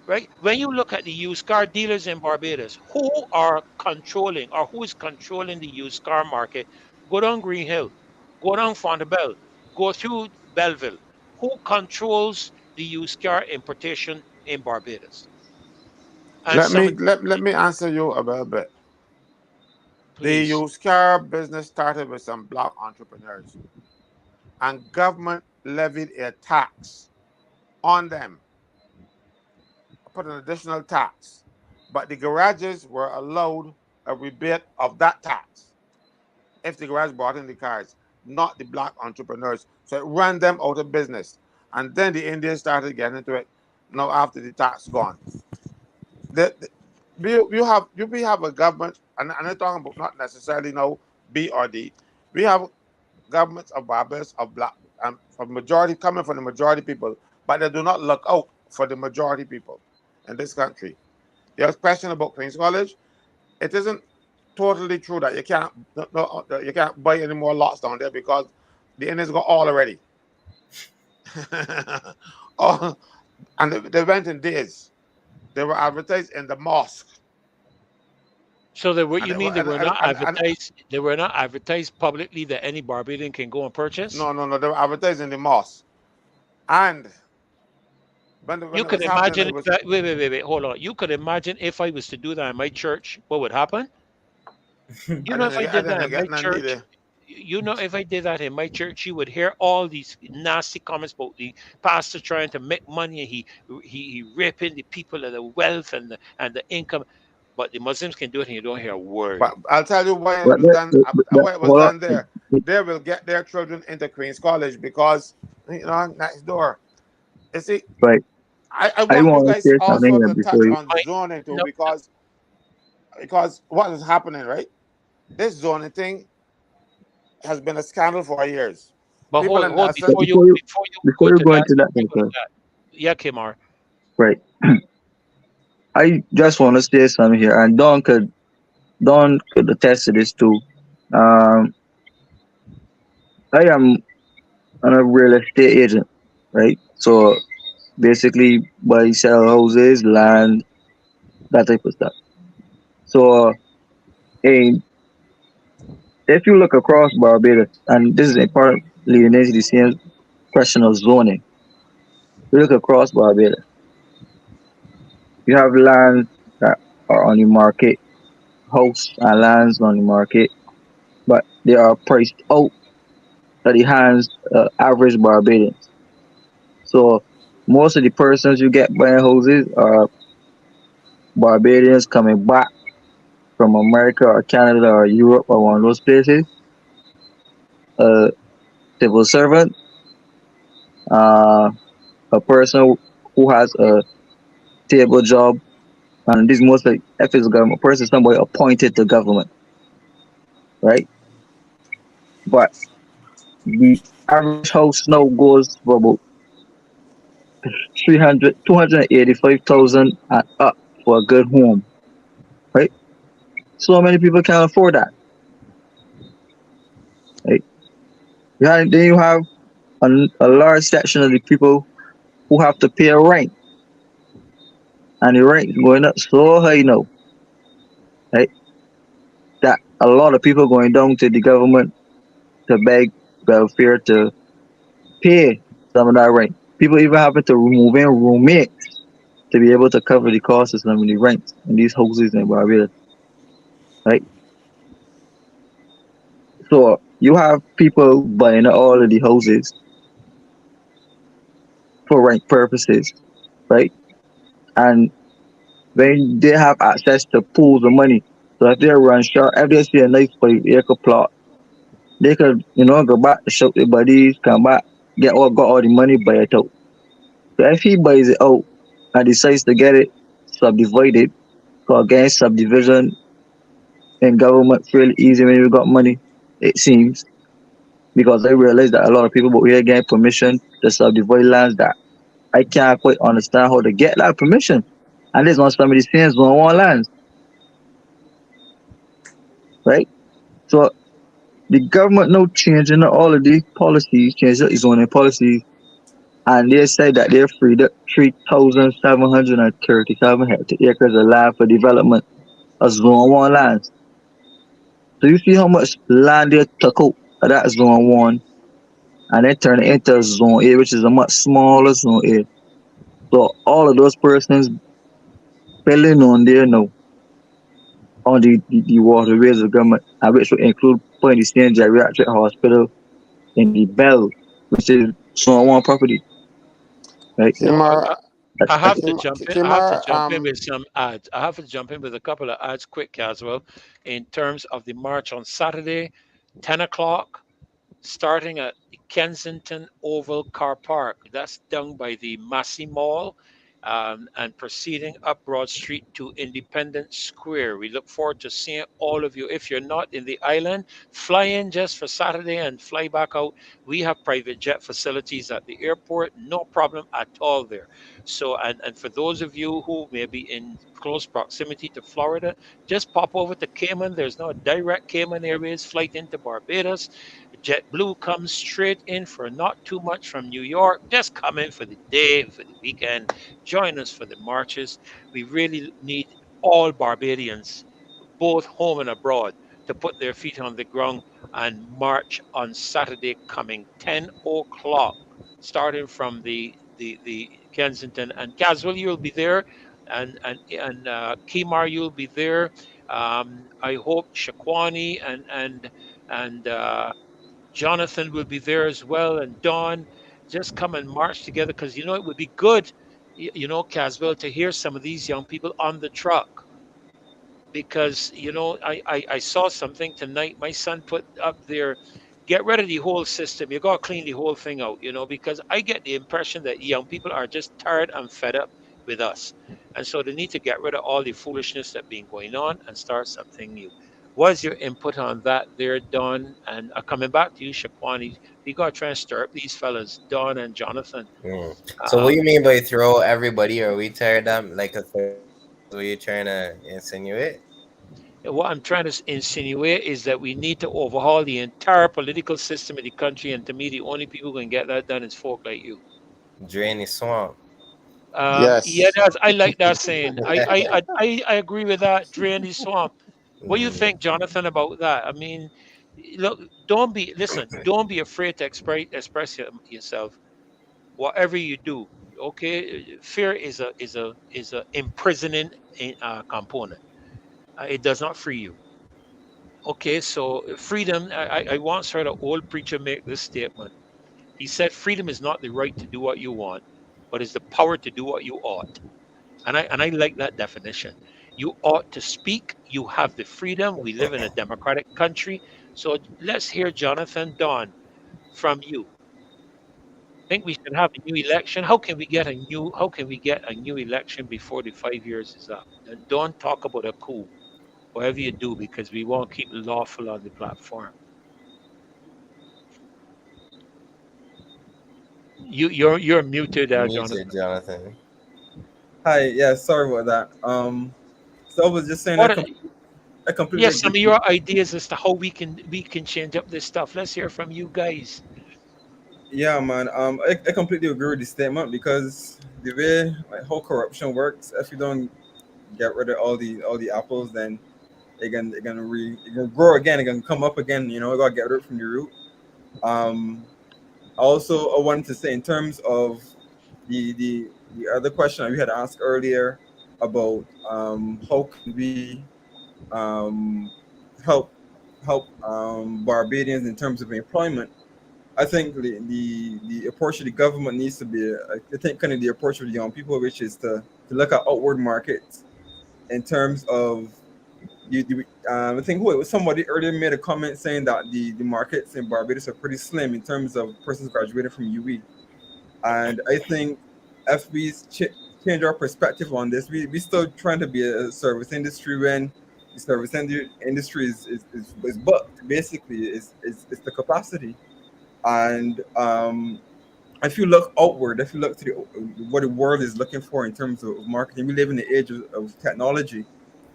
right? When you look at the used car dealers in Barbados, who are controlling or who is controlling the used car market, go down Green Hill, go down Fontebelle, go through Belleville. Who controls the used car importation in Barbados? And Let some me of let, let me answer you a little bit. The Please. used car business started with some black entrepreneurs, and government levied a tax on them, put an additional tax, but the garages were allowed a rebate of that tax if the garage brought in the cars, not the black entrepreneurs. So it ran them out of business. And then the Indians started getting into it now after the tax gone. We have a government, and I'm talking about not necessarily now B or D. We have governments of barbers of black from majority coming from the majority people, but they do not look out for the majority people in this country. There's question about Queen's College. It isn't totally true that you can't buy any more lots down there because the Indians got all already. Oh, and they went in days. They were advertised in the mosque, So they were, and you it, mean they were not and advertised, they were not advertised publicly that any Barbadian can go and purchase? no, they were advertised in the mosque. And when You it could was happening, imagine it if was that, wait, hold on. You could imagine if I was to do that in my church, what would happen? You know, if I I did that didn't in my get none church, neither. you know, if I did that in my church, you would hear all these nasty comments about the pastor trying to make money and he raping the people of the wealth and the income. But the Muslims can do it and you don't hear a word. But I'll tell you why it But was done. Why it was hold done there. They will get their children into Queen's College because next door. You see, right. I I want you want to guys say something also here to touch before you. on I zoning too, no, because what is happening, right? This zoning thing has been a scandal for years. but People hold in hold But before you before go you to go that, into that, before you go to okay, that. Yeah, Kimar. right. I just want to say something here, and Don could attest to this too. Um, I am a real estate agent, right? So basically, buy sell houses, land, that type of stuff. So, and if you look across Barbados, and this is partly related to the same question of zoning, you look across Barbados, you have lands that are on the market, house and lands on the market, but they are priced out of the hands average Barbadians. So most of the persons you get buying houses are Barbadians coming back from America or Canada or Europe or one of those places. A civil servant, uh, a person who has a stable job, and this mostly if it's a government person, somebody appointed to government, right? But the average house now goes for about 285,000 and up for a good home, right? So many people can't afford that, right? Then you have a large section of the people who have to pay a rent, and the rent is going up so high now, right? That a lot of people going down to the government to beg welfare to pay some of that rent. People even having to remove in roommates to be able to cover the cost of some of the rents in these houses in Barbados, right? So you have people buying all of the houses for rent purposes, right? And when they have access to pools of money, so if they run short, if they see a nice 5 acre plot, they could, go back, show their buddies, come back, got all the money, buy it out. So if he buys it out and decides to get it subdivided, so again, subdivision in government fairly easy when you got money, it seems, because I realize that a lot of people but we are getting permission to subdivide lands that I can't quite understand how to get that permission. And there's on some of these things on one lands, right? So the government now changing all of these policies, changing the zoning policies, and they said that they freed up 3,737 acres of land for development of Zone 1 lands. So you see how much land they took out of that Zone 1 and they turned it into Zone A, which is a much smaller Zone A. So all of those persons building on there now on the waterways of government, which will include putting the same geriatric hospital in the Bell, which is Zone 1 property, right? No, Kimar, I have to Kim, jump in. I have to Kimar, jump in with some ads. I have to jump in with a couple of ads quick as well. In terms of the march on Saturday, 10 o'clock, starting at Kensington Oval Car Park. That's down by the MASSY Mall, and proceeding up Broad Street to Independence Square. We look forward to seeing all of you. If you're not in the island, fly in just for Saturday and fly back out. We have private jet facilities at the airport, no problem at all there. So, and for those of you who may be in close proximity to Florida, just pop over to Cayman. There's no direct Cayman Airways flight into Barbados. JetBlue comes straight in for not too much from New York. Just come in for the day, for the weekend. Join us for the marches. We really need all Barbadians, both home and abroad, to put their feet on the ground and march on Saturday coming 10 o'clock, starting from the Kensington. And Caswell, you'll be there. And Kimar, you'll be there. I hope Shakwani and Jonathan will be there as well, and Dawn. Just come and march together, because it would be good, Caswell, to hear some of these young people on the truck, because I saw something tonight. My son put up there, get rid of the whole system. You gotta clean the whole thing out, because I get the impression that young people are just tired and fed up with us. And so they need to get rid of all the foolishness that been going on and start something new. What's your input on that there, Don? And coming back to you, Shakwani, we gotta try and stir up these fellas, Don and Jonathan. So what Um, you mean by throw everybody or we tear them like a third? What you trying to insinuate? What I'm trying to insinuate is that we need to overhaul the entire political system of the country, and to me, the only people who can get that done is folk like you. Drain the swamp. Yeah, yes. I like that saying. I agree with that. Drain the swamp. What do you Mm. think, Jonathan, about that? I mean, look, don't be afraid to express yourself. Whatever you do, okay. Fear is a imprisoning component. It does not free you. Okay, so freedom. I once heard an old preacher make this statement. He said, "Freedom is not the right to do what you want, but is the power to do what you ought." And I like that definition. You ought to speak. You have the freedom. We live in a democratic country. So let's hear Jonathan Don from you. Think we should have a new election? How can we get a new election before the 5 years is up? And don't talk about a coup, whatever you do, because we won't keep lawful on the platform. You're muted, Muted, Jonathan. Jonathan. Hi, yeah, sorry about that. So I was just saying What? I completely Yes, some of agree. your ideas as to how we can change up this stuff. Let's hear from you guys. Yeah, man. I completely agree with the statement because the way like how corruption works, if you don't get rid of all the apples, then it can grow again, it can come up again. You gotta get rid of it from the root. Um, Also, I wanted to say in terms of the other question that we had asked earlier about how can we um, help Barbadians in terms of employment. I think the approach of the government needs to be, I think, kind of the approach of the young people, which is to look at outward markets in terms of I think who it was somebody earlier made a comment saying that the markets in Barbados are pretty slim in terms of persons graduating from UE. And I think if we change our perspective on this, we still trying to be a service industry when the industry is booked. Basically, is the capacity. And if you look outward, if you look to what the world is looking for in terms of marketing, we live in the age of technology,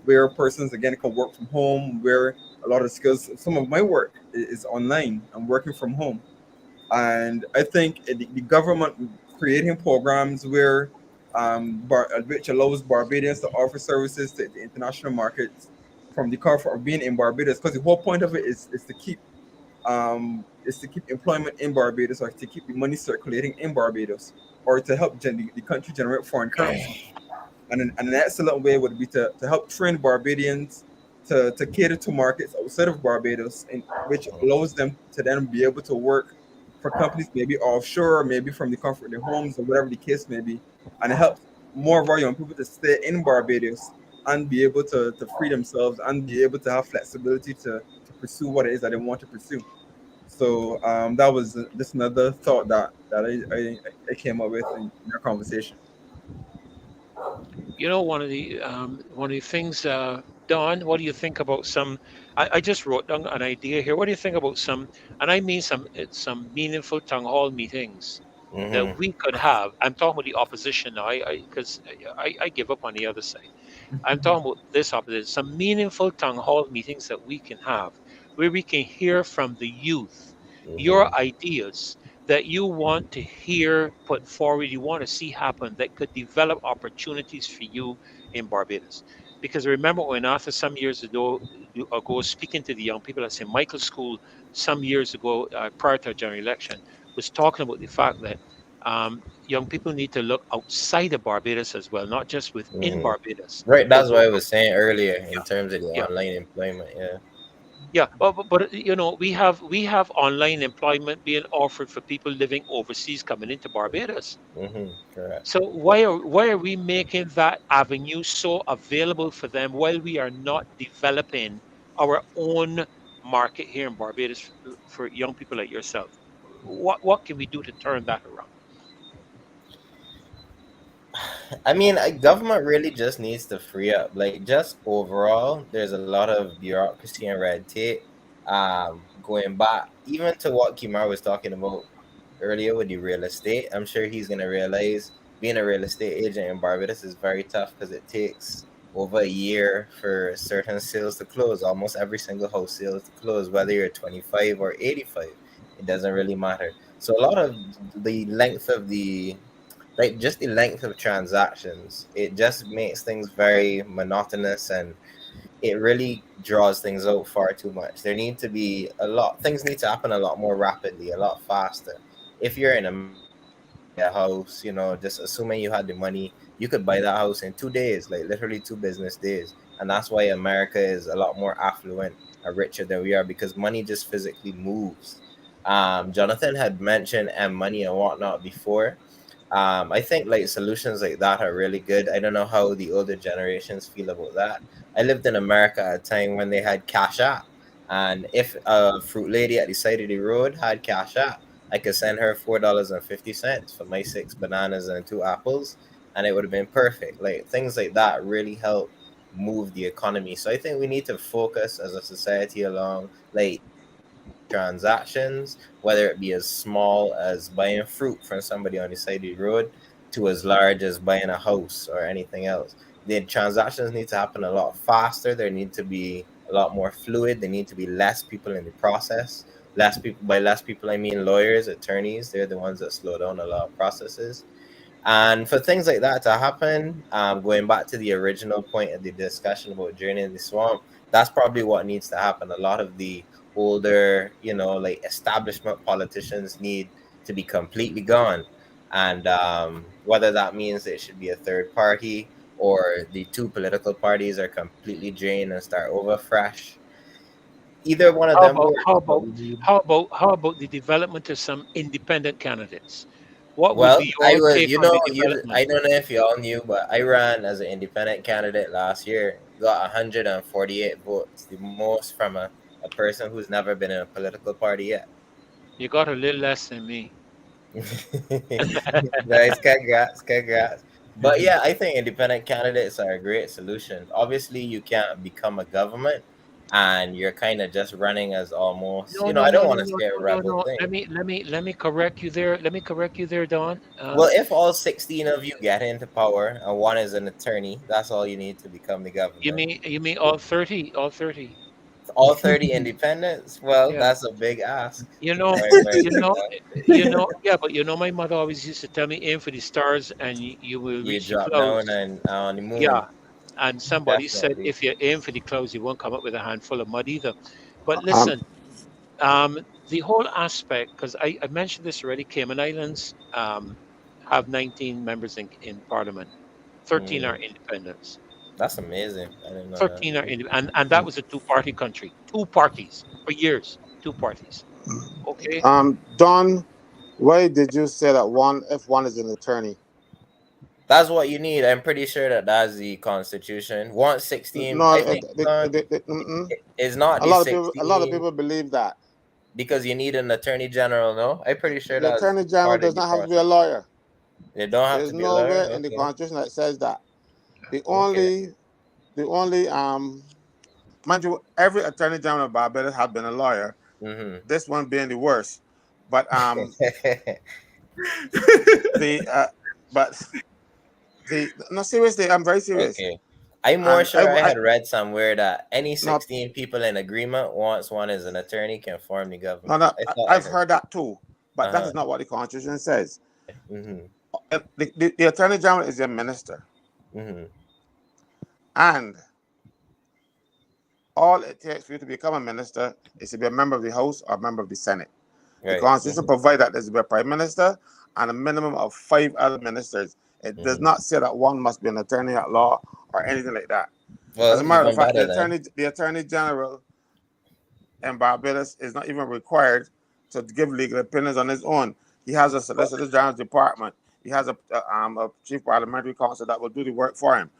where persons again can work from home, where a lot of skills. Some of my work is online. I'm working from home, and I think the government creating programs where which allows Barbadians to offer services to the international markets from the comfort of being in Barbados, because the whole point of it is to keep employment in Barbados, or to keep the money circulating in Barbados, or to help the country generate foreign currency. And an excellent way would be to help train Barbadians to cater to markets outside of Barbados, and which allows them to then be able to work for companies maybe offshore, or maybe from the comfort of their homes, or whatever the case may be. And it helps more of our young people to stay in Barbados and be able to free themselves and be able to have flexibility to pursue what it is that they want to pursue. So that was just another thought that I came up with in our conversation. You know, one of the things, Don, what do you think about some? I just wrote down an idea here. What do you think about some? And I mean some meaningful town hall meetings that Mm-hmm. we could have. I'm talking about the opposition now. I because I give up on the other side. I'm talking about this opposition. Some meaningful town hall meetings that we can have, where we can hear from the youth your Mm-hmm. ideas that you want to hear put forward, you want to see happen that could develop opportunities for you in Barbados. Because I remember when Arthur some years ago speaking to the young people at St. Michael's School some years ago, prior to our general election, was talking about the fact that young people need to look outside of Barbados as well, not just within Mm-hmm. Barbados. Right, But that's what I was saying earlier in yeah, terms of the yeah, online employment. Yeah. yeah. But you know, we have online employment being offered for people living overseas coming into Barbados. Mm-hmm. Correct. So why are we making that avenue so available for them while we are not developing our own market here in Barbados for young people like yourself? What can we do to turn that around? I mean, government really just needs to free up. Like, just overall, there's a lot of bureaucracy and red tape. Going back even to what Kimar was talking about earlier with the real estate, I'm sure he's gonna realize being a real estate agent in Barbados is very tough because it takes over a year for certain sales to close. Almost every single house sales to close, whether you're 25 or 85, it doesn't really matter. So a lot of the length of the like just the length of transactions, it just makes things very monotonous, and it really draws things out far too much. There need to be a lot things need to happen a lot more rapidly, a lot faster. If you're in America, you want to buy a house, just assuming you had the money, you could buy that house in 2 days, like literally 2 business days. And that's why America is a lot more affluent and richer than we are, because money just physically moves. Jonathan had mentioned and money and whatnot before. I think like solutions like that are really good. I don't know how the older generations feel about that. I lived in America at a time when they had Cash App, and if a fruit lady at the side of the road had Cash App, I could send her $4.50 for my 6 bananas and 2 apples, and it would have been perfect. Like things like that really help move the economy. So I think we need to focus as a society along like the everyday transactions, whether it be as small as buying fruit from somebody on the side of the road to as large as buying a house or anything else. The transactions need to happen a lot faster. There need to be a lot more fluid. There need to be less people in the process. Less people, by less people I mean lawyers, attorneys. They're the ones that slow down a lot of processes. And for things like that to happen, going back to the original point of the discussion about draining the swamp, that's probably what needs to happen. A lot of the older, like establishment politicians need to be completely gone. And whether that means it should be a third party or the two political parties are completely drained and start over fresh, either one of How them about works. how But about we need how about the development of some independent candidates? What would Well, be I your was, take on the I development? don't know if you all knew, but I ran as an independent candidate last year, got 148 votes, the most from a person who's never been in a political party yet. You got a little less than me. Nice, congrats, congrats. But yeah, I think independent candidates are a great solution. Obviously, you can't become a government, and you're kind of just running as almost, No, no, I no, don't no, want to no, say a no, no, rebel no. thing. Let me correct you there. Let me correct you there, Don. Well, if all 16 of you get into power and one is an attorney, that's all you need to become the You governor. mean you mean all 30? All 30. All 30 independents? Well, Yeah. that's a big ask. You know, Very, very you big know, ask. yeah, but my mother always used to tell me aim for the stars and you will You reach the drop down clouds. and on the Yeah. moon. And somebody said Definitely. if you aim for the clouds, you won't come up with a handful of mud either. But Um, listen, um, the whole aspect, because I mentioned this already, Cayman Islands have 19 members in parliament, 13 are Mm, independents. That's amazing. I didn't know that. 13 are and that was a two-party country. Two parties for years. Two parties. Okay. Don, why did you say that one if one is an attorney? That's what you need. I'm pretty sure that that's the Constitution. 116, No, I think, is not the a lot of 16 people believe that because you need an attorney general. No, I'm pretty sure the that's attorney general part of does the not have to be a process. lawyer. They don't have There's to be a lawyer. nowhere in the Okay, Constitution that says that. The okay. only, the only, mind you, every attorney general of Barbados has been a lawyer. Mm-hmm. This one being the worst, but the but the no seriously, I'm very serious, Okay. I'm more and sure I I had read somewhere that any no 16 people in agreement, once one is an attorney, can form the no government. no I thought I I've heard. heard that too, but that Uh-huh. is not what the Constitution says. Mm-hmm. The attorney general is a minister, Mm-hmm. and all it takes for you to become a minister is to be a member of the House or a member of the Senate. The Right. Constitution Mm-hmm. provides that there's to be a prime minister and a minimum of 5 other ministers. It does Mm-hmm. not say that one must be an attorney at law or anything like that. As a Well, matter of even fact, better then. the attorney general in Barbados is not even required to give legal opinions on his own. He has a solicitor general's department. He has a chief parliamentary counsel that will do the work for him.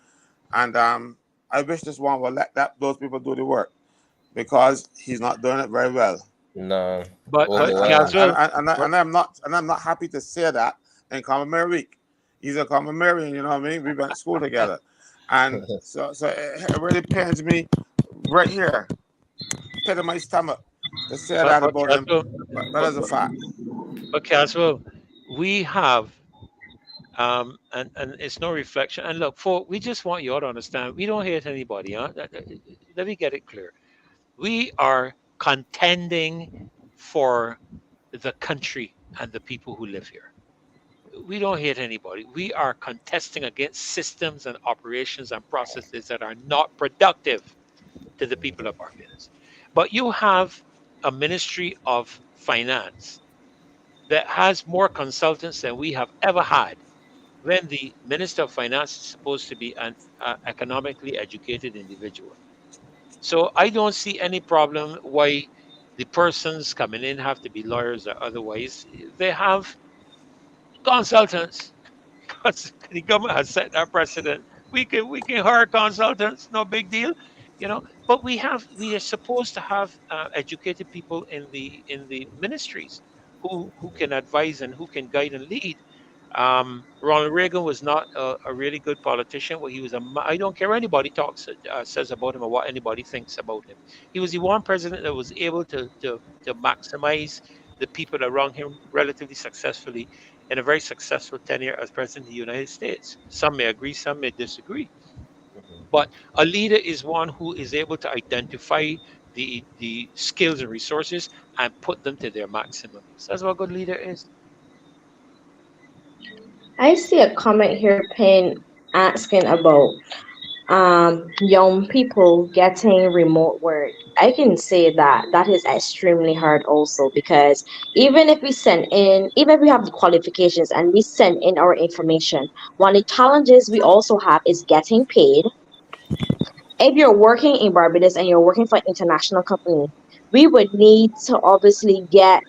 And I wish this one will let those people do the work because he's not doing it very well. No, And But and overwhelmed. Caswell, and I'm not happy to say that in Common Mary Week. He's a Common Marian, you know what I mean? We went to school together, and so it really pains me right here, pit of my stomach, to say but that but about him. Caswell, But but, as a fact, but Caswell, we have and it's no reflection. And look, for we just want you all to understand, we don't hate anybody. Huh? Let me get it clear. We are contending for the country and the people who live here. We don't hate anybody. We are contesting against systems and operations and processes that are not productive to the people of Barbados. But you have a Ministry of Finance that has more consultants than we have ever had when the Minister of Finance is supposed to be an economically educated individual. So I don't see any problem why the persons coming in have to be lawyers or otherwise. They have consultants because the government has set that precedent. We can hire consultants, no big deal, you know. But we are supposed to have educated people in the ministries who can advise and who can guide and lead. Ronald Reagan was not a really good politician. Well, he was I don't care what anybody talks says about him or what anybody thinks about him. He was the one president that was able to maximize the people around him relatively successfully in a very successful tenure as president of the United States. Some may agree, some may disagree. Mhm. But a leader is one who is able to identify the skills and resources and put them to their maximum use. That's what a good leader is. I see a comment here, Pin, asking about young people getting remote work. I can say that that is extremely hard also, because even if we have the qualifications and we send in our information, one of the challenges we also have is getting paid. If you're working in Barbados and you're working for an international company, we would need to obviously get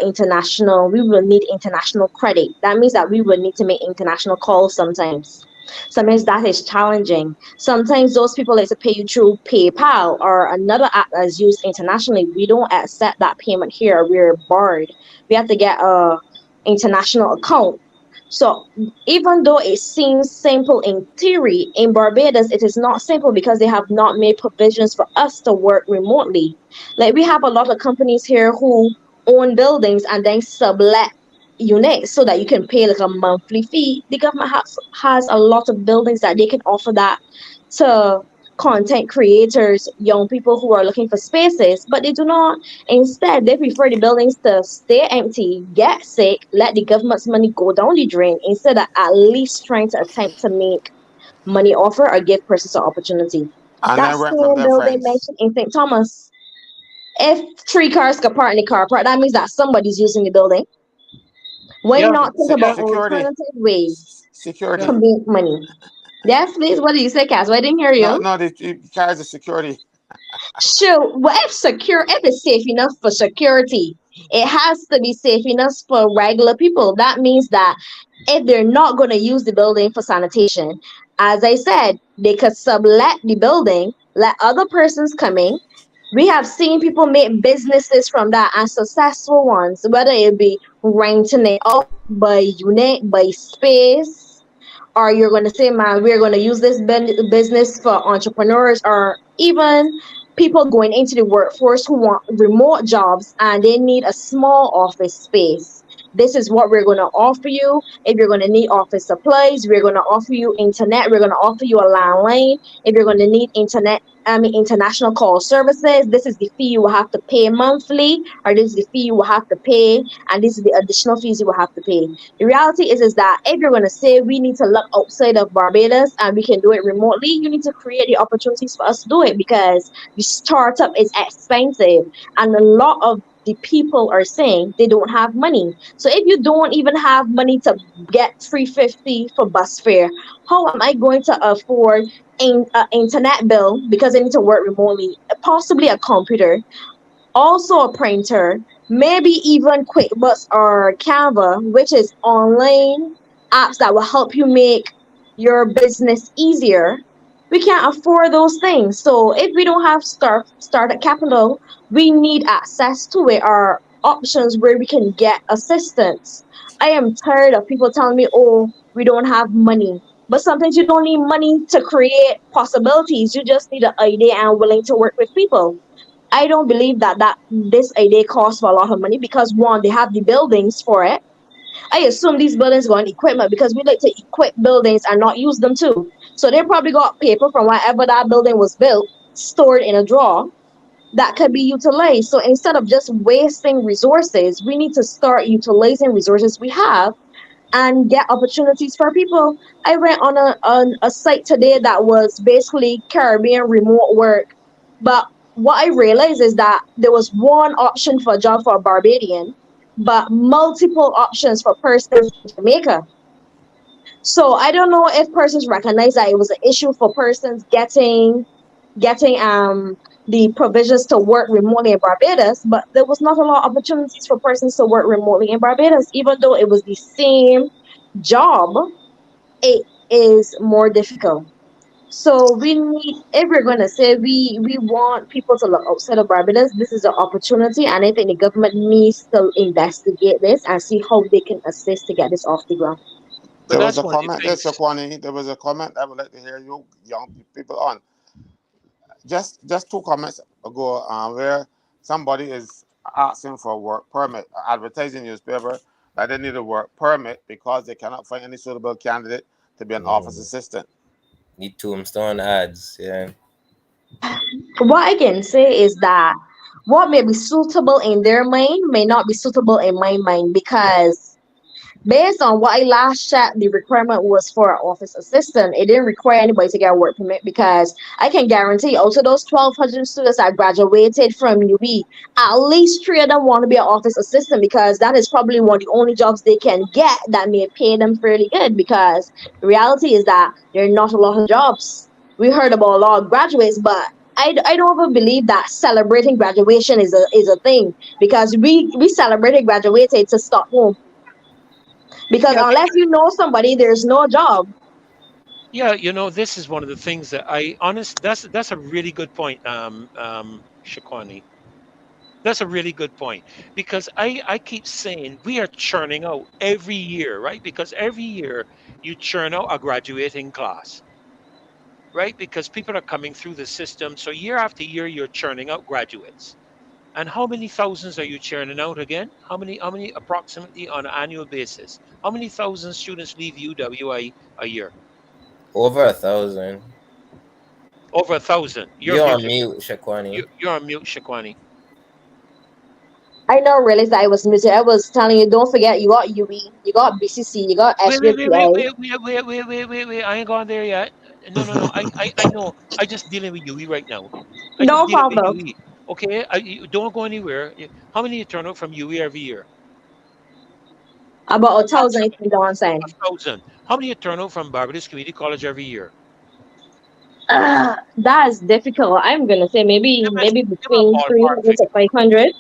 we will need international credit. That means that we will need to make international calls sometimes. Sometimes that is challenging. Sometimes those people like to pay you through PayPal or another app that's used internationally. We don't accept that payment here. We're barred. We have to get a international account. So even though it seems simple in theory, in Barbados it is not simple because they have not made provisions for us to work remotely. Like we have a lot of companies here who own buildings and then sublet units so that you can pay like a monthly fee. The government has a lot of buildings that they can offer that to content creators, young people who are looking for spaces, but they do not. Instead, they prefer the buildings to stay empty, get sick, let the government's money go down the drain instead of at least trying to attempt to make money offer or give persons an opportunity. and That then rent from same their building friends. mentioned in St. Thomas, if three cars can park in the car park, that means that somebody's using the building. Why Yeah, not think Se- about yeah, security, alternative ways yeah. to security. make money? Yes, please. What did you say, Cass? I didn't hear No, you. no, it carries the security. Sure. Well, if it's safe enough for security, it has to be safe enough for regular people. That means that if they're not going to use the building for sanitation, as I said, they could sublet the building, let other persons come in. We have seen people make businesses from that and successful ones, whether it be renting it out by unit, by space, or you're going to say, man, we're going to use this business for entrepreneurs or even people going into the workforce who want remote jobs and they need a small office space. This is what we're going to offer you. If you're going to need office supplies, we're going to offer you internet. We're going to offer you a landline. If you're going to need internet, international call services, this is the fee you will have to pay monthly, or this is the fee you will have to pay, and this is the additional fees you will have to pay. The reality is that if you're going to say we need to look outside of Barbados and we can do it remotely, you need to create the opportunities for us to do it because the startup is expensive and a lot of the people are saying they don't have money. So if you don't even have money to get 350 for bus fare, how am I going to afford an internet bill because I need to work remotely? Possibly a computer, also a printer, maybe even QuickBooks or Canva, which is online apps that will help you make your business easier. We can't afford those things. So if we don't have startup capital, we need access to it or options where we can get assistance. I am tired of people telling me, oh, we don't have money. But sometimes you don't need money to create possibilities. You just need an idea and willing to work with people. I don't believe that this idea costs a lot of money because one, they have the buildings for it. I assume these buildings got equipment because we like to equip buildings and not use them too. So they probably got paper from wherever that building was built stored in a drawer that could be utilized. So instead of just wasting resources, we need to start utilizing resources we have and get opportunities for people. I went on a site today that was basically Caribbean remote work, but what I realized is that there was one option for a job for a Barbadian, but multiple options for persons in Jamaica. So I don't know if persons recognize that it was an issue for persons getting the provisions to work remotely in Barbados, but there was not a lot of opportunities for persons to work remotely in Barbados, even though it was the same job, it is more difficult. So we need, if we're going to say we want people to look outside of Barbados, this is an opportunity, and I think the government needs to investigate this and see how they can assist to get this off the ground. But There was that's a one of the comment there, things. Shaquani. There was a comment I would like to hear you young people on. Just two comments ago, where somebody is asking for a work permit, advertising newspaper that they need a work permit because they cannot find any suitable candidate to be an office Mm. assistant. The tombstone ads, yeah. What I can say is that what may be suitable in their mind may not be suitable in my mind because based on what I last checked, the requirement was for an office assistant. It didn't require anybody to get a work permit because I can guarantee out of those 1,200 students that graduated from UB, at least three of them want to be an office assistant because that is probably one of the only jobs they can get that may pay them fairly good because the reality is that there are not a lot of jobs. We heard about a lot of graduates, but I don't ever believe that celebrating graduation is a thing because we celebrated graduated to stop home because Yeah, unless you know somebody, there's no job. yeah, this is one of the things that that's a really good point, Shaquani. That's a really good point because I keep saying we are churning out every year, right? Because every year you churn out a graduating class, right? Because people are coming through the system. So year after year, you're churning out graduates. And how many thousands are you churning out again? How many approximately on an annual basis? How many thousand students leave UWI a year? Over 1,000. Over 1,000. You're You're on muted. mute, Shaquani. You're on mute, Shaquani. I never realized that I was muted. I was telling you, don't forget you got UB, you got BCC, you got Wait, wait, wait, wait, SJPA. wait, wait, wait, wait, wait, wait, wait. I ain't gone there yet. No, no, no. I know. I just dealing with UE right now. I just No dealing with problem. UE. Okay, you don't go anywhere. How many you turn out from UE every year? About 1,000 if you don't sign. 1,000. How many you turn out from Barbados Community College every year? That's difficult. I'm gonna say maybe Give a between ballpark 300 to figure. 500.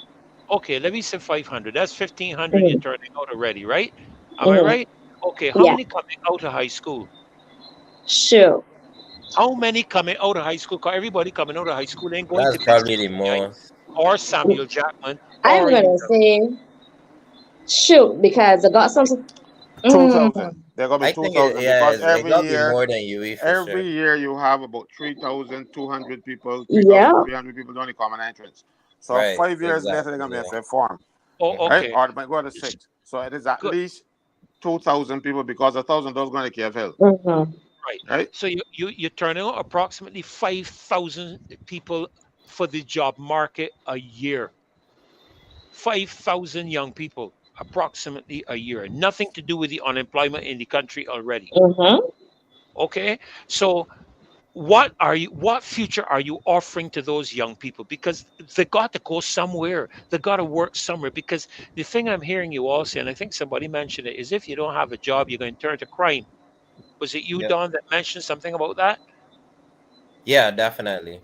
Okay, let me say 500. That's 1,500 you're Mm-hmm. turning out already, right? Am I Mm-hmm. right? Okay, how Yeah, many coming out of high school? sure. How many coming out of high school? 'Cause everybody coming out of high school ain't going That's to be probably the CPI most. or Samuel Jackman I'm or you. gonna say shoot because I got some. 2,000. Mm, They're gonna be I two think it, thousand yeah, because it gotta be more than UE for sure. every year you have about 3,200 people, yeah. 3,300 people doing the common entrance. So Right, 5 years later they're exactly. gonna be Yeah. in fifth form, Oh, right? okay. Or they might go to six. So it is at Good. least 2,000 people because 1,000 those going to Cave Hill, Mm-hmm. Right. right? So you turn out approximately 5,000 people for the job market a year. 5,000 young people approximately a year. Nothing to do with the unemployment in the country already. Mm-hmm. Okay? So what future are you offering to those young people, because they got to go somewhere, they got to work somewhere, because the thing I'm hearing you all say, and I think somebody mentioned it, is if you don't have a job you're going to turn to crime. Was it you, Yep. Don, that mentioned something about that? Yeah, definitely.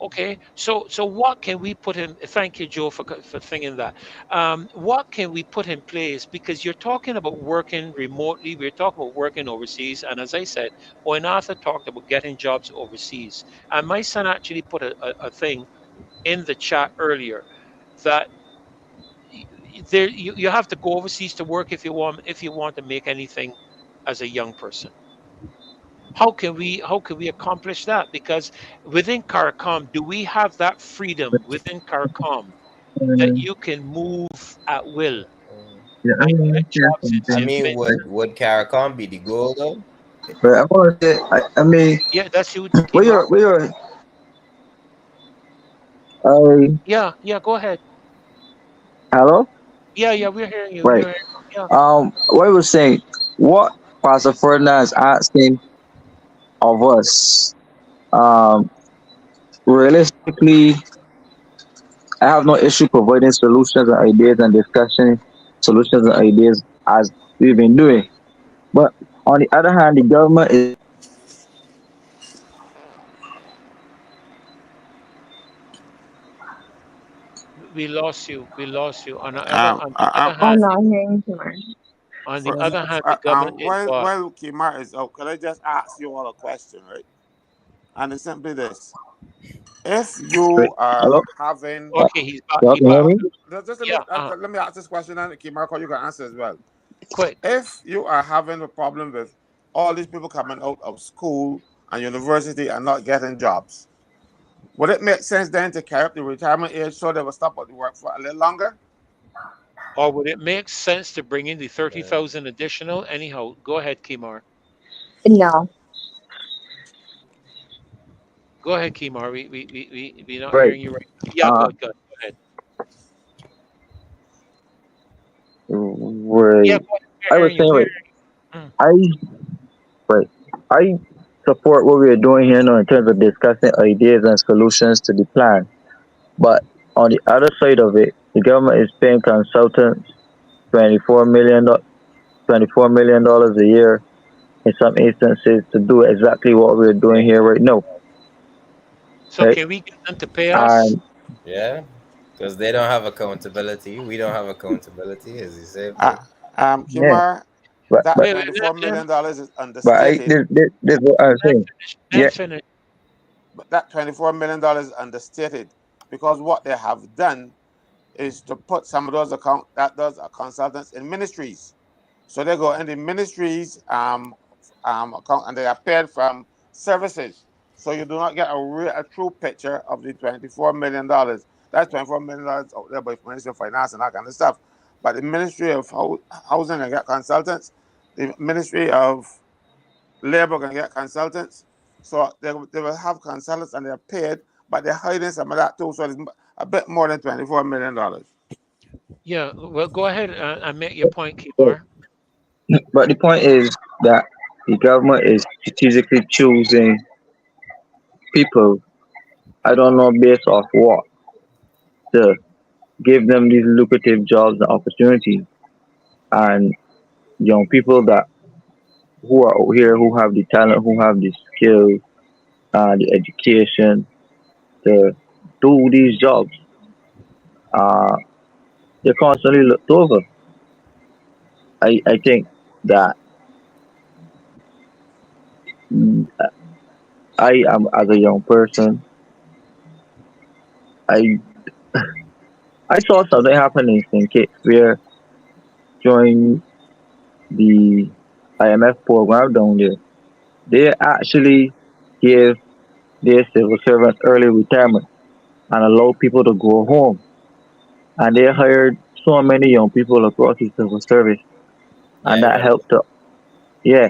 Okay, so what can we put in? Thank you, Joe, for thinking that. What can we put in place? Because you're talking about working remotely, we're talking about working overseas, and as I said, when Arthur talked about getting jobs overseas, and my son actually put a thing in the chat earlier that you have to go overseas to work if you want to make anything as a young person. How can we accomplish that? Because within CARICOM, do we have that freedom within CARICOM that you can move at will Mhm. Yeah, I and want get to share jobs in I something. mean, cement? would Caricom be the goal though? But I want to say, I mean, Yeah, that's you, we Kimar. are, we are, uh, Yeah, go ahead. hello? Yeah, we're hearing you. Right. Yeah. What I was saying, what Pastor Ferdinand is asking of us, um, realistically, I have no issue providing solutions and ideas and discussing solutions and ideas as we've been doing. But on the other hand, the government is We lost you. We lost you. Um, On the um, other I'm hand, not hearing too much. the for, other hand, the government is what? while Kimar is out, can I just ask you all a question, right? And it's simply this: if wait, you are hello? having, Uh, Okay, he's back. y'all He can hear back. me? just Yeah. let me ask this question, and Kimar, you can answer as well. Quick. If you are having a problem with all these people coming out of school and university and not getting jobs, would it make sense then to carry up the retirement age so they will stop at the work for a little longer? Or would it make sense to bring in the Yeah. 30,000 additional? Anyhow, go ahead, Kimar. No. Go ahead, Kimar. We not Right. hearing you right. Yeah, Uh, good. Go ahead. Yeah, right. go ahead. We're I was hearing you. saying, We're right. hearing you. I, right. I support what we are doing here now in terms of discussing ideas and solutions to the plan. But on the other side of it, the government is paying consultants $24 million a year in some instances to do exactly what we're doing here right now. So Right? can we get them to pay us? And Yeah, because they don't have accountability. We don't have accountability. Is the same Uh, thing. yeah, Kimar, but that but Wait, $24 million is but I understated. this what I'm let saying. finish. Yeah, Let finish. But that $24 million is understated because what they have done is to put some of those consultants in ministries. So they go in the ministries account and they are paid from services. So you do not get a true picture of the $24 million. That's $24 million out there by Ministry of Finance and that kind of stuff. But the Ministry of Housing can get consultants. The Ministry of Labor can get consultants. So they will have consultants and they're paid, but they're hiding some of that too. So it's a bit more than $24 million. Yeah, well, go ahead and make your point, Kimar. but the point is that the government is strategically choosing people. I don't know based off what to give them these lucrative jobs and opportunities. And young people that who are out here who have the talent, who have the skills, the education to do these jobs. Uh, they're constantly looked over. I think that mm, I am as a young person. I I saw something happen in St. Kitts where during the IMF program down there, they actually gave their civil servants early retirement and allow people to go home. And they hired so many young people across the civil service, Yeah, and I that remember. helped to yeah,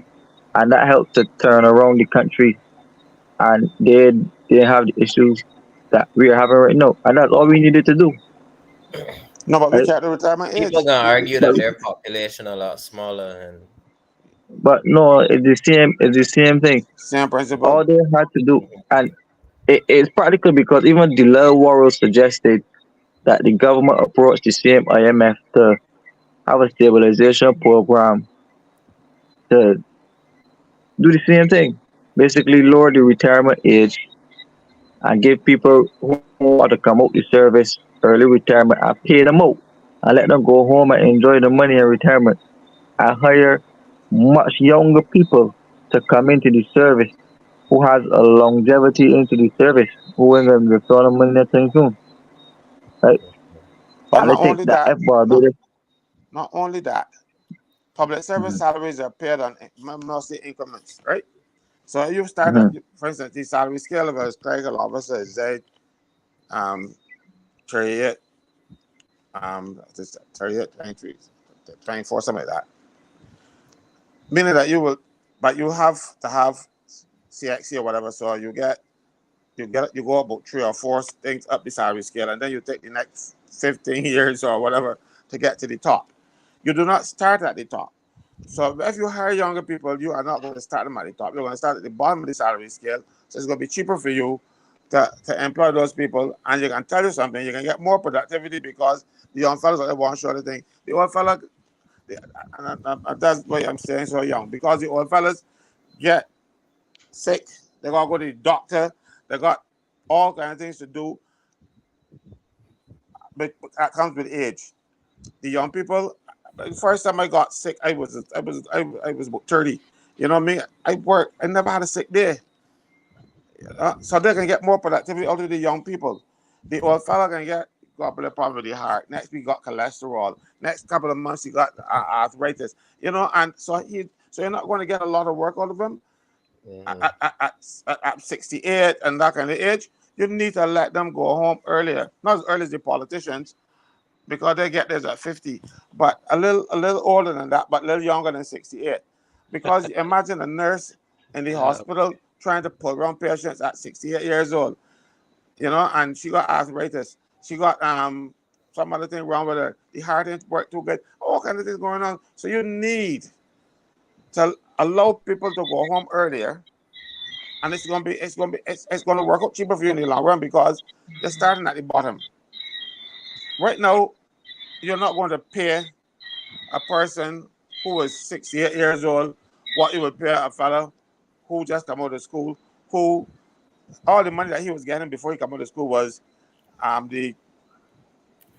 and that helped to turn around the country, and they didn't have the issues that we are having right now, and that's all we needed to do. No, but we Right? kept the retirement People age. gonna argue But that their population a lot smaller, and no, it's the same thing. Same principle. All they had to do, and it's practical because even the Delaware Warrell suggested that the government approach the same IMF to have a stabilization program to do the same thing. Basically, lower the retirement age and give people who want to come out the service early retirement and pay them out and let them go home and enjoy the money in retirement and hire much younger people to come into the service who has a longevity into the service who ain't gonna be throwing money anytime soon. Right? But And I not think only that that, if Barbados not only that, public service Mhm, salaries are paid on mostly increments, right? So you start at, mhm, for instance, the salary scale of a clerical officer is um, 38, 38, 23, 24, something like that. Meaning that you will, but you have to have CXC or whatever. So you go about 3 or 4 things up the salary scale, and then you take the next 15 years or whatever to get to the top. You do not start at the top. So if you hire younger people, you are not going to start them at the top. You're going to start at the bottom of the salary scale. So it's going to be cheaper for you to employ those people. And you can tell you something, you can get more productivity because the young fellas are the one sure the thing. The old fella, and that's why I'm staying so young, because the old fellas get sick, they got to go to the doctor, they got all kinds of things to do, but that comes with age. The young people, the first time I got sick, I was about 30. You know what I mean? I worked, I never had a sick day. So they can get more productivity out of the young people. The old fella can get got a problem with the heart. Next we got cholesterol. Next couple of months he got arthritis. You know, and so you're not going to get a lot of work out of him mhm. at 68 and that kind of age. You need to let them go home earlier, not as early as the politicians, because they get theirs at 50, but a little older than that, but a little younger than 68. Because imagine a nurse in the Uh, hospital trying to pull around patients at 68 years old, and she got arthritis. She got some other thing wrong with her. The heart didn't work too good. All kind of things going on. So you need to allow people to go home earlier, and it's gonna work out cheaper for you in the long run because you're starting at the bottom. Right now, you're not going to pay a person who is 68 years old what you would pay a fellow who just come out of school, who all the money that he was getting before he come out of school was the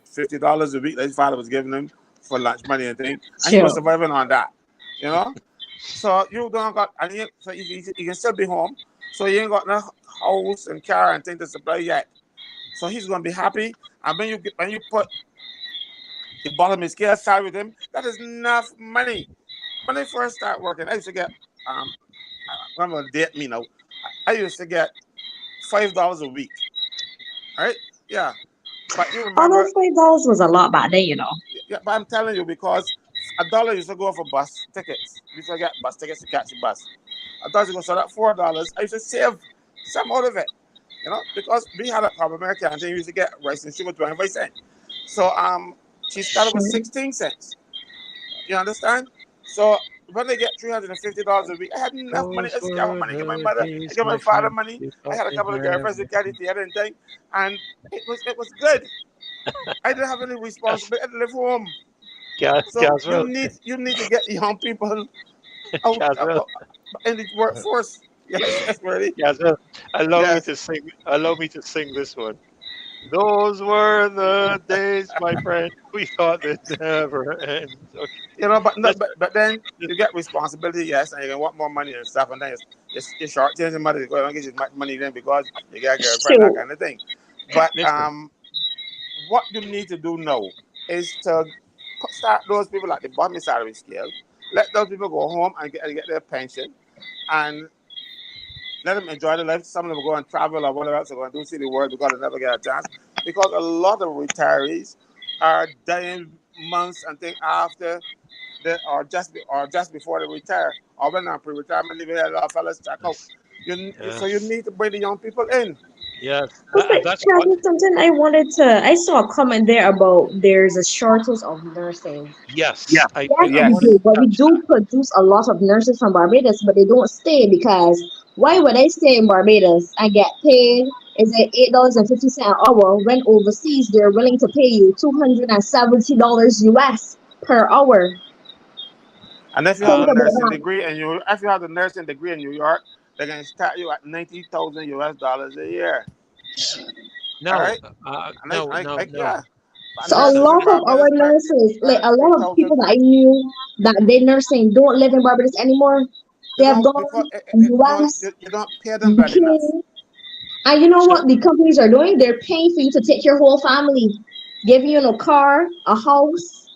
$50 a week that his father was giving him for lunch money and thing, and he was Sure. surviving on that, you know. So you don't got, so you can still be home, so you ain't got no house and car and thing to supply yet. So he's gonna be happy, and when you put the bottom of his scale salary with him, that is enough money. When I first started working, I used to get I'm gonna date me now. I used to get $5 a week. Right? Yeah. But you Although remember, $5 was a lot back then, you know. yeah, but I'm telling you because $1 used to go for bus tickets. We used to get bus tickets to catch the bus. $1 used to go, so that $4, I used to save some out of it. Because we had a problem American and we used to get rice and sugar 25 cents. So she started with Sure. 16 cents. You understand? So when they get $350 a week, I had enough money. I those used to give my were money, give my the mother, I days, give my my father friend. money. We I thought had a we'd couple of never girlfriends who carried the other and thing, and it was good. I didn't have any responsibility. I had to live home. So Caswell, you need to get young people out Caswell, in the workforce. Yes, yes, really. Caswell. Allow me Yes. to sing. Allow me to sing this one. Those were the days, my friend. We thought they'd never end. Okay, You know, but no, let's. but then let's you get responsibility, yes, and you want more money and stuff, and then it's short changing money because you don't get as much money then because you get a girlfriend, that Shoot. kind of thing. But listen. what you need to do now is to start those people at the bottom salary scale. Let those people go home and get their pension, and let them enjoy their life. Some of them go and travel or whatever else they're going to do, see the world because they never get a chance. Because a lot of retirees are dying months and things after they or just before they retire, or when they're pre-retirement leave. A lot of fellas check out. So you Yes, need to bring the young people in. yes, and Okay, that's what. Captain something I wanted to. I saw a comment there about there's a shortage of nurses. Yes, Yes, I we wanted do, Yes. to but we touch do that. produce a lot of nurses from Barbados, but they don't stay because why would I stay in Barbados and get paid? Is it $8.50 an hour when overseas they're willing to pay you $270 US per hour? And if you have Think a Um, about nursing that. degree and if you have the nursing degree in New York, they're going to start you at 90,000 US dollars a year. All no, right. And no, no, yeah. no. But So a Listen, nurses in lot of our Barbados nurses, like earn a lot of people 3,000. that I knew that they nursing don't live in Barbados anymore. They You have don't gone because no, US, you don't pay them well enough. UK. And you know so what the companies are doing? They're paying for you to take your whole family, giving you a car, a house.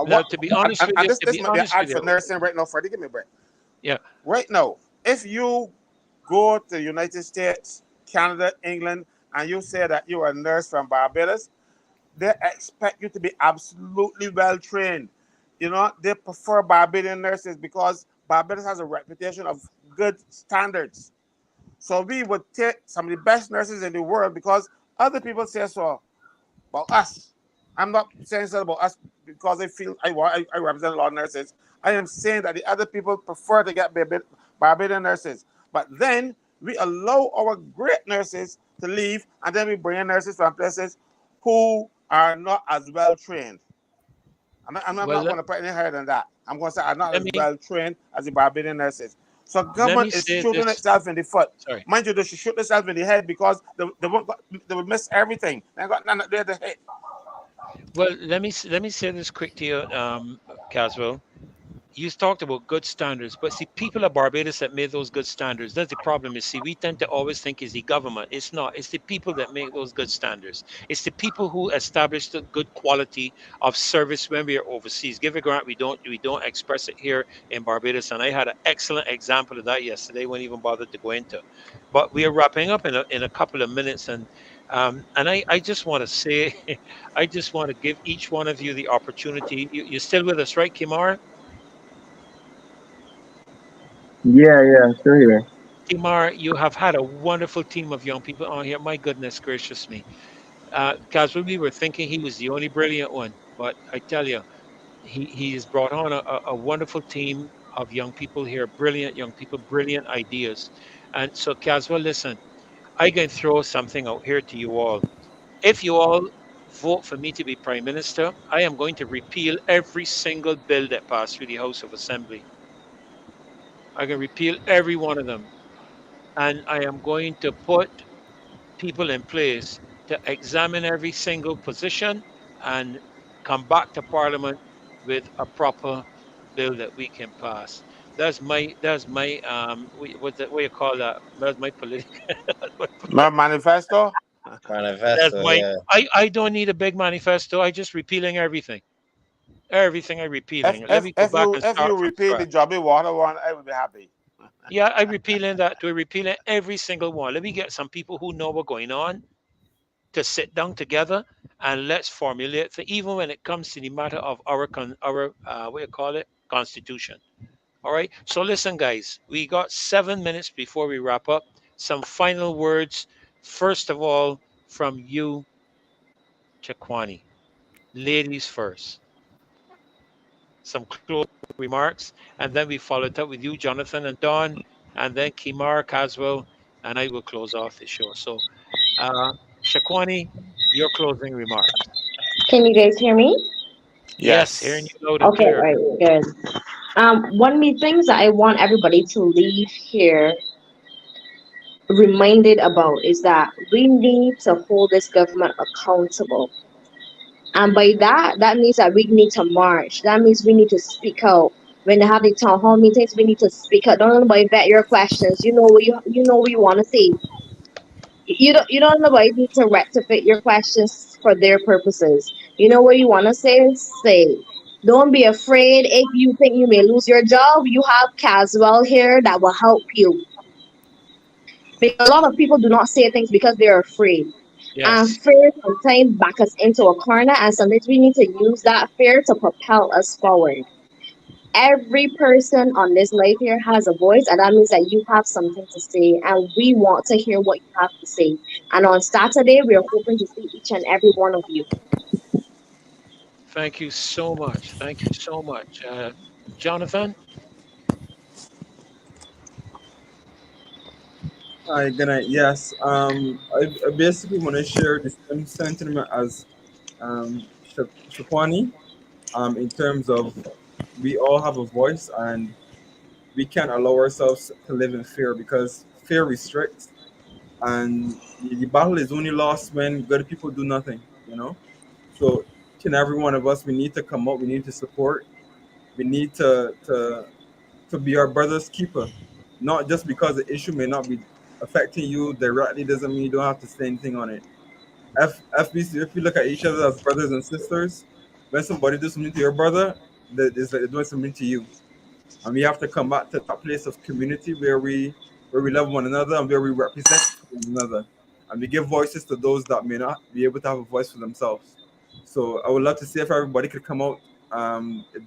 now What to be honest with and you, this to this be might be an honest ad with for you, nursing right now. Freddie, give me a break. yeah. Right now, if you go to the United States, Canada, England, and you say that you're a nurse from Barbados, they expect you to be absolutely well trained. You know, they prefer Barbadian nurses because Barbados has a reputation of good standards. So we would take some of the best nurses in the world because other people say so about us. I'm not saying so about us because I feel I represent a lot of nurses. I am saying that the other people prefer to get Barbadian nurses. But then we allow our great nurses to leave and then we bring in nurses from places who are not as well trained. I'm Well, not going to put any higher than that. I'm going to say I'm not let as me well trained as the Barbadian nurses. So let me government is say shooting this. itself in the foot. Sorry. Mind you, they should shoot themselves in the head because they will miss everything. They got none there to hit. Well, let me say this quick to you, Caswell. You talked about good standards, but see, people of Barbados that made those good standards. That's the problem. Is see, we tend to always think it's the government. It's not. It's the people that make those good standards. It's the people who establish the good quality of service when we are overseas. Give a grant, we don't express it here in Barbados, and I had an excellent example of that yesterday. Won't even bother to go into, but we are wrapping up in a couple of minutes, and I just want to say, I just want to give each one of you the opportunity. You're still with us, right, Kimar? Yeah, yeah, sure here. Timar, you have had a wonderful team of young people on here. My goodness gracious me. Kazumi, we were thinking he was the only brilliant one, but I tell you, he has brought on a wonderful team of young people here, brilliant young people, brilliant ideas. And so, Caswell, listen, I can throw something out here to you all. If you all vote for me to be Prime Minister, I am going to repeal every single bill that passed through the House of Assembly. I can repeal every one of them. And I am going to put people in place to examine every single position and come back to Parliament with a proper bill that we can pass. What you call that? That's my political. My manifesto. That's Manifesto, my. yeah. I don't need a big manifesto. I just repealing everything. Everything I repealing. Let me go back and If you start from repeat the scratch. Jobby Water one, I will be happy. Yeah, I repealing that. To repealing every single one. Let me get some people who know what's going on to sit down together and let's formulate for even when it comes to the matter of our what do you call it, constitution. All right, so listen guys, we got 7 minutes before we wrap up. Some final words, first of all, from you, Chakwani. Ladies first. Some closing remarks, and then we follow it up with you, Jonathan and Don, and then Kimar, Caswell, and I will close off the show. So Shakwani, your closing remarks. Can you guys hear me? Yes, hearing Yes. you loud and Okay, clear. right, good. One of the things that I want everybody to leave here reminded about is that we need to hold this government accountable. And by that, that means that we need to march. That means we need to speak out. When they have the town hall meetings, we need to speak out. Don't let nobody vet your questions. You know what you want to say. You don't nobody need to rectify your questions for their purposes. You know what you want to say, say. Don't be afraid if you think you may lose your job. You have Caswell here that will help you. Because a lot of people do not say things because they're afraid. And Yes. fear sometimes back us into a corner, and sometimes we need to use that fear to propel us forward. Every person on this life here has a voice, and that means that you have something to say, and we want to hear what you have to say. And on Saturday, we are hoping to see each and every one of you. Thank you so much. Thank you so much. Jonathan? Hi, good night. Yes, I basically want to share the same sentiment as Shakwani, in terms of we all have a voice and we can't allow ourselves to live in fear because fear restricts, and the battle is only lost when good people do nothing, you know? So each and every one of us, we need to come up, we need to support, we need to be our brother's keeper. Not just because the issue may not be affecting you directly doesn't mean you don't have to say anything on it. If we look at each other as brothers and sisters, when somebody does something to your brother, that is like they're doing something to you. And we have to come back to that place of community where we love one another and where we represent one another. And we give voices to those that may not be able to have a voice for themselves. So I would love to see if everybody could come out,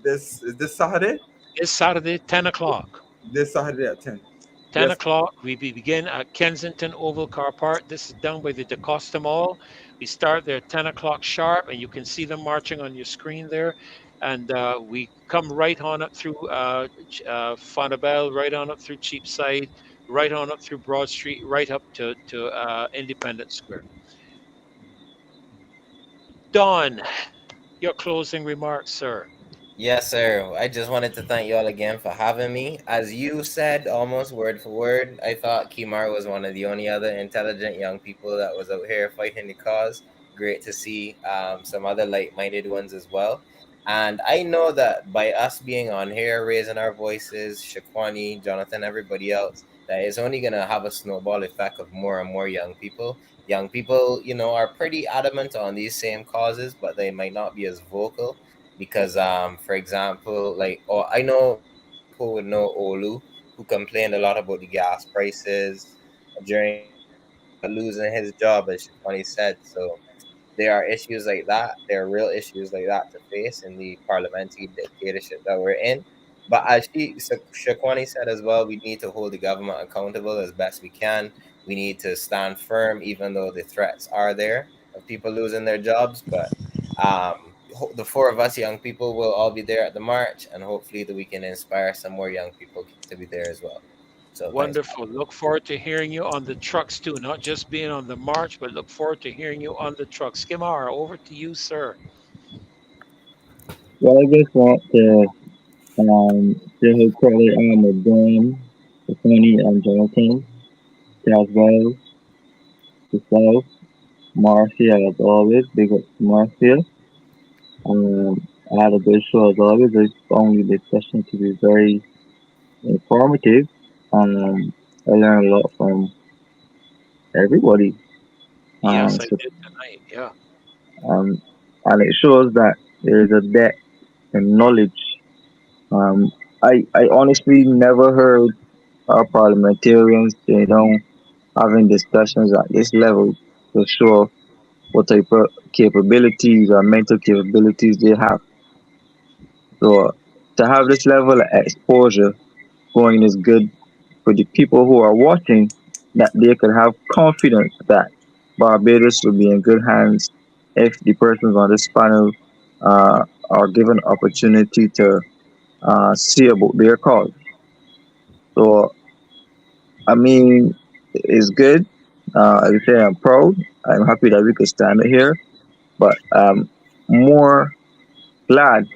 this Saturday? This Saturday, 10 o'clock. This Saturday at 10. 10 Yes. o'clock, we begin at Kensington Oval Car Park. This is down by the DaCosta Mall. We start there at 10 o'clock sharp, and you can see them marching on your screen there. And we come right on up through Fontabelle, right on up through Cheapside, right on up through Broad Street, right up to Independence Square. Don, your closing remarks, sir. Yes, sir. I just wanted to thank you all again for having me. As you said, almost word for word, I thought Kimar was one of the only other intelligent young people that was out here fighting the cause. Great to see some other like-minded ones as well. And I know that by us being on here, raising our voices, Shaquani, Jonathan, everybody else, that is only going to have a snowball effect of more and more young people. Young people, are pretty adamant on these same causes, but they might not be as vocal because for example, like, oh, I know many people would know Olu, who complained a lot about the gas prices during losing his job, as Shafani said. So there are issues like that. There are real issues like that to face in the parliamentary dictatorship that we're in. But as Shakwani said as well, we need to hold the government accountable as best we can. We need to stand firm, even though the threats are there of people losing their jobs. But the four of us young people will all be there at the march, and hopefully that we can inspire some more young people to be there as well. So thanks. Wonderful. Look forward to hearing you on the trucks too, not just being on the march, but look forward to hearing you on the trucks. Skimar, over to you, sir. Well, I just want to say how proud I am of Dan, Tiffany, and Jonathan, as well, yourself, Marcia, as always. Big up to Marcia. I had a good show as always. I found the discussion to be very informative. I learned a lot from everybody. Yes, I So, did tonight. Yeah. um, and it shows that there is a depth in knowledge. Um, I honestly never heard our parliamentarians, having discussions at this level to show what type of capabilities or mental capabilities they have. So to have this level of exposure going is good for the people who are watching, that they could have confidence that Barbados will be in good hands if the persons on this panel are given opportunity to see about their cause. So I mean, it's good. As I say, I'm proud. I'm happy that we could stand here. But more glad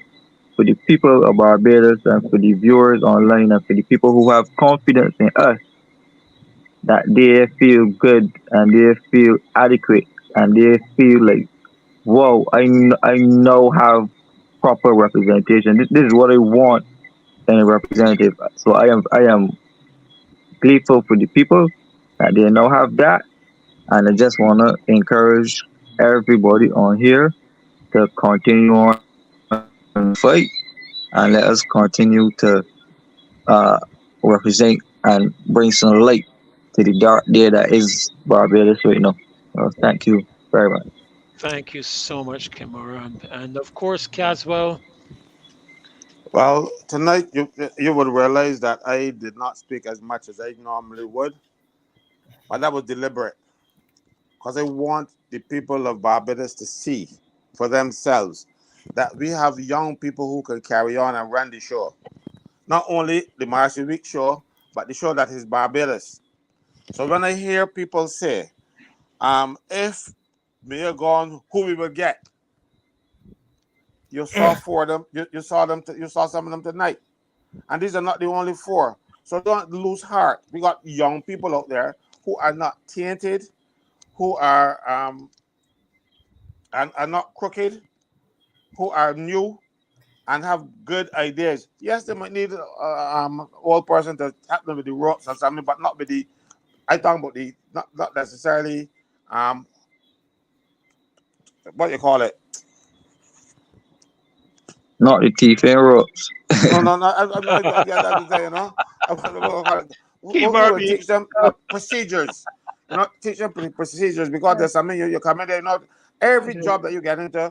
for the people of Barbados and for the viewers online and for the people who have confidence in us that they feel good and they feel adequate and they feel like, whoa, I now have proper representation. This is what I want in a representative. So I am grateful for the people that they now have that, and I just want to encourage everybody on here to continue on the fight and let us continue to uh, represent and bring some light to the dark day that is Barbados right now. Thank you very much. Thank you so much, Kimura. And of course, Caswell, Well, tonight you would realize that I did not speak as much as I normally would, but that was deliberate because I want the people of Barbados to see for themselves that we have young people who can carry on and run the show. Not only the Marcy Week show, but the show that is Barbados. So when I hear people say, if Mayor gone, who we will get? You saw four of them. You saw them. You saw some of them tonight, and these are not the only four. So don't lose heart. We got young people out there who are not tainted, who are not crooked, who are new and have good ideas. Yes, they might need old person to help them with the ropes or something, but not with the. I talk about the not necessarily um what you call it. Not the thief and ropes. No, no, no. I get that to say, you know. We Kimura will being teach them procedures. You know, teach them procedures because there's something you come in there. You know, every job that you get into,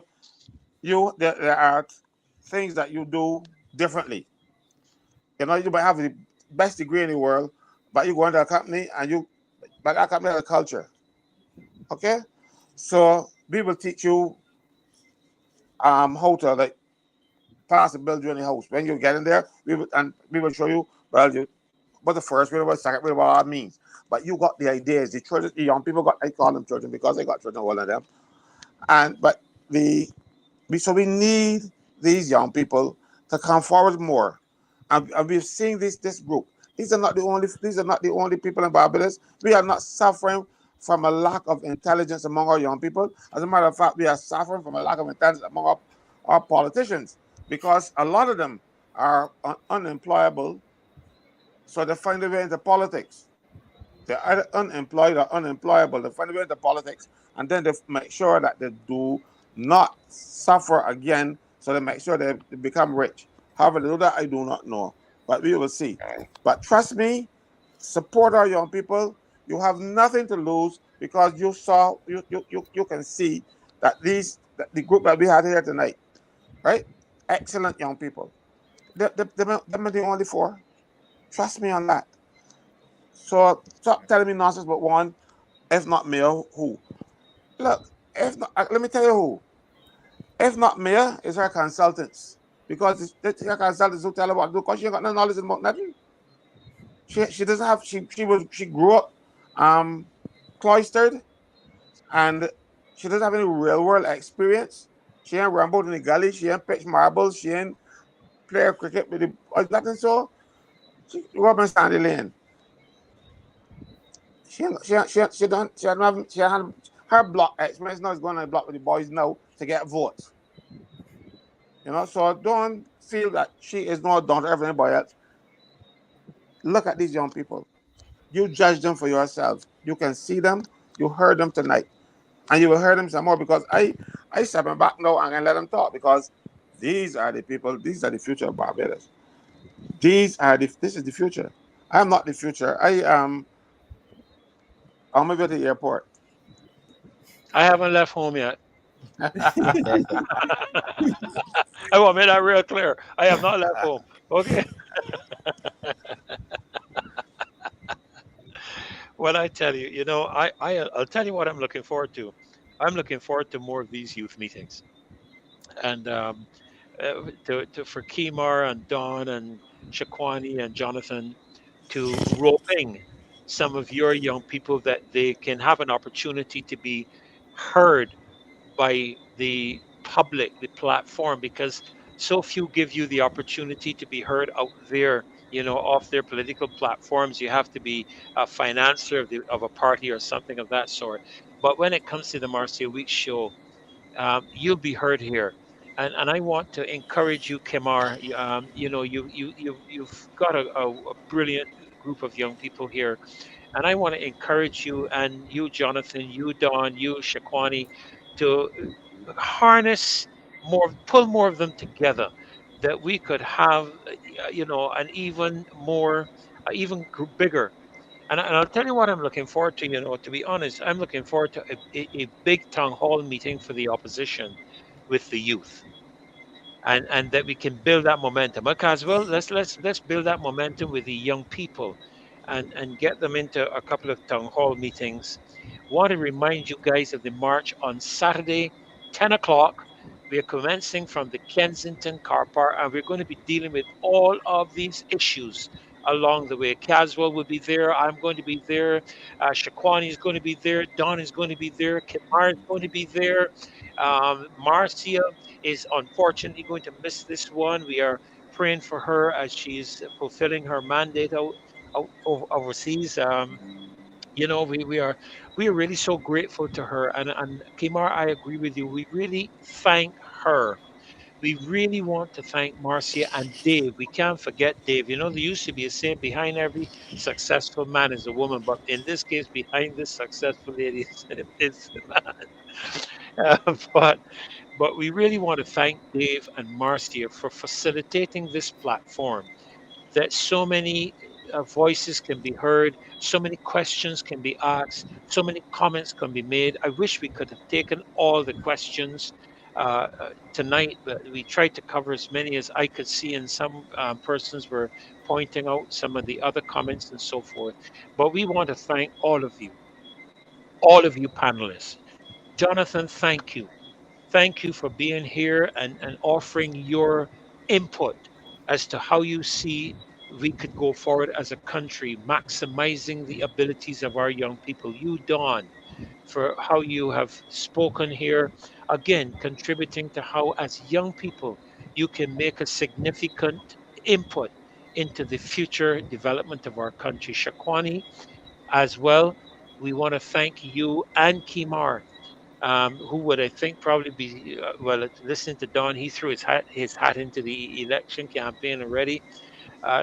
there are things that you do differently. You know, you might have the best degree in the world, but you go into a company and but that company has a culture. Okay, so we will teach you how to like pass and build you any house. When you get in there, we will show you what the first grade, what the second grade, what that means. But you got the ideas. The children, the young people got. I call them children because I got children, all of them. But so we need these young people to come forward more. And we're seeing this group. These are not the only people in Barbados. We are not suffering from a lack of intelligence among our young people. As a matter of fact, we are suffering from a lack of intelligence among our politicians because a lot of them are unemployable, so they find their way into politics. They're either unemployed or unemployable. They find a way into politics, and then they make sure that they do not suffer again. So they make sure they become rich. How they do that, I do not know, but we will see. But trust me, support our young people. You have nothing to lose because you can see that the group that we had here tonight, right? Excellent young people. Them are the only four. Trust me on that. So stop telling me nonsense but one. If not Mayor, who? Look, if not, let me tell you who. If not Mayor, it's her consultants. Because it's her consultants who tell her what to do because she ain't got no knowledge about nothing. She doesn't have she grew up cloistered and she doesn't have any real world experience. She ain't rambled in the gully, she ain't pitched marbles, she ain't play cricket with the nothing so she grew up in Sandy Lane. She had her block experience now is going to block with the boys now to get votes. You know, so don't feel that she is not done to everybody else. Look at these young people. You judge them for yourself. You can see them. You heard them tonight, and you will hear them some more because I step them back now and I let them talk because these are the people. These are the future of Barbados. This is the future. I am not the future. I am. I'm maybe at the airport. I haven't left home yet. I want to make that real clear. I have not left home. Okay. Well, I tell you, I'll tell you what I'm looking forward to. I'm looking forward to more of these youth meetings, and for Kimar and Don and Shaquani and Jonathan to roping some of your young people that they can have an opportunity to be heard by the public, the platform, because so few give you the opportunity to be heard out there, off their political platforms. You have to be a financier of a party or something of that sort. But when it comes to the Marcia Week show, you'll be heard here. And I want to encourage you, Kemar. You've got a brilliant group of young people here, and I want to encourage you, and you, Jonathan, you, Don, you, Shaquani, to harness more, pull more of them together, that we could have, an even more, bigger. And I'll tell you what I'm looking forward to. To be honest, I'm looking forward to a big town hall meeting for the opposition with the youth, and that we can build that momentum. Okay, as well, let's build that momentum with the young people, and get them into a couple of town hall meetings. Want to remind you guys of the march on Saturday, 10 o'clock. We are commencing from the Kensington car park, and we're going to be dealing with all of these issues along the way. Caswell will be there. I'm going to be there. Shaquani is going to be there. Don is going to be there. Kimar is going to be there. Marcia is unfortunately going to miss this one. We are praying for her as she's fulfilling her mandate overseas. We are really so grateful to her. And Kimar, I agree with you. We really thank her. We really want to thank Marcia and Dave. We can't forget Dave. There used to be a saying, behind every successful man is a woman, but in this case, behind this successful lady is a man. But we really want to thank Dave and Marcia for facilitating this platform, that so many voices can be heard, so many questions can be asked, so many comments can be made. I wish we could have taken all the questions tonight, but we tried to cover as many as I could see, and some persons were pointing out some of the other comments and so forth. But we want to thank all of you panelists. Jonathan, thank you. Thank you for being here and offering your input as to how you see we could go forward as a country, maximizing the abilities of our young people. You, Don, for how you have spoken here, again, contributing to how, as young people, you can make a significant input into the future development of our country. Shakwani, as well, we want to thank you and Kimar, who would I think probably be well. Listening to Don, he threw his hat into the election campaign already.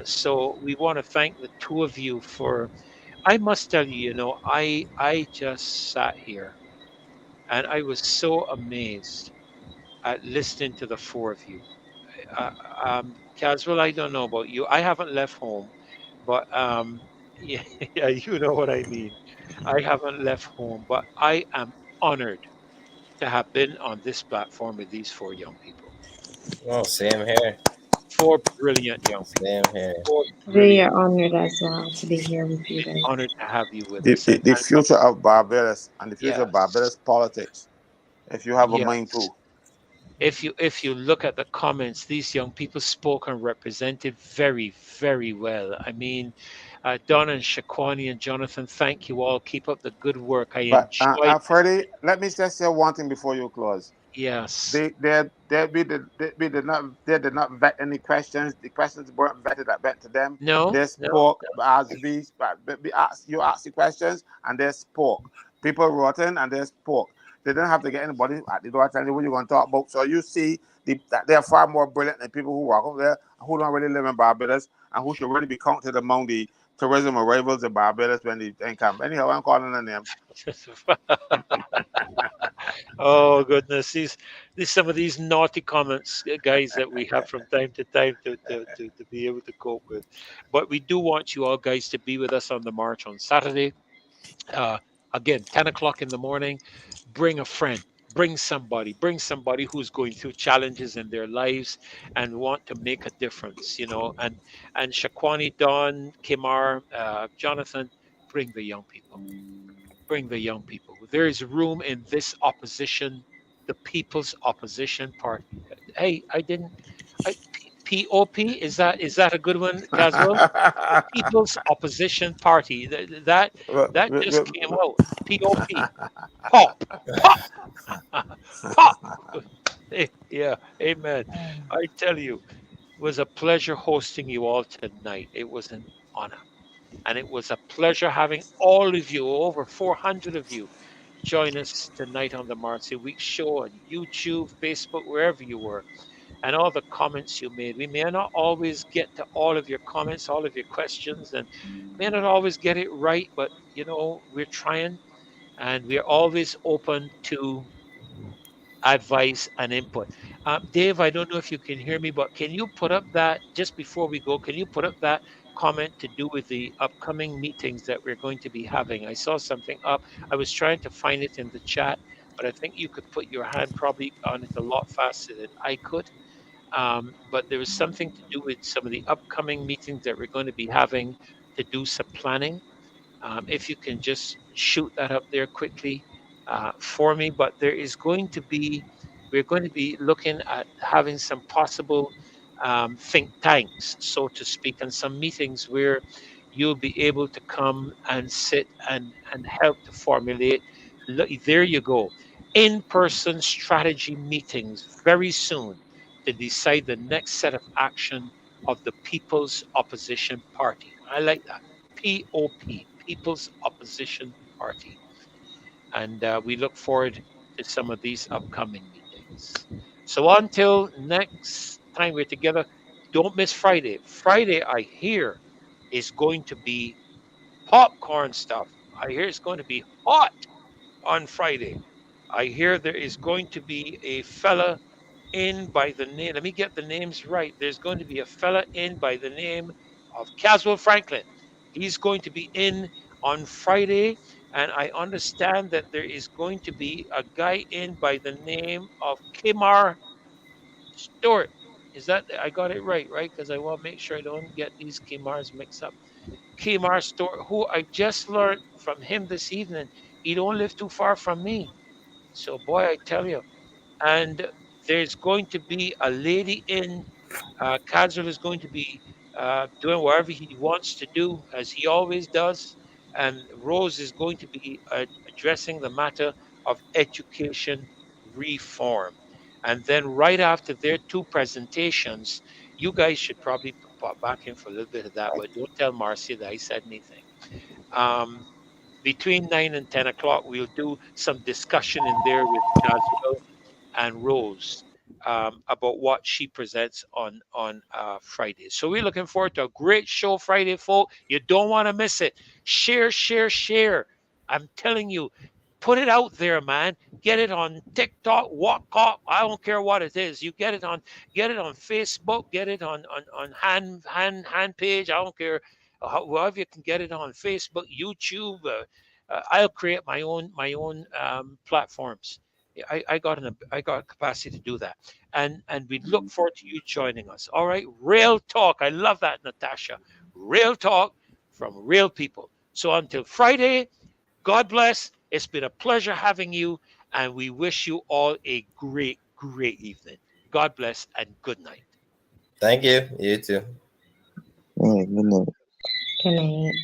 So we want to thank the two of you for. I must tell you, I just sat here and I was so amazed at listening to the four of you. Uh, Caswell, I don't know about you. I haven't left home, but yeah, yeah, you know what I mean. I haven't left home, but I am honored to have been on this platform with these four young people. Oh, same here. Four brilliant young people. Same here. Four We brilliant, are honored as well to be here with you really guys. honored to have you with The, us. the, And, the and future of Barbados and the future of yes, Barbados politics, if you have a mind yes. to. If you look at the comments, these young people spoke and represented very, very well. I mean, Donna and Shaquani and Jonathan, thank you all. Keep up the good work. I But enjoyed this. Freddie, let me just say one thing before you close. Yes. They did not vet any questions. The questions weren't vetted. I bet to them. No, They no. spoke as you asked the questions and they spoke. People wrote in and they spoke. They didn't have to get anybody at the door telling you what you're going to talk about. So you see that they're far more brilliant than people who walk over there who don't really live in Barbados and who should really be counted among the tourism arrivals in Barbados when they come. Anyhow, I'm calling their names. Oh goodness, these some of these naughty comments, guys, that we have from time to time to be able to cope with. But we do want you all guys to be with us on the march on Saturday. Uh, Again, 10 o'clock in the morning. Bring a friend. Bring somebody who's going through challenges in their lives and want to make a difference. And Shakwani, Don, Kimar, Jonathan, bring the young people. Bring the young people. There is room in this opposition, the People's Opposition Party. Hey, I didn't. POP, is that a good one, Caswell? The People's Opposition Party. That just came out. POP. Pop. Pop. Pop. Yeah, amen. I tell you, it was a pleasure hosting you all tonight. It was an honor. And it was a pleasure having all of you, over 400 of you, join us tonight on the Marcy Week Show on YouTube, Facebook, wherever you were, and all the comments you made. We may not always get to all of your comments, all of your questions, and may not always get it right, but we're trying, and we're always open to advice and input. Dave, I don't know if you can hear me, but can you put up that, just before we go, can you put up that comment to do with the upcoming meetings that we're going to be having? I saw something up. I was trying to find it in the chat, but I think you could put your hand probably on it a lot faster than I could. But there was something to do with some of the upcoming meetings that we're going to be having to do some planning. If you can just shoot that up there quickly for me. But we're going to be looking at having some possible think tanks, so to speak, and some meetings where you'll be able to come and sit and help to formulate. There you go. In-person strategy meetings very soon to decide the next set of action of the People's Opposition Party. I like that. POP, People's Opposition Party. And we look forward to some of these upcoming meetings. So until next time we're together, don't miss Friday. Friday, I hear, is going to be popcorn stuff. I hear it's going to be hot on Friday. I hear there is going to be a fella in by the name, let me get the names right. There's going to be a fella in by the name of Caswell Franklin. He's going to be in on Friday. And I understand that there is going to be a guy in by the name of Kimar Stewart. Is that, I got it right, right? Because I want to make sure I don't get these Kimars mixed up. Kimar Stewart, who I just learned from him this evening, he don't live too far from me. So boy, I tell you, and there's going to be a lady in. Kadzul is going to be doing whatever he wants to do, as he always does. And Rose is going to be addressing the matter of education reform. And then, right after their two presentations, you guys should probably pop back in for a little bit of that, but don't tell Marcia that I said anything. Um, between 9 and 10 o'clock, we'll do some discussion in there with Caswell and Rose about what she presents on Friday. So we're looking forward to a great show Friday, folk. You don't want to miss it. Share, share, share. I'm telling you, put it out there, man. Get it on TikTok, Walk, I don't care what it is. You get it on Facebook, get it on hand page. I don't care however you can get it on Facebook, YouTube. I'll create my own platforms. I got a capacity to do that, and we look forward to you joining us. All right, real talk. I love that, Natasha. Real talk from real people. So until Friday, God bless. It's been a pleasure having you, and we wish you all a great evening. God bless and good night. Thank you. You too. Yeah, good night. Good night.